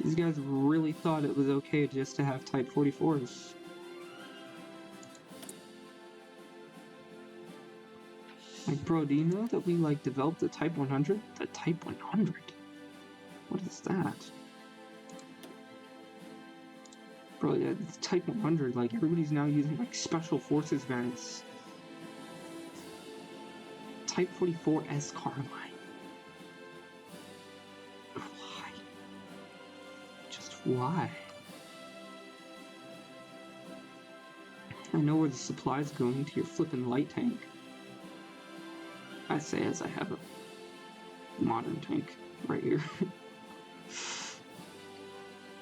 Speaker 1: These guys really thought it was okay just to have Type 44s. Like, bro, do you know that we, like, developed the Type 100? The Type 100? What is that? Bro, yeah, it's Type 100, like, everybody's now using, like, Special Forces variants. Type 44S Carbine. Why? Just why? I know where the supply's going to your flippin' light tank. I say as I have a modern tank right here.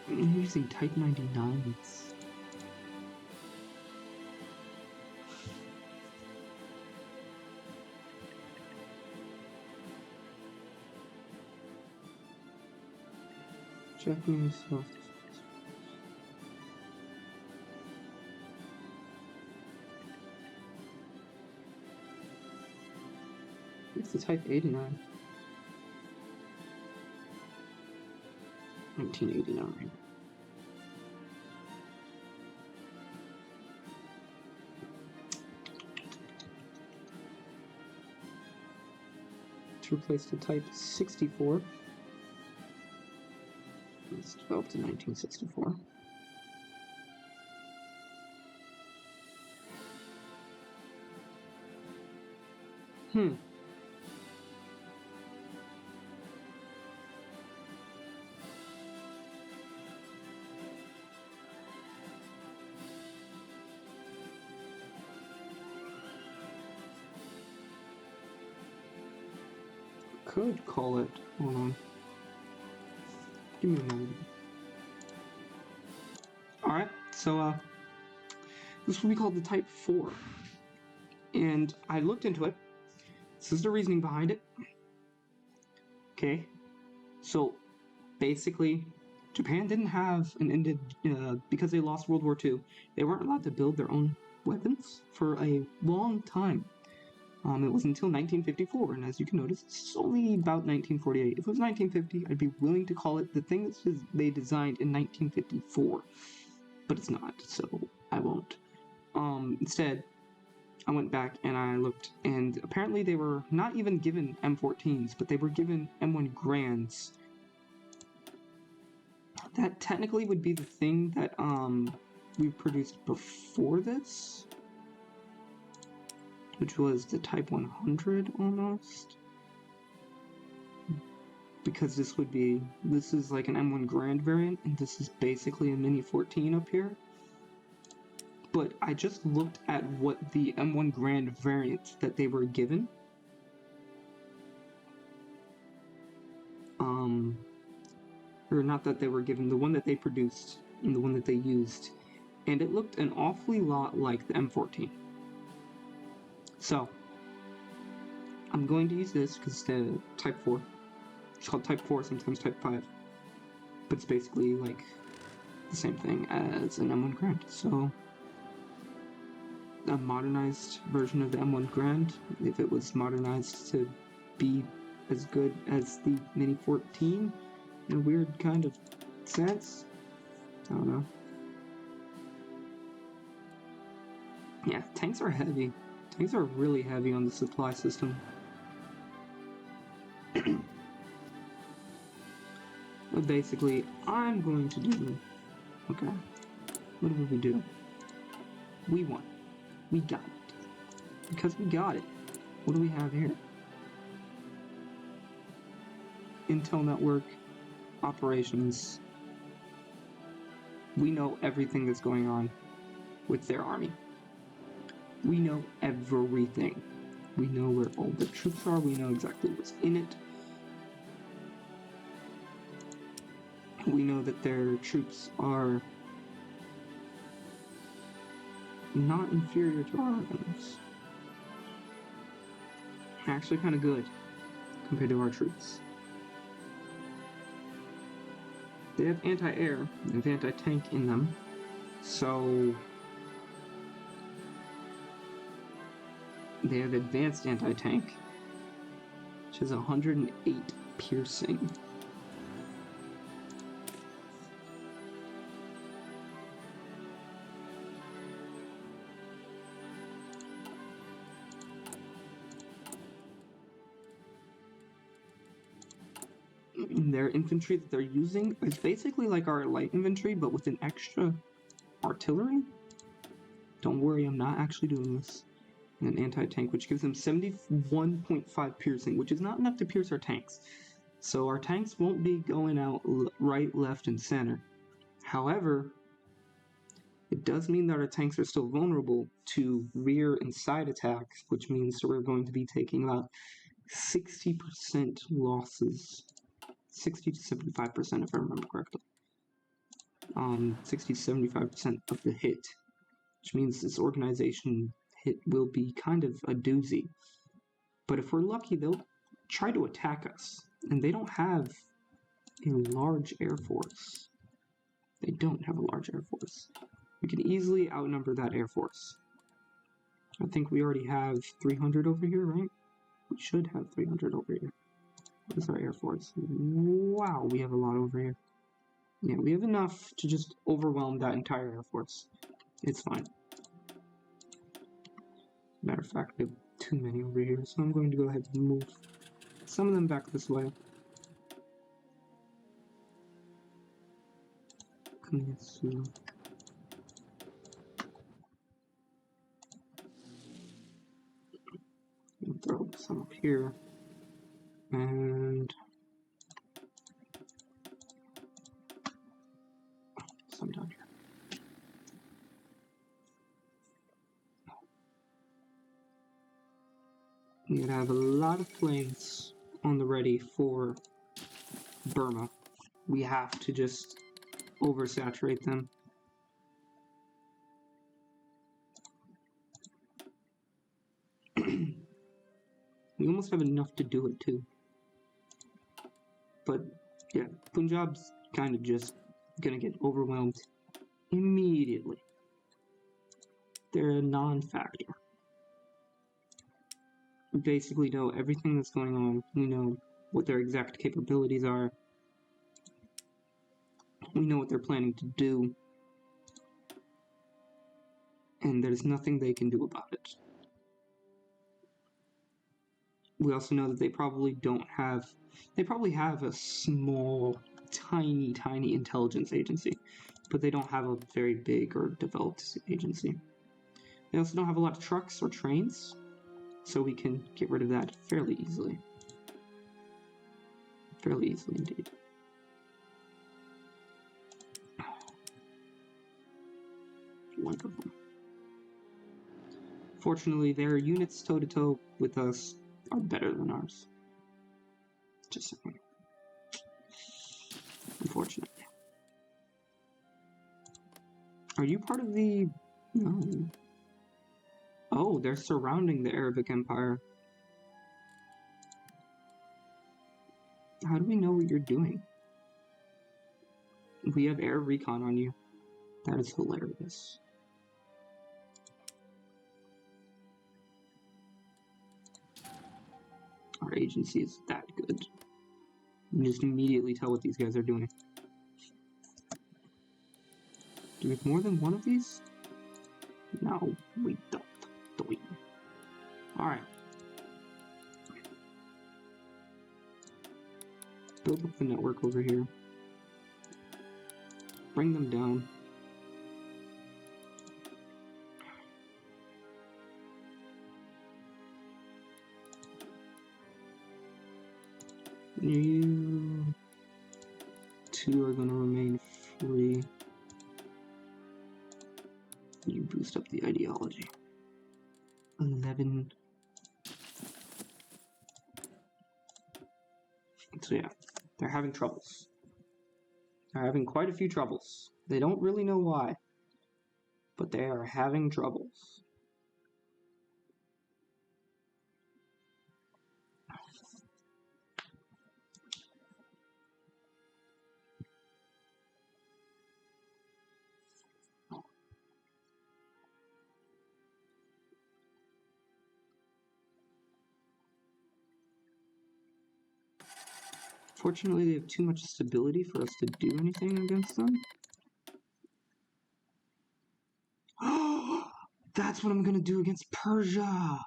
Speaker 1: I'm using Type 99s. Checking myself. It's the Type 89. 1989. To replace the Type 64. It's developed in 1964. Could call it. Hold on. Give me a moment. Alright, so this will be called the Type 4. And I looked into it. This is the reasoning behind it. Okay. So basically, Japan didn't have because they lost World War II, they weren't allowed to build their own weapons for a long time. It was until 1954, and as you can notice, it's only about 1948. If it was 1950, I'd be willing to call it the thing that they designed in 1954, but it's not, so I won't. Instead, I went back and I looked, and apparently they were not even given M14s, but they were given M1 Grands. That technically would be the thing that we produced before this, which was the Type 100 almost, because this is like an M1 Grand variant, and this is basically a Mini 14 up here. But I just looked at what the M1 Grand variant that they were given, or not that they were given, the one that they produced and the one that they used, and it looked an awfully lot like the M14. So, I'm going to use this because it's the Type 4. It's called Type 4, sometimes Type 5. But it's basically like the same thing as an M1 Grand. So, a modernized version of the M1 Grand, if it was modernized to be as good as the Mini 14, in a weird kind of sense. I don't know. Yeah, tanks are heavy. Tanks are really heavy on the supply system. But basically, I'm going to do... Okay. What did we do? We won. We got it. Because we got it. What do we have here? Intel Network Operations. We know everything that's going on with their army. We know everything. We know where all the troops are. We know exactly what's in it. We know that their troops are not inferior to our ones. Actually kind of good compared to our troops. They have anti-air, they have anti-tank in them, so they have advanced anti-tank, which is 108 piercing. Their infantry that they're using is basically like our light infantry, but with an extra artillery. Don't worry, I'm not actually doing this. And an anti-tank, which gives them 71.5 piercing, which is not enough to pierce our tanks. So our tanks won't be going out right, left, and center. However, it does mean that our tanks are still vulnerable to rear and side attacks, which means that we're going to be taking about 60% losses. 60 to 75% if I remember correctly. 60 to 75% of the hit, which means this organization hit will be kind of a doozy. But if we're lucky, they'll try to attack us, and they don't have a large air force. They don't have a large air force. We can easily outnumber that air force. I think we already have 300 over here, right? We should have 300 over here. Where's our air force? Wow, we have a lot over here. Yeah, we have enough to just overwhelm that entire air force. It's fine. Matter of fact, we have too many over here, so I'm going to go ahead and move some of them back this way. Throw some up here. And some down here. We gotta have a lot of planes on the ready for Burma. We have to just oversaturate them. We almost have enough to do it too. But Yeah, Punjab's kind of just gonna get overwhelmed immediately. They're a non-factor. We basically know everything that's going on. We know what their exact capabilities are. We know what they're planning to do. And there's nothing they can do about it. We also know that they probably have a small, tiny intelligence agency, but they don't have a very big or developed agency. They also don't have a lot of trucks or trains, so we can get rid of that fairly easily. Fairly easily indeed. Wonderful. Fortunately, their units toe-to-toe with us are better than ours. Just saying. Unfortunately. Are you part of the... No. Oh, they're surrounding the Arabic Empire. How do we know what you're doing? We have air recon on you. That is hilarious. Our agency is that good. You can just immediately tell what these guys are doing. Do we have more than one of these? No, we don't. Alright. Build up the network over here. Bring them down. You two are going to remain free. You boost up the ideology. 11. So yeah, they're having troubles. They're having quite a few troubles. They don't really know why, but they are having troubles. Fortunately, they have too much stability for us to do anything against them. That's what I'm gonna do against Persia!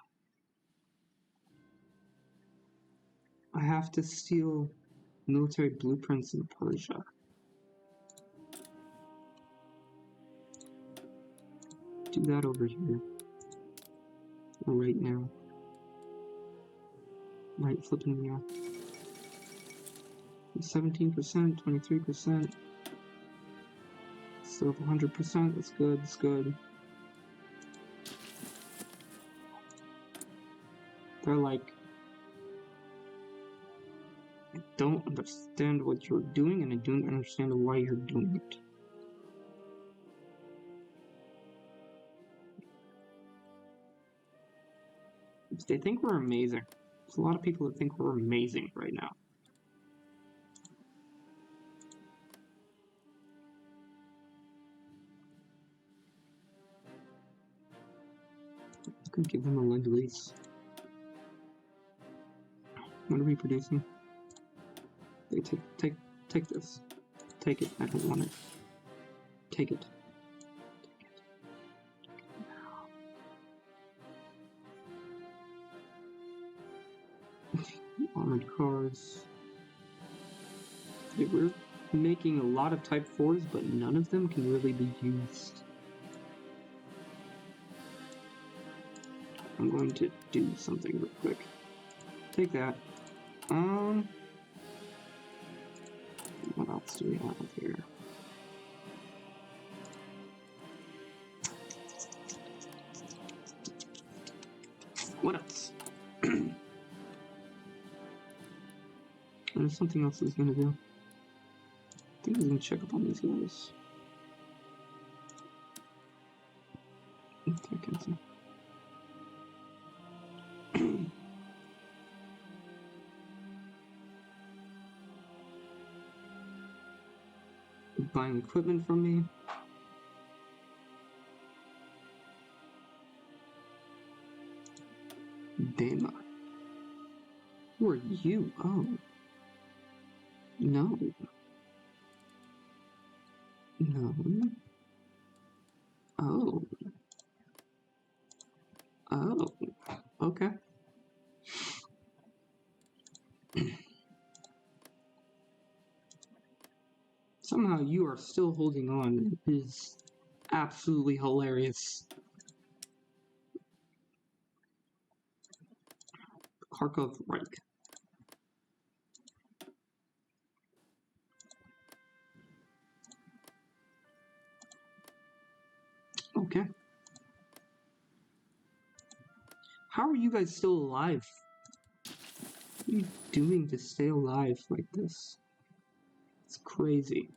Speaker 1: I have to steal military blueprints in Persia. Do that over here. Right now. Right flipping me off. 17%, 23%. Still 100%, that's good, that's good. They're like, I don't understand what you're doing, and I don't understand why you're doing it. They think we're amazing. There's a lot of people that think we're amazing right now. Could give them a lend lease. What are we producing? They take this. Take it. I don't want it. Take it. Armored cars. Okay, we're making a lot of Type 4s, but none of them can really be used. I'm going to do something real quick. Take that. What else do we have here? What else? There's something else he's gonna do. I think he's gonna check up on these guys. I can see. buying equipment from me. Dema. Who are you? Oh. No. No. Oh. Oh. Okay. Somehow you are still holding on. It is absolutely hilarious. Kharkov Reich. Okay. How are you guys still alive? What are you doing to stay alive like this? It's crazy.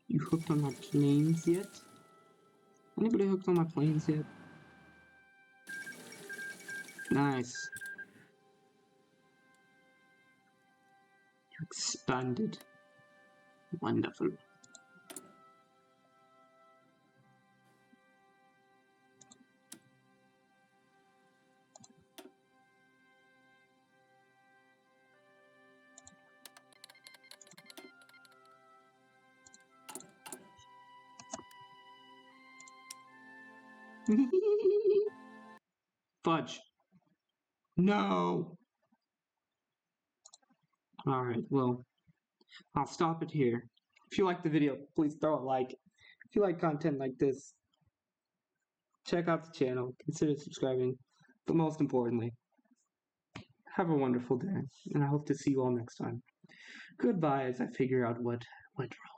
Speaker 1: You hooked on my planes yet? Anybody hooked on my planes yet? Nice. You expanded. Wonderful. Fudge. No! Alright, well, I'll stop it here. If you like the video, please throw a like. If you like content like this, check out the channel, consider subscribing, but most importantly, have a wonderful day, and I hope to see you all next time. Goodbye as I figure out what went wrong.